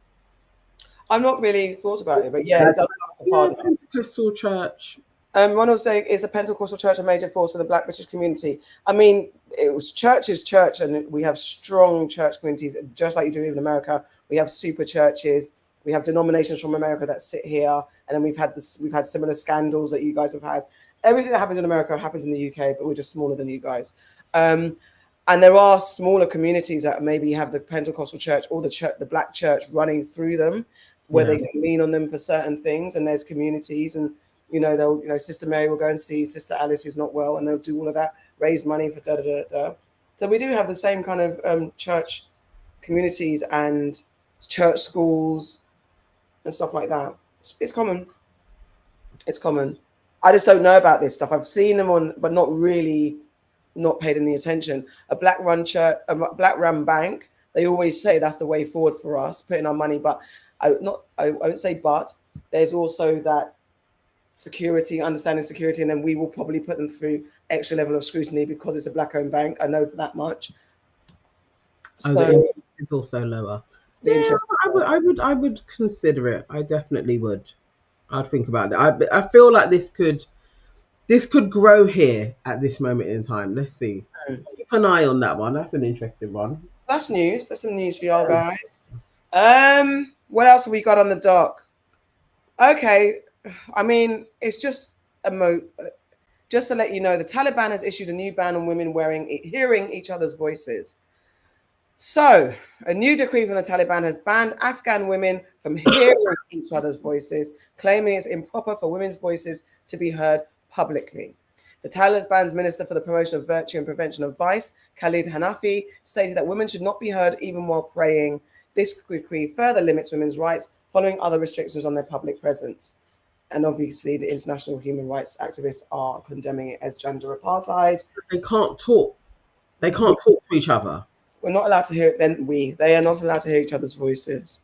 I've not really thought about it, but yeah, it does have a partner. Pentecostal church. Ronald saying, is the Pentecostal church a major force of the Black British community? I mean, it was church, and we have strong church communities, just like you do in America. We have super churches. We have denominations from America that sit here, and then we've had similar scandals that you guys have had. Everything that happens in America happens in the UK, but we're just smaller than you guys. And there are smaller communities that maybe have the Pentecostal church or the Black church running through them, where they can lean on them for certain things. And there's communities, and Sister Mary will go and see Sister Alice who's not well, and they'll do all of that, raise money for da. So we do have the same kind of church communities and church schools and stuff like that. It's common. It's common. I just don't know about this stuff. I've seen them on, but not paid any attention. A black run church, a black run bank. They always say that's the way forward for us, putting our money. But I won't say. But there's also that security, understanding security, and then we will probably put them through extra level of scrutiny because it's a black-owned bank. I know for that much. So the interest is also lower. I would consider it. I definitely would. I'd think about it. I feel like this could grow here at this moment in time. Let's see. Keep an eye on that one. That's an interesting one. That's news. That's some news for y'all guys. What else have we got on the dock? Okay. I mean, it's just just to let you know, the Taliban has issued a new ban on women hearing each other's voices. So, a new decree from the Taliban has banned Afghan women from hearing each other's voices, claiming it's improper for women's voices to be heard publicly. The Taliban's Minister for the Promotion of Virtue and Prevention of Vice, Khalid Hanafi, stated that women should not be heard even while praying. This decree further limits women's rights, following other restrictions on their public presence. And obviously, the international human rights activists are condemning it as gender apartheid. They can't talk. They can't talk to each other. We're not allowed to hear it. They are not allowed to hear each other's voices.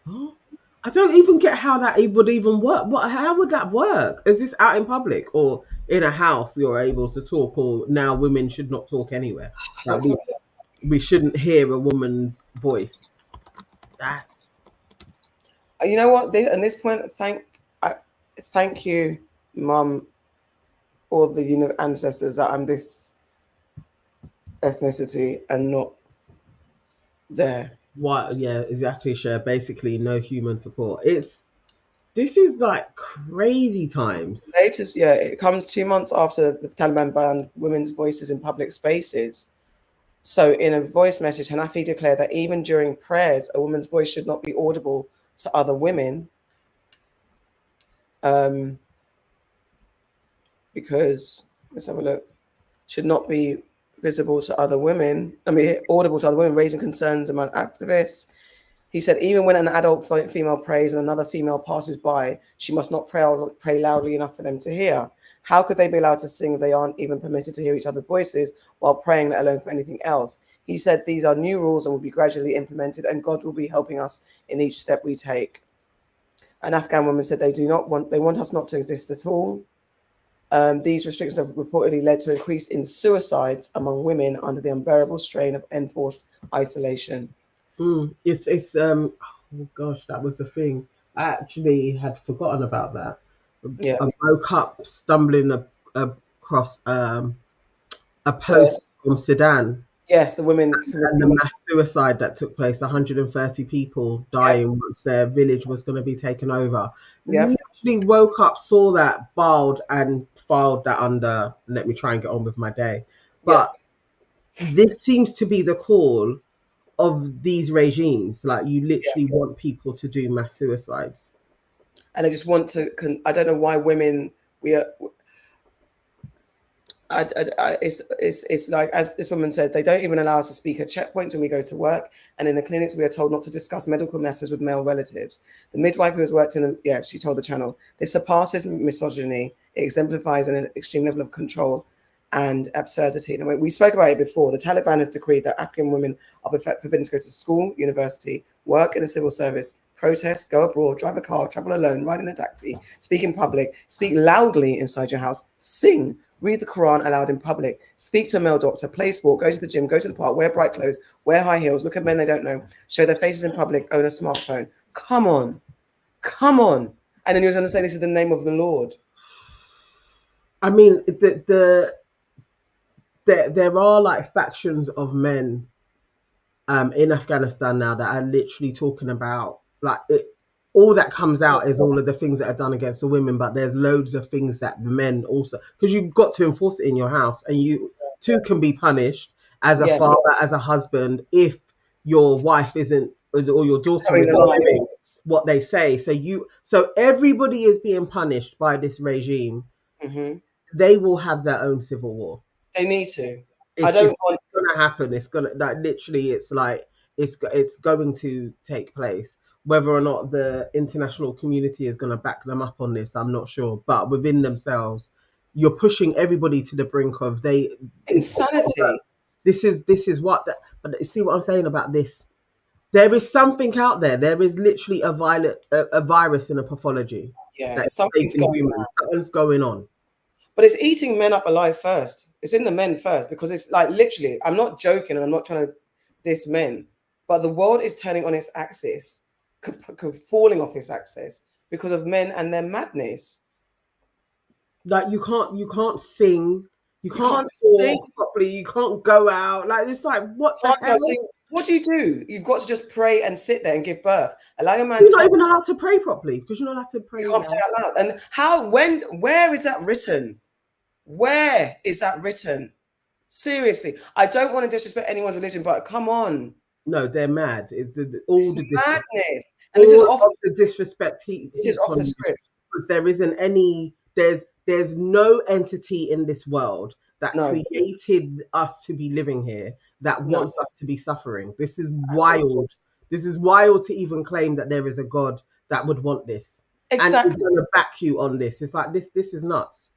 I don't even get how that would even work. How would that work? Is this out in public or in a house you're able to talk, or now women should not talk anywhere? Like we shouldn't hear a woman's voice. That's... You know what? At this point, thank you, Mum, all the ancestors, that I'm this ethnicity and not there. What? Yeah, exactly. Sure. Basically, no human support. This is like crazy times. It comes 2 months after the Taliban banned women's voices in public spaces. So, in a voice message, Hanafi declared that even during prayers, a woman's voice should not be audible to other women, because let's have a look. Should not be visible to other women. Audible to other women, raising concerns among activists. He said, even when an adult female prays and another female passes by, she must not pray loudly enough for them to hear. How could they be allowed to sing if they aren't even permitted to hear each other's voices while praying, let alone for anything else? He said these are new rules and will be gradually implemented, and God will be helping us in each step we take. An Afghan woman said they want us not to exist at all. These restrictions have reportedly led to an increase in suicides among women under the unbearable strain of enforced isolation. Oh gosh, that was the thing. I actually had forgotten about that. Yeah. I woke up stumbling across a post from Sudan. Yes, the women and the mass suicide that took place. 130 people dying once their village was going to be taken over. Yeah. literally woke up, saw that, bowed, and filed that under. Let me try and get on with my day. But this seems to be the call of these regimes. Like, you literally want people to do mass suicides, and I just want to. I don't know why women we are. It's like, as this woman said, they don't even allow us to speak at checkpoints when we go to work, and in the clinics we are told not to discuss medical matters with male relatives. The midwife who has worked in she told the channel, this surpasses misogyny. It exemplifies an extreme level of control and absurdity. And we spoke about it before. The Taliban has decreed that African women are forbidden to go to school, university, work in the civil service, protest, go abroad, drive a car, travel alone, ride in a taxi, speak in public, speak loudly inside your house, sing, read the Quran aloud in public, speak to a male doctor, play sport, go to the gym, go to the park, wear bright clothes, wear high heels, look at men they don't know, show their faces in public, own a smartphone. Come on. Come on. And then you're going to say this is the name of the Lord. I mean, there are like factions of men in Afghanistan now that are literally talking about like all that comes out is all of the things that are done against the women, but there's loads of things that the men also, because you've got to enforce it in your house, and you too can be punished as a father, as a husband, if your wife isn't, or your daughter isn't doing what they say. So everybody is being punished by this regime. Mm-hmm. They will have their own civil war. They need to. It's going to happen. It's going to, like, literally, it's like it's going to take place. Whether or not the international community is going to back them up on this, I'm not sure. But within themselves, you're pushing everybody to the brink of insanity. This is what. But see what I'm saying about this? There is something out there. There is literally a virus in a pathology. Yeah, something's going on. But it's eating men up alive first. It's in the men first, because it's like, literally, I'm not joking and I'm not trying to diss men, but the world is turning on its axis, falling off its axis because of men and their madness. Like, you can't sing, you can't sing properly, you can't go out. Like, it's like, what the hell? What do? You've got to just pray and sit there and give birth. Allow your man. You're not even allowed to pray properly, because you're not allowed to pray. You can't pray out loud. And where is that written? Where is that written? Seriously, I don't want to disrespect anyone's religion, but come on. No, they're mad. It's madness. And this is off the disrespect. This is off the script. Because there isn't any. There's no entity in this world that created us to be living here that wants us to be suffering. This is wild. This is wild to even claim that there is a God that would want this. Exactly. And is going to back you on this. It's like this is nuts.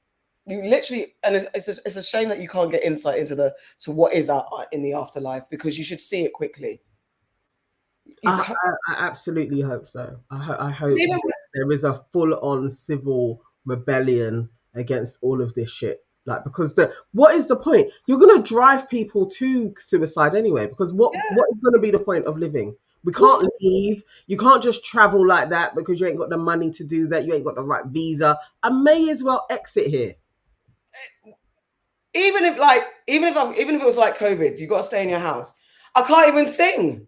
You literally, and it's a shame that you can't get insight into what is in the afterlife, because you should see it quickly. I absolutely hope so. I hope there is a full-on civil rebellion against all of this shit. Like, because what is the point? You're going to drive people to suicide anyway, because what is going to be the point of living? We can't leave. You can't just travel like that because you ain't got the money to do that. You ain't got the right visa. I may as well exit here. Even if it was like COVID, you got to stay in your house. I can't even sing.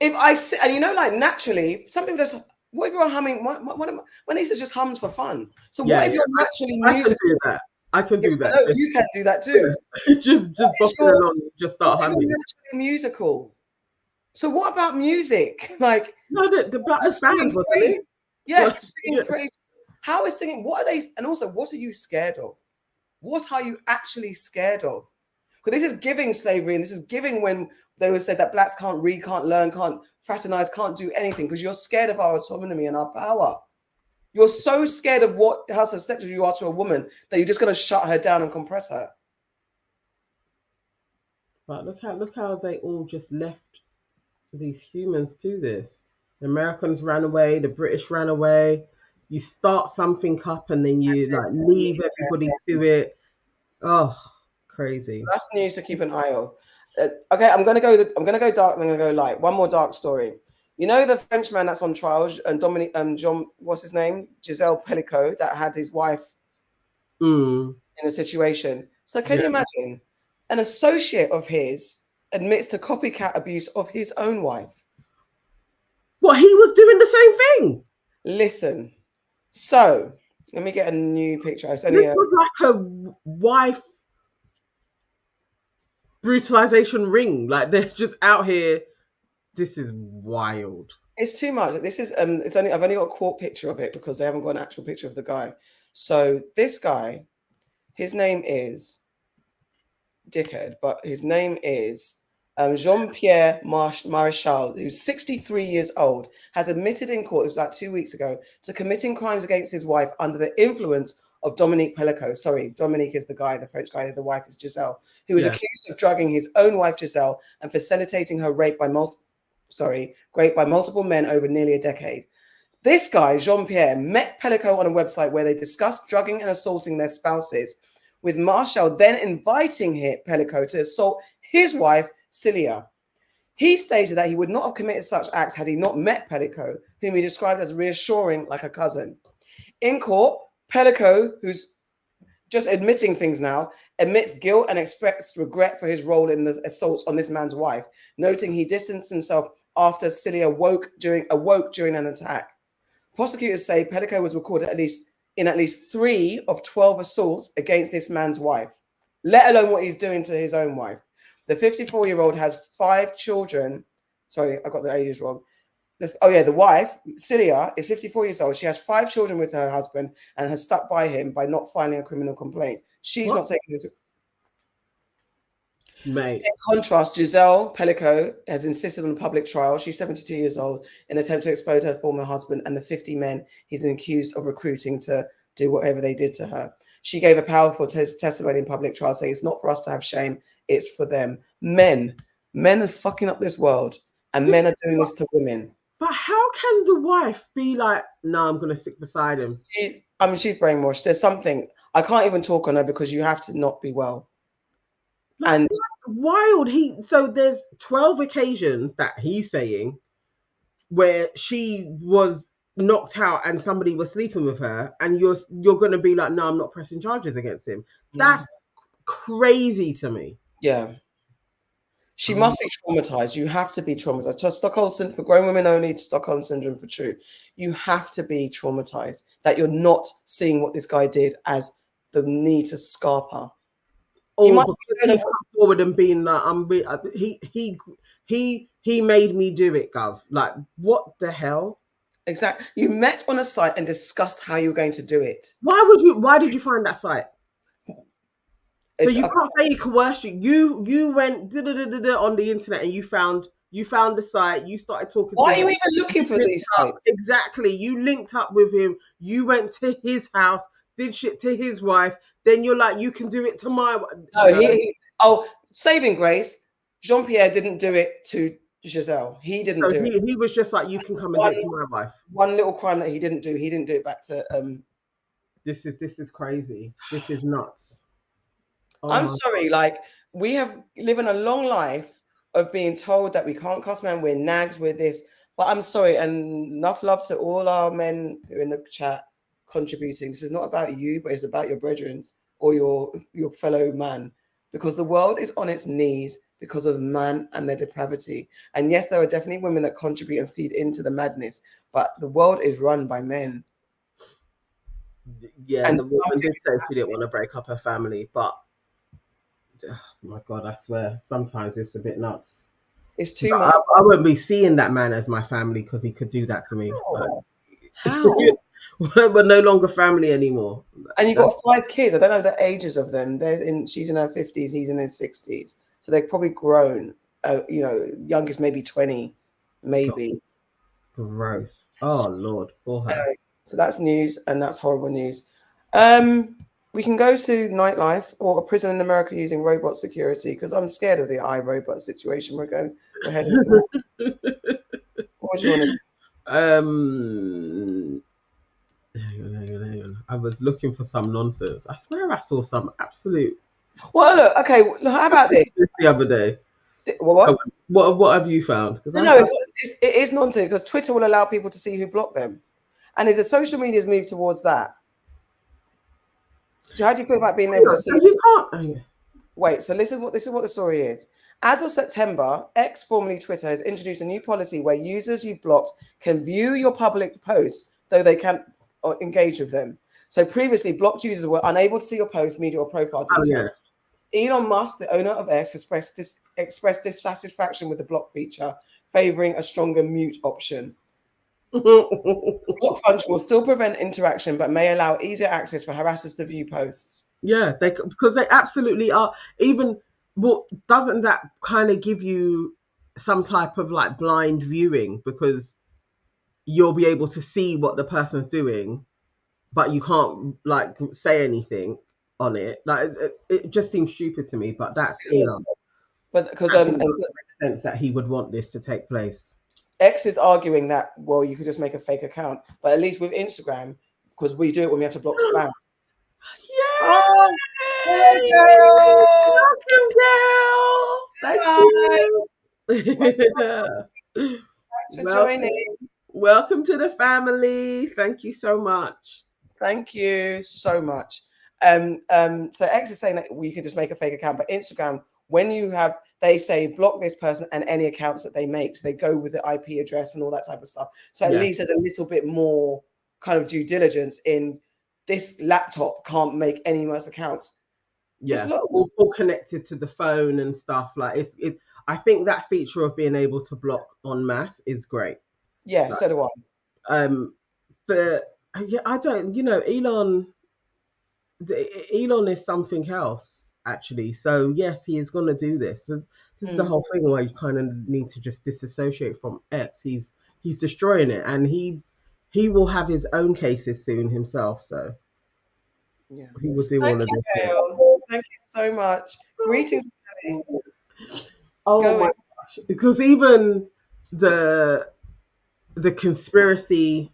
If I sing, and like, naturally, some people just, what if you're humming? When Lisa just hums for fun. So what if you're naturally musical? I can do that. No, you can do that too. just bopping along, just start humming. Naturally musical. So what about music? Like, no, the band, wasn't it? Yes, singing praise. How is singing? What are they? And also, what are you scared of? What are you actually scared of? Because this is giving slavery, and this is giving when they would say that blacks can't read, can't learn, can't fraternize, can't do anything, because you're scared of our autonomy and our power. You're so scared of how susceptible you are to a woman that you're just going to shut her down and compress her. But look how they all just left these humans to this. The Americans ran away, the British ran away. You start something up and then you leave everybody to it. Oh, crazy. That's news to keep an eye on. Okay, I'm gonna go dark, then I'm gonna go light. One more dark story. You know the Frenchman that's on trial, and Dominique, what's his name? Giselle Pelico, that had his wife in a situation. So can you imagine? An associate of his admits to copycat abuse of his own wife. What, he was doing the same thing? Listen. So let me get a new picture. It's only This was like a wife brutalization ring. Like they're just out here. This is wild. It's too much. This is it's only I've only got a quote picture of it because they haven't got an actual picture of the guy. So this guy, his name is dickhead, but his name is Jean-Pierre Maréchal, who's 63 years old, has admitted in court, it was like 2 weeks ago, to committing crimes against his wife under the influence of Dominique Pelico. Sorry, Dominique is the guy, the French guy, the wife is Giselle, who was accused of drugging his own wife Giselle and facilitating her rape by multiple men over nearly a decade. This guy, Jean-Pierre, met Pelico on a website where they discussed drugging and assaulting their spouses, with Marshall then inviting Pelico to assault his wife, Celia. He stated that he would not have committed such acts had he not met Pelico, whom he described as reassuring like a cousin. In court, Pelico, who's just admitting things now, admits guilt and expressed regret for his role in the assaults on this man's wife, noting he distanced himself after Celia awoke during an attack. Prosecutors say Pelico was recorded in at least 3 of 12 assaults against this man's wife, let alone what he's doing to his own wife. The 54-year-old has 5 children. Sorry, I got the ages wrong. The wife, Celia, is 54 years old. She has 5 children with her husband and has stuck by him by not filing a criminal complaint. She's not taking it. Mate. In contrast, Giselle Pelico has insisted on a public trial. She's 72 years old in an attempt to expose her former husband and the 50 men he's accused of recruiting to do whatever they did to her. She gave a powerful testimony in public trial saying it's not for us to have shame, it's for them. Men are fucking up this world and men are doing this to women. But how can the wife be like, no, I'm going to stick beside him? She's brainwashed. There's something. I can't even talk on her because you have to not be well. And that's wild. So there's 12 occasions that he's saying where she was knocked out and somebody was sleeping with her, and you're going to be like, no, I'm not pressing charges against him. That's crazy to me. Yeah. She must be traumatized. You have to be traumatized. Stockholm syndrome for grown women only, Stockholm syndrome for true. You have to be traumatized that you're not seeing what this guy did as the need to scarp her. Or because he's come forward and been like, he made me do it, Gov. Like, what the hell? Exactly. You met on a site and discussed how you were going to do it. Why did you find that site? So you can't say he coerced you. You went on the internet and you found the site. You started talking. Why to are you him. even looking for these sites? Exactly. You linked up with him. You went to his house, did shit to his wife. Then you're like, you can do it to my wife. No, saving grace. Jean-Pierre didn't do it to Giselle. He didn't do it. He was just like, you can come and do it to my wife. One little crime that he didn't do. He didn't do it back to. This is crazy. This is nuts. Oh, I'm sorry. Like, we have living a long life of being told that we can't cuss men, we're nags, we're this. But I'm sorry, and enough love to all our men who are in the chat contributing. This is not about you, but it's about your brethren or your fellow man, because the world is on its knees because of man and their depravity. And yes, there are definitely women that contribute and feed into the madness, but the world is run by men. Yeah, and the woman did say she didn't want to break up her family, but oh my God, I swear, sometimes it's a bit nuts. It's too much. I wouldn't be seeing that man as my family because he could do that to me. How? We're no longer family anymore. And you've got 5 kids. I don't know the ages of them. She's in her 50s, he's in his 60s. So they're probably grown. Youngest maybe 20, maybe. God. Gross. Oh, Lord. So that's news, and that's horrible news. We can go to nightlife or a prison in America using robot security, because I'm scared of the iRobot situation we're heading to. What do you want to do? Hang on. I was looking for some nonsense. I swear I saw some absolute. Well, look, okay. How about this? The other day. What? What have you found? It is nonsense, because Twitter will allow people to see who blocked them, and if the social media's moved towards that, so how do you feel about being able to see? You can't. Wait. So this is what the story is. As of September, X, formerly Twitter, has introduced a new policy where users you've blocked can view your public posts, though they can't or engage with them. So previously, blocked users were unable to see your post, media, or profile details. Elon Musk, the owner of X, expressed dissatisfaction with the block feature, favoring a stronger mute option. The block function will still prevent interaction, but may allow easier access for harassers to view posts. Yeah, because they absolutely are. Even, well, doesn't that kind of give you some type of like blind viewing, because you'll be able to see what the person's doing, but you can't like say anything on it. Like it just seems stupid to me, but that's Elon. But because it makes sense that he would want this to take place. X is arguing that, well, you could just make a fake account, but at least with Instagram, because we do it when we have to block spam. Yeah. Welcome, girl. Thank you. Thanks for joining. Welcome to the family. Thank you so much. Thank you so much. So X is saying that we could just make a fake account, but Instagram, when you have, they say block this person and any accounts that they make, so they go with the IP address and all that type of stuff. So at least there's a little bit more kind of due diligence in this laptop can't make any worse accounts. Yeah, all connected to the phone and stuff. Like I think that feature of being able to block en masse is great. Yeah, so do I. But yeah, I don't. Elon is something else actually. So yes, he is going to do this. This is the whole thing where you kind of need to just disassociate from X. He's destroying it, and he will have his own cases soon himself. So yeah, he will do all of this. Thank you so much. Greetings. Oh my gosh! Because even the conspiracy,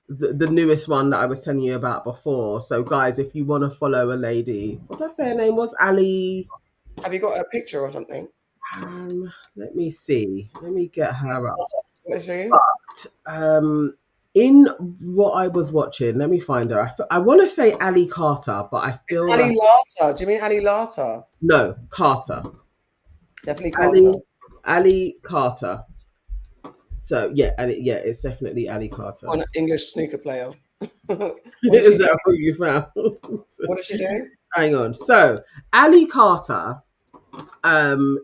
the newest one that I was telling you about before. So guys, if you want to follow a lady, what did I say her name was? Ali. Have you got a picture or something? Let me see. Let me get her up. But, in what I was watching, let me find her. I want to say Ali Carter, but I feel it's Ali Larter. Do you mean Ali Larter? No, Carter. Definitely Carter. Ali Carter. So yeah, it's definitely Ali Carter. An English snooker player. Is that what you found? What does she do? Hang on. So Ali Carter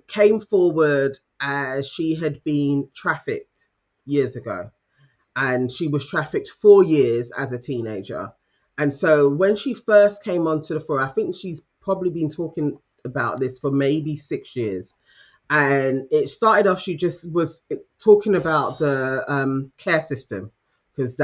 came forward as she had been trafficked years ago. And she was trafficked 4 years as a teenager. And so when she first came onto the floor, I think she's probably been talking about this for maybe 6 years. And it started off, she just was talking about the care system, because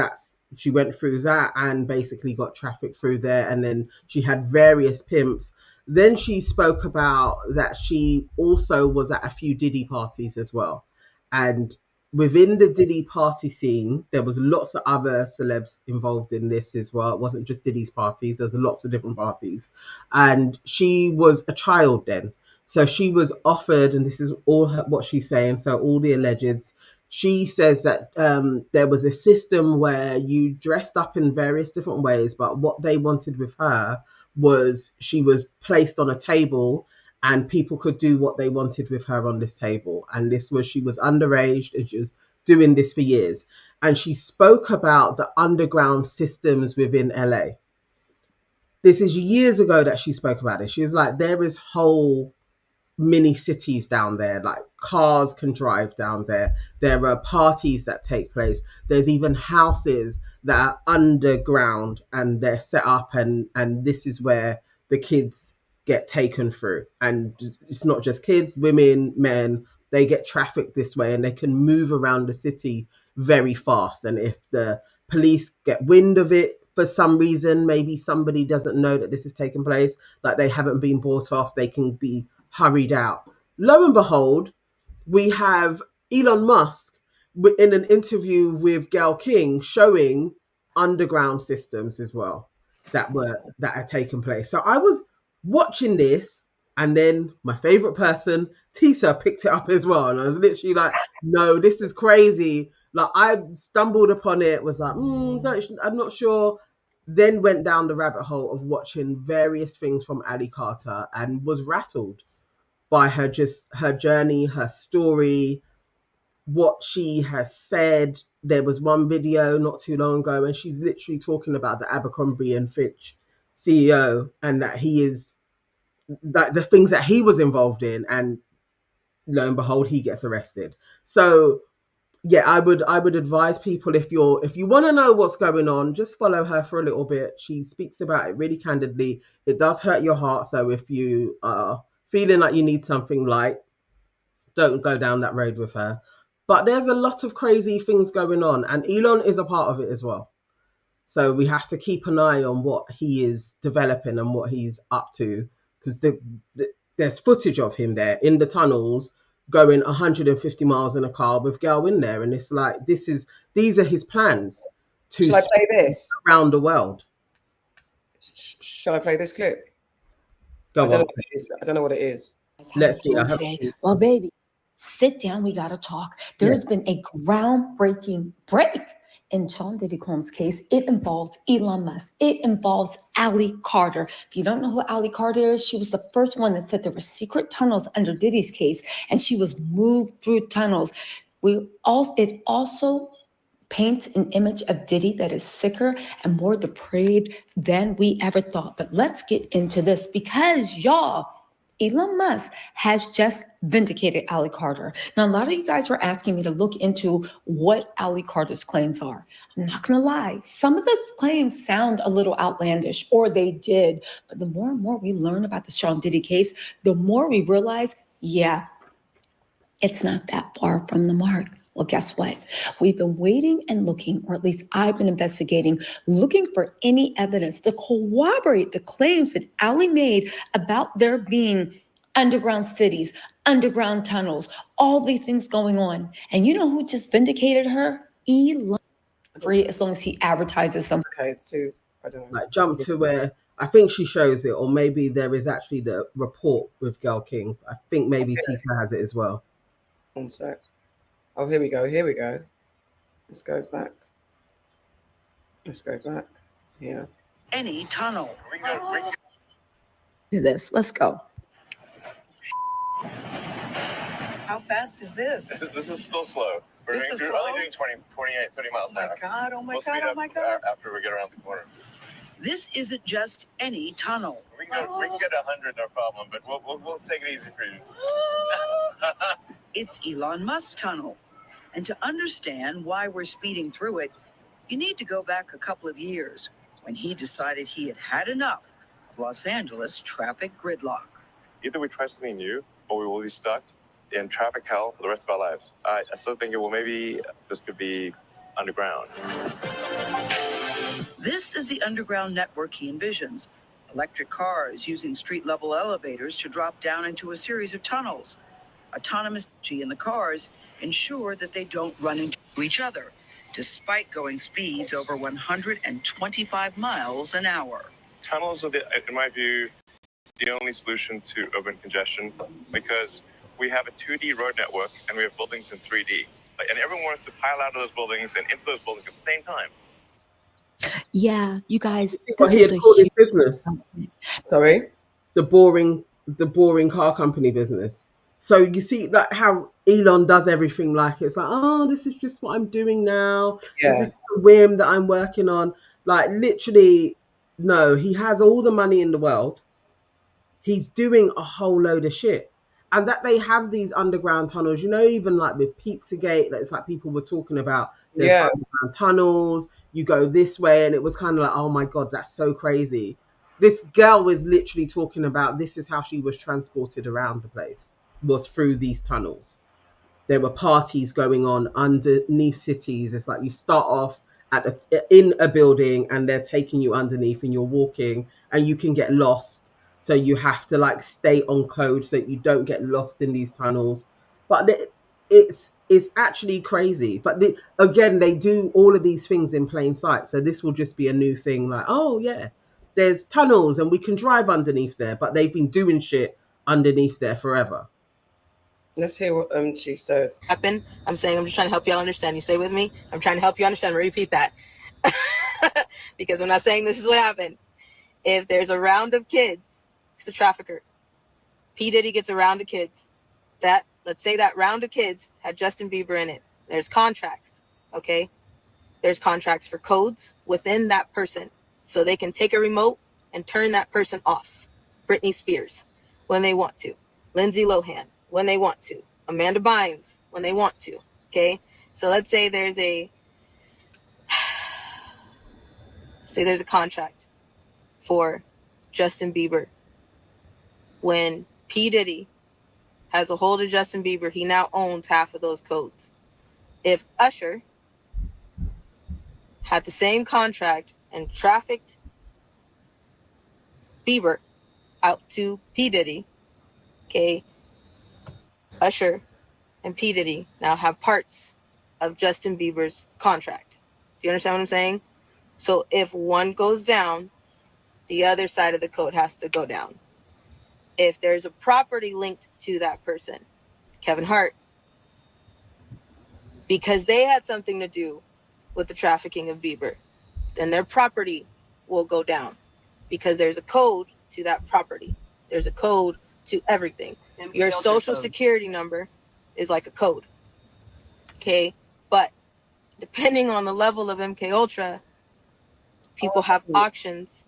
she went through that and basically got trafficked through there. And then she had various pimps. Then she spoke about that she also was at a few Diddy parties as well. And within the Diddy party scene, there was lots of other celebs involved in this as well. It wasn't just Diddy's parties. There was lots of different parties. And she was a child then. So she was offered, and this is all what she's saying, so all the allegeds, she says that there was a system where you dressed up in various different ways, but what they wanted with her was she was placed on a table and people could do what they wanted with her on this table. And she was underage and she was doing this for years. And she spoke about the underground systems within LA. This is years ago that she spoke about it. She was like, there is whole mini cities down there, like cars can drive down there. There are parties that take place. There's even houses that are underground and they're set up, and this is where the kids get taken through. And it's not just kids, women, men, they get trafficked this way and they can move around the city very fast. And if the police get wind of it for some reason, maybe somebody doesn't know that this is taking place, like they haven't been bought off, they can be hurried out. Lo and behold, we have Elon Musk in an interview with Gayle King showing underground systems as well that are taking place. So I was watching this, and then my favorite person, Tisa, picked it up as well, and I was literally like, no, this is crazy. Like I stumbled upon it, was like, I'm not sure. Then went down the rabbit hole of watching various things from Ali Carter and was rattled by her journey, her story. what she has said. There was one video not too long ago, and she's literally talking about the Abercrombie and Fitch CEO, and that he is that the things that he was involved in, and lo and behold, he gets arrested. So yeah, I would advise people, if you want to know what's going on, just follow her for a little bit. She speaks about it really candidly. It does hurt your heart, so if you are feeling like you need something light, don't go down that road with her. But there's a lot of crazy things going on, and Elon is a part of it as well. So we have to keep an eye on what he is developing and what he's up to, because there's footage of him there in the tunnels going 150 miles in a car with girl in there, and it's like these are his plans to Shall I play this around the world. Shall I play this clip? Go I don't on. know what it is. I don't know what it is. Let's see. Today. Well, baby, sit down. We got to talk. There's been a groundbreaking break in Sean Diddy Combs' case. It involves Elon Musk. It involves Allie Carter. If you don't know who Allie Carter is, she was the first one that said there were secret tunnels under Diddy's case, and she was moved through tunnels. It also paints an image of Diddy that is sicker and more depraved than we ever thought. But let's get into this, because y'all, Elon Musk has just vindicated Allie Carter. Now, a lot of you guys were asking me to look into what Allie Carter's claims are. I'm not going to lie. Some of those claims sound a little outlandish, or they did. But the more and more we learn about the Sean Diddy case, the more we realize, yeah, it's not that far from the mark. Well, guess what? We've been waiting and looking, or at least I've been investigating, looking for any evidence to corroborate the claims that Allie made about there being underground cities, underground tunnels, all these things going on. And you know who just vindicated her? Elon. Free as long as he advertises something. Okay, it's too, I don't know. Like jump to where I think she shows it, or maybe there is actually the report with Girl King. I think maybe Tisa has it as well. One sec. Oh, here we go. Here we go. Let's go back. Let's go back. Yeah. Any tunnel. Do this. Let's go. How fast is this? This is still slow. We're This is only slow? doing 28, 30 miles an hour. God, oh my We'll God, speed oh up my God. After we get around the corner. This isn't just any tunnel. We can get 100, no problem, but we'll take it easy for you. It's Elon Musk tunnel. And to understand why we're speeding through it, you need to go back a couple of years when he decided he had had enough of Los Angeles traffic gridlock. Either we try something new, or we will be stuck in traffic hell for the rest of our lives. I still think, well, maybe this could be underground. This is the underground network he envisions. Electric cars using street-level elevators to drop down into a series of tunnels. Autonomous technology in the cars ensure that they don't run into each other, despite going speeds over 125 miles an hour. Tunnels are, in my view, the only solution to urban congestion, because we have a 2D road network and we have buildings in 3D. And everyone wants to pile out of those buildings and into those buildings at the same time. Yeah, you guys. What he had called his business. Sorry? The boring car company business. So you see like how Elon does everything like it's like, oh, this is just what I'm doing now. Yeah. This is the whim that I'm working on. Like literally, no, he has all the money in the world. He's doing a whole load of shit. And that they have these underground tunnels, you know, even like with Pizzagate, that it's like people were talking about there's underground tunnels, you go this way, and it was kind of like, oh my God, that's so crazy. This girl was literally talking about this is how she was transported around the place, was through these tunnels. There were parties going on underneath cities. It's like you start off in a building and they're taking you underneath and you're walking and you can get lost. So you have to like stay on code so you don't get lost in these tunnels. But it's actually crazy. But again, they do all of these things in plain sight. So this will just be a new thing like, oh yeah, there's tunnels and we can drive underneath there. But they've been doing shit underneath there forever. Let's hear what she says. I'm saying I'm just trying to help y'all understand. You stay with me? I'm trying to help you understand. Repeat that. Because I'm not saying this is what happened. If there's a round of kids, it's the trafficker. P. Diddy gets a round of kids. That let's say that round of kids had Justin Bieber in it. There's contracts, okay? There's contracts for codes within that person. So they can take a remote and turn that person off. Britney Spears, when they want to. Lindsay Lohan, when they want to. Amanda Bynes, when they want to, okay? So let's say there's a contract for Justin Bieber. When P. Diddy has a hold of Justin Bieber, he now owns half of those codes. If Usher had the same contract and trafficked Bieber out to P. Diddy, okay, Usher and P. Diddy now have parts of Justin Bieber's contract. Do you understand what I'm saying? So if one goes down, the other side of the code has to go down. If there's a property linked to that person, Kevin Hart, because they had something to do with the trafficking of Bieber, then their property will go down because there's a code to that property. There's a code to everything. Your social security number is like a code. Okay? But depending on the level of MK Ultra, people have auctions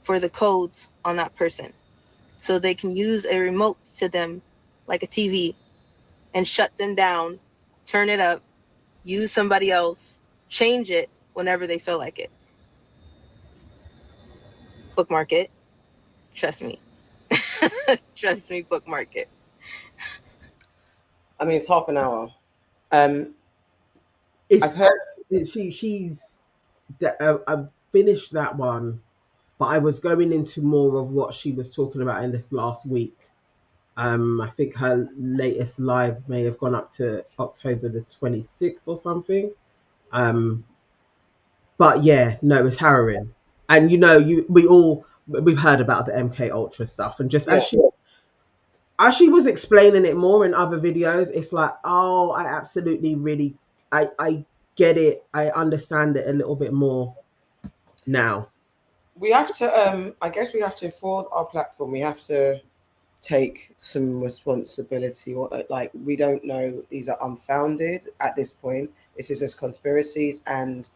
for the codes on that person. So they can use a remote to them like a TV and shut them down, turn it up, use somebody else, change it whenever they feel like it. Bookmark it. Trust me. Trust me, bookmark it. I mean, it's half an hour. I've heard I've finished that one, but I was going into more of what she was talking about in this last week. I think her latest live may have gone up to October the 26th or something. But yeah, no, it's harrowing. And we've heard about the MK Ultra stuff, and just as she was explaining it more in other videos, it's like, oh, I absolutely really I get it. I understand it a little bit more now. We have to I guess we have to, for our platform, we have to take some responsibility. Or like, we don't know, these are unfounded at this point. This is just conspiracies and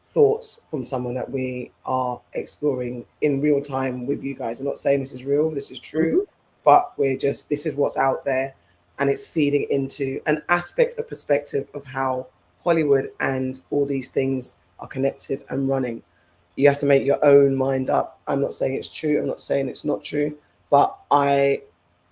thoughts from someone that we are exploring in real time with you guys. I'm not saying this is real, this is true, but this is what's out there, and it's feeding into an aspect, a perspective of how Hollywood and all these things are connected and running. You have to make your own mind up. I'm not saying it's true, I'm not saying it's not true, but I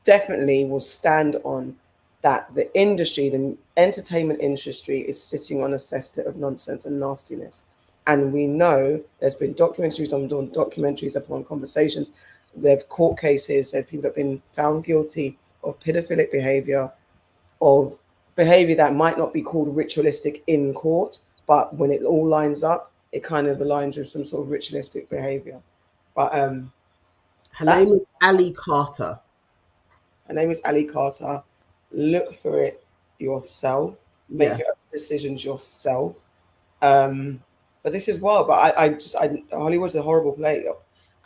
definitely will stand on that the industry, the entertainment industry, is sitting on a cesspit of nonsense and nastiness. And we know there's been documentaries on documentaries upon conversations. There's court cases. There's people that have been found guilty of pedophilic behavior, of behavior that might not be called ritualistic in court, but when it all lines up, it kind of aligns with some sort of ritualistic behavior. But her name is Ali Carter. Her name is Ali Carter. Look for it yourself. Make your own decisions yourself. But this is wild. But Hollywood's a horrible place,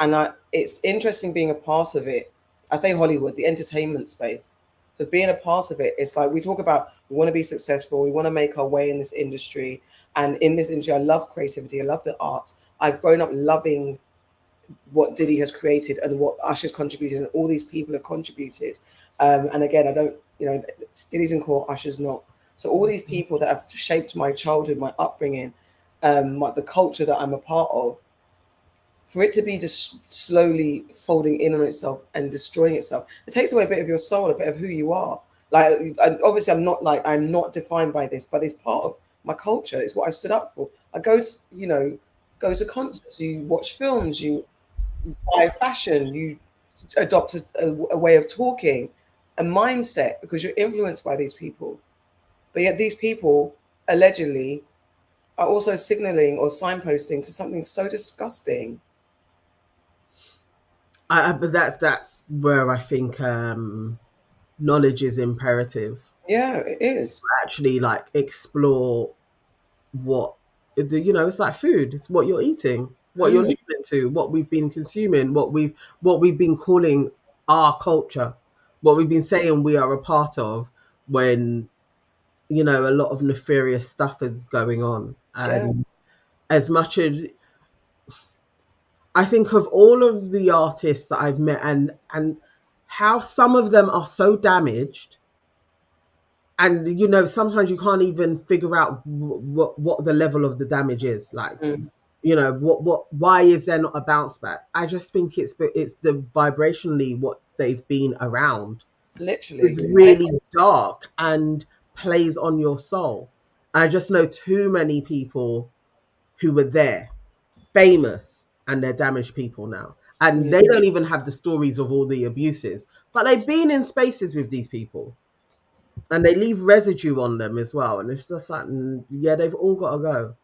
and it's interesting being a part of it. I say Hollywood, the entertainment space, because being a part of it, it's like we talk about, we want to be successful, we want to make our way in this industry, and in this industry, I love creativity, I love the arts. I've grown up loving what Diddy has created and what Usher's contributed, and all these people have contributed. And again, I don't, Diddy's in court, Usher's not. So all these people that have shaped my childhood, my upbringing, the culture that I'm a part of, for it to be just slowly folding in on itself and destroying itself, it takes away a bit of your soul, a bit of who you are. Like, obviously, I'm not defined by this, but it's part of my culture. It's what I stood up for. I go to concerts, you watch films, you buy fashion, you adopt a way of talking, a mindset, because you're influenced by these people. But yet these people allegedly are also signaling or signposting to something so disgusting. But that's where I think knowledge is imperative. Yeah, it is. Actually, like, explore what, it's like food. It's what you're eating, what you're listening to, what we've been consuming, what we've been calling our culture, what we've been saying we are a part of, when, you know, a lot of nefarious stuff is going on. And as much as I think of all of the artists that I've met, and how some of them are so damaged, and you know, sometimes you can't even figure out what the level of the damage is. Like, you know, why is there not a bounce back? I just think it's the vibrationally what they've been around. Literally, It's really dark and plays on your soul. I just know too many people who were there, famous, and they're damaged people now. And they don't even have the stories of all the abuses, but they've been in spaces with these people, and they leave residue on them as well. And it's just like, yeah, they've all got to go.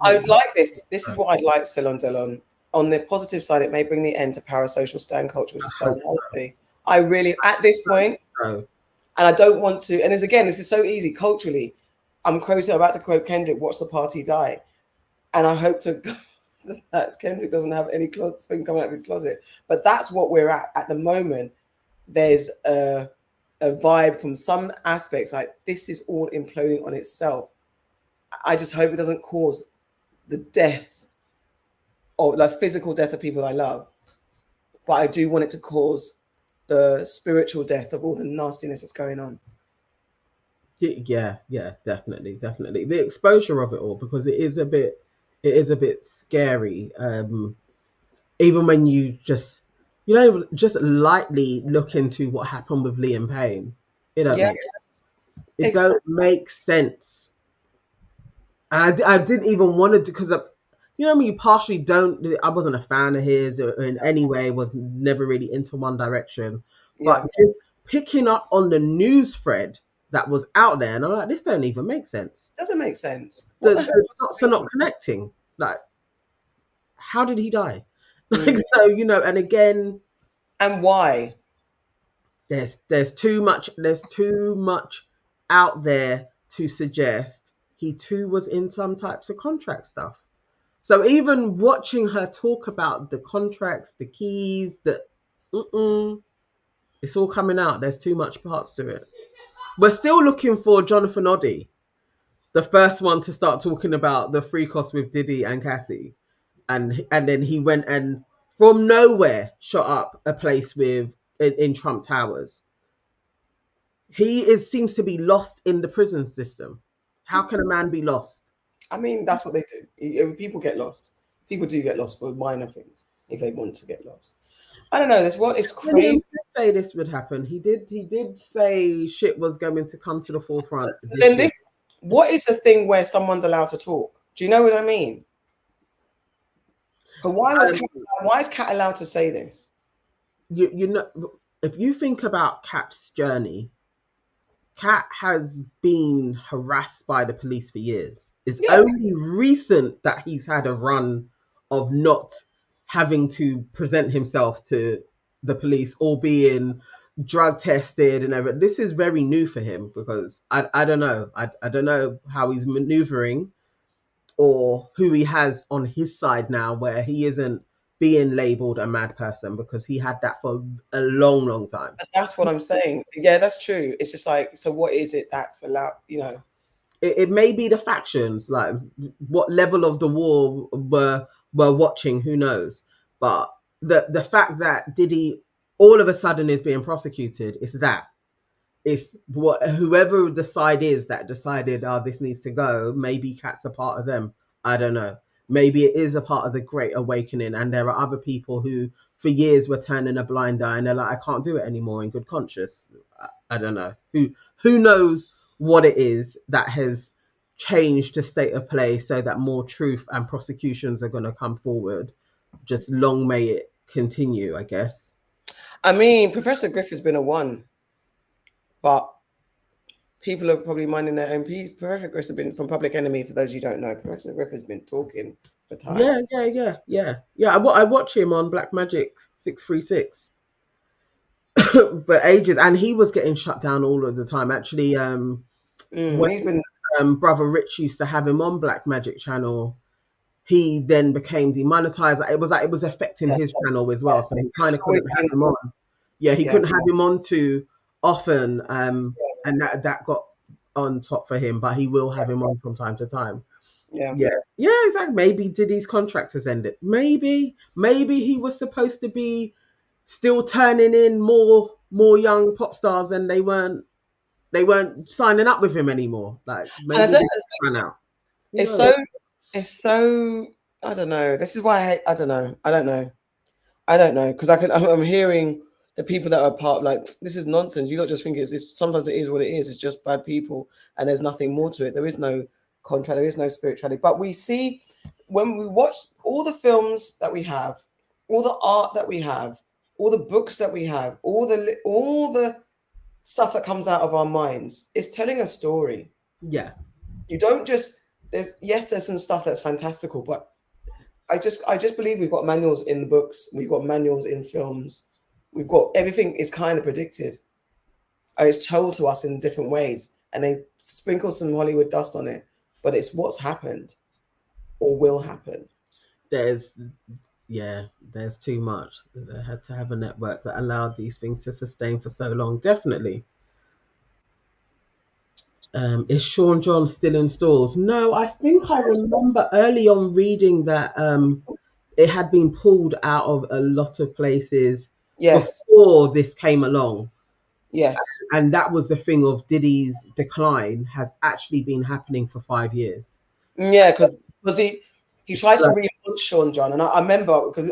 I would like this. This is what I'd like, Ceylon Delon. On the positive side, it may bring the end to parasocial stand culture, which is so healthy. I really, at this point, and I don't want to, and this is so easy culturally. I'm about to quote Kendrick, watch the party die. And I hope to that Kendrick doesn't have any thing coming out of his closet. But that's what we're at the moment. There's a vibe from some aspects, like this is all imploding on itself. I just hope it doesn't cause the death or the physical death of people I love. But I do want it to cause the spiritual death of all the nastiness that's going on. Yeah, definitely. The exposure of it all, because it is a bit scary. Even when you just lightly look into what happened with Liam Payne, it don't make sense. And I didn't even want to, because you partially don't. I wasn't a fan of his in any way. Was never really into One Direction, but just picking up on the news thread that was out there, and I'm like, this don't even make sense. Doesn't make sense. The dots are not connecting. Like, how did he die? Like, so, and again, and why? There's too much out there to suggest he too was in some types of contract stuff. So even watching her talk about the contracts, the keys, it's all coming out. There's too much parts to it. We're still looking for Jonathan Oddie, the first one to start talking about the free cost with Diddy and Cassie. And then he went and from nowhere shot up a place in Trump Towers. He seems to be lost in the prison system. How can a man be lost? I mean, that's what they do. People get lost. People do get lost for minor things if they want to get lost. I don't know. It's crazy. He did say this would happen. He did say shit was going to come to the forefront. What is the thing where someone's allowed to talk? Do you know what I mean? But why is Kat allowed to say this? You know, if you think about Kat's journey, Kat has been harassed by the police for years. It's only recent that he's had a run of not having to present himself to the police or being drug tested and everything. This is very new for him, because I don't know. I don't know how he's maneuvering or who he has on his side now, where he isn't being labeled a mad person, because he had that for a long, long time. And that's what I'm saying. Yeah, that's true. It's just like, so what is it that's allowed, It may be the factions, like what level of the war we're watching, who knows? But the fact that Diddy all of a sudden is being prosecuted, it's whoever the side is that decided, this needs to go. Maybe Kat's a part of them. I don't know. Maybe it is a part of the Great Awakening, and there are other people who for years were turning a blind eye and they're like, I can't do it anymore in good conscience. I don't know. Who knows what it is that has changed the state of play so that more truth and prosecutions are going to come forward. Just long may it continue, I guess. I mean, Professor Griffith's been a one, but people are probably minding their own peace. Professor Griffith's been from Public Enemy, for those you don't know. Professor Griffith's been talking for time. Yeah. I watch him on Black Magic 636 for ages, and he was getting shut down all of the time. Actually, when Brother Rich used to have him on Black Magic channel, he then became demonetized. It was affecting his channel as well, so he kind of couldn't have him on. Yeah, he couldn't have him on to often, and that got on top for him, but he will have him on from time to time. Yeah. Yeah, exactly. Maybe Diddy's contract has ended. Maybe he was supposed to be still turning in more young pop stars, and they weren't signing up with him anymore. Like maybe they ran out. It's so I don't know. This is why I don't know because I'm hearing the people that are part like this is nonsense. You don't just think it's sometimes it is what it is. It's just bad people, and there's nothing more to it. There is no contract. There is no spirituality. But we see when we watch all the films that we have, all the art that we have, all the books that we have, all the stuff that comes out of our minds, it's telling a story. Yeah. You don't just there's some stuff that's fantastical, but I just believe we've got manuals in the books, we've got manuals in films, we've got everything is kind of predicted. It's told to us in different ways, and they sprinkle some Hollywood dust on it, but it's what's happened or will happen. There's too much. They had to have a network that allowed these things to sustain for so long. Definitely. Is Sean John still in stores? No, I think I remember early on reading that it had been pulled out of a lot of places before this came along. Yes. And that was the thing of Diddy's decline has actually been happening for 5 years. Yeah, because he tried to relaunch Sean John, and I remember because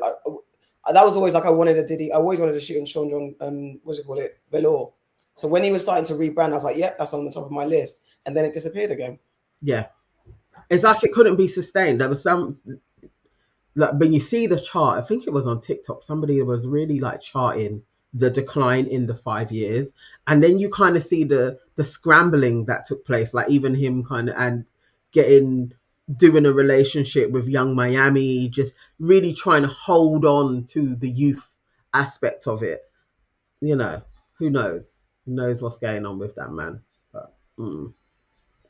that was always like I always wanted to shoot on Sean John. What's it called? Velour. So when he was starting to rebrand, I was like, "Yep, that's on the top of my list," and then it disappeared again. Yeah, it's like it couldn't be sustained. There was some, like when you see the chart, I think it was on TikTok. Somebody was really like charting the decline in the 5 years, and then you kind of see the scrambling that took place, like even him kind of and doing a relationship with Young Miami, just really trying to hold on to the youth aspect of it. You know, who knows? Who knows what's going on with that man? But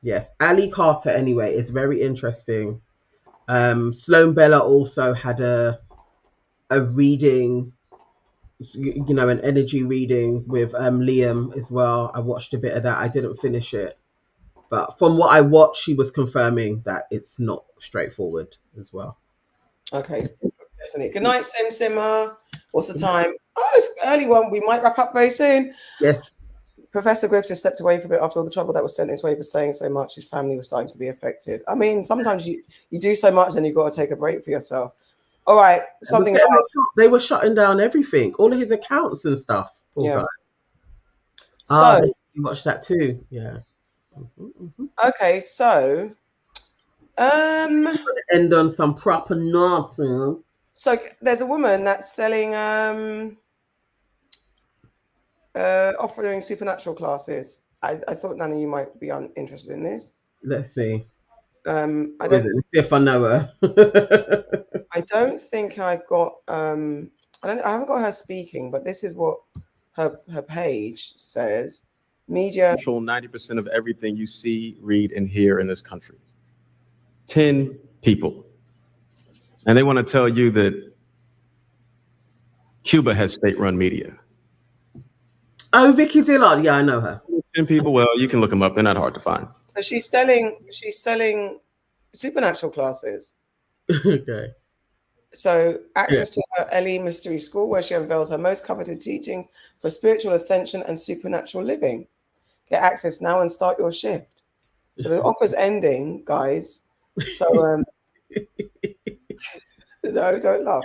yes, Ali Carter. Anyway, is very interesting. Sloan Bella also had a reading, you know, an energy reading with Liam as well. I watched a bit of that. I didn't finish it, but from what I watched, she was confirming that it's not straightforward as well. Okay, good night, Sim Simmer. What's the time? Oh, it's early one. We might wrap up very soon. Yes. Professor Griff just stepped away for a bit after all the trouble that was sent his way for saying so much. His family was starting to be affected. I mean, sometimes you do so much, then you've got to take a break for yourself. All right, something else. They were shutting down everything, all of his accounts and stuff. Poor guy. So you watched that too, yeah. Okay, so end on some proper nonsense. So there's a woman that's selling offering supernatural classes. I thought none of you might be interested in this. Let's see. Let's see if I know her. I don't think I've got I haven't got her speaking, but this is what her page says. Media. 90% of everything you see, read, and hear in this country. 10 people. And they want to tell you that Cuba has state-run media. Oh, Vicky Dillard. Yeah, I know her. 10 people. Well, you can look them up. They're not hard to find. So she's selling supernatural classes. Okay. So access to her LE Mystery School, where she unveils her most coveted teachings for spiritual ascension and supernatural living. Get access now and start your shift. So the offer's ending, guys. So no, don't laugh.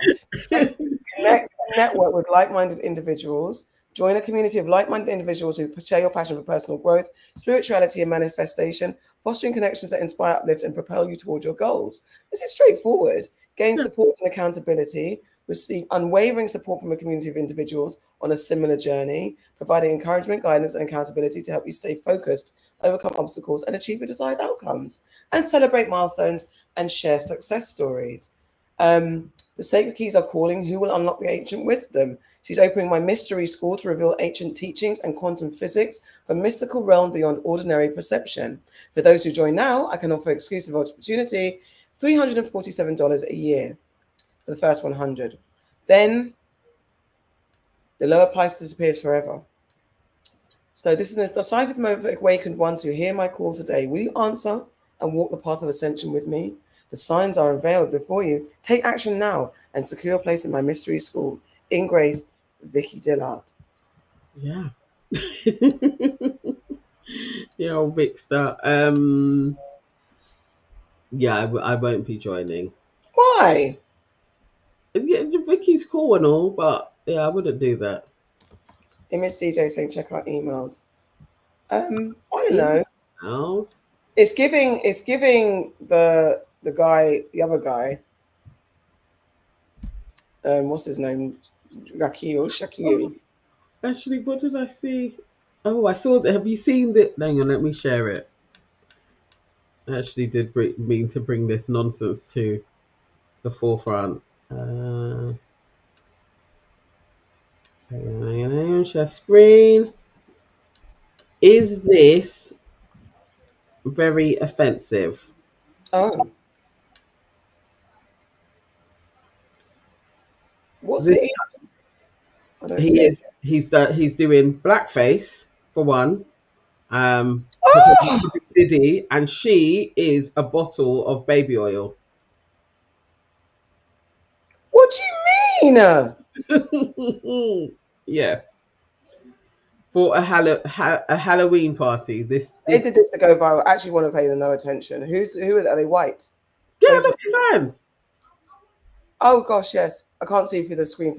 Connect and network with like-minded individuals. Join a community of like-minded individuals who share your passion for personal growth, spirituality, and manifestation, fostering connections that inspire, uplift, and propel you towards your goals. This is straightforward. Gain support and accountability. Receive unwavering support from a community of individuals on a similar journey, providing encouragement, guidance, and accountability to help you stay focused, overcome obstacles, and achieve your desired outcomes. And celebrate milestones and share success stories. The Sacred Keys are calling. Who will unlock the ancient wisdom? She's opening my mystery school to reveal ancient teachings and quantum physics from mystical realm beyond ordinary perception. For those who join now, I can offer exclusive opportunity, $347 a year for the first 100. Then the lower price disappears forever. So this is the deciphered moment of awakened ones who hear my call today. Will you answer and walk the path of ascension with me? The signs are unveiled before you. Take action now and secure a place in my mystery school. In grace, Vicky Dillard. Yeah. Yeah, old Vixter. Yeah, I won't be joining. Why? Yeah, Vicky's cool and all, but yeah, I wouldn't do that. Image DJ saying check out emails. I don't know. Emails? It's giving the guy, the other guy. What's his name? Shaquille. Actually, what did I see? Oh, I saw that. Have you seen that? Hang on, let me share it. I actually did mean to bring this nonsense to the forefront. Share screen. Is this very offensive? Oh. What's it? He's doing blackface for one. Diddy, and she is a bottle of baby oil. What do you mean? Yes. For a Halloween party. They did this to go viral. I actually want to pay them no attention. Who are they? White? Yeah, look, his hands. Oh gosh, yes. I can't see through the screen.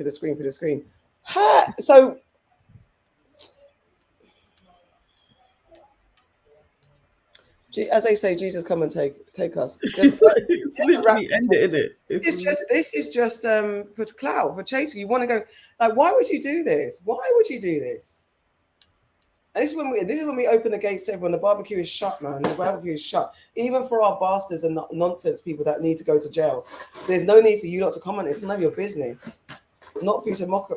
So as they say, Jesus, come and take us. Just, it's literally ended, isn't it? This is just for clout, for chasing. You want to go like, why would you do this? Why would you do this? And this is when we open the gates to everyone. The barbecue is shut, man. The barbecue is shut. Even for our bastards and nonsense people that need to go to jail, there's no need for you not to comment. It's none of your business. Not for you to mock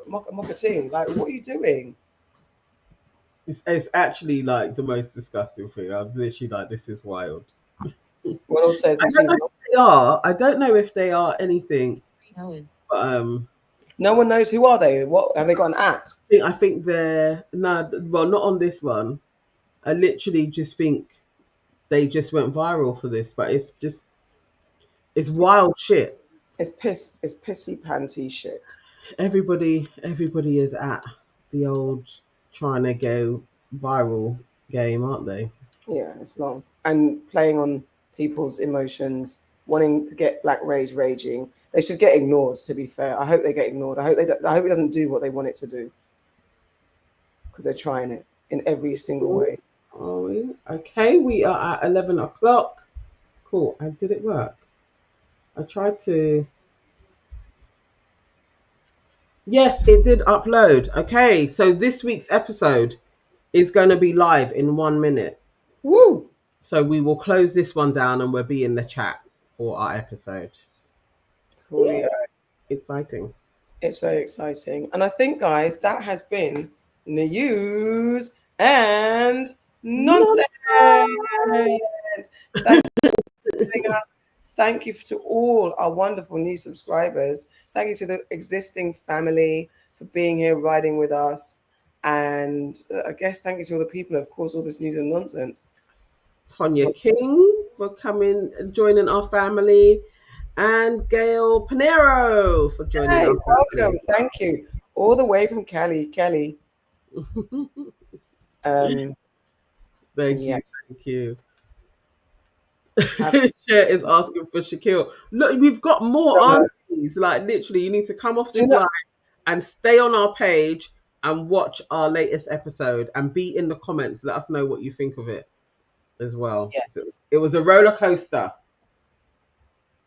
a team. Like, what are you doing? It's actually like the most disgusting thing. I was literally like, this is wild. What else says? I don't know if they are anything. But, no one knows. Who are they? What have they got an at? I think they're not on this one. I literally just think they just went viral for this, but it's wild shit. It's pissy panty shit. Everybody is at the old trying to go viral game, aren't they? Yeah, it's long. And playing on people's emotions, wanting to get black rage raging. They should get ignored, to be fair. I hope they get ignored. I hope it doesn't do what they want it to do. Because they're trying it in every single way. Are we? Okay, we are at 11 o'clock. Cool. Did it work? I tried to... Yes, it did upload. Okay, so this week's episode is going to be live in 1 minute. Woo! So we will close this one down and we'll be in the chat for our episode. Cool. Yeah. Exciting. It's very exciting. And I think, guys, that has been news and nonsense. Thank you to all our wonderful new subscribers. Thank you to the existing family for being here, riding with us. And I guess thank you to all the people, of course, all this news and nonsense. Tonya King for coming and joining our family. And Gail Pinero for joining us. Welcome. Thank you. All the way from Cali. Thank you. Cher is asking for Shaquille. Look, we've got more aunties. Like, literally, you need to come off this live and stay on our page and watch our latest episode and be in the comments. Let us know what you think of it as well. Yes. So it was a roller coaster.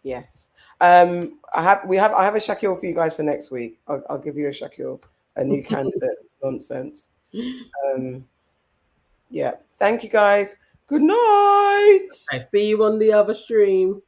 Yes. I have a Shaquille for you guys for next week. I'll give you a Shaquille, a new candidate. Nonsense. Yeah. Thank you guys. Good night. I see you on the other stream.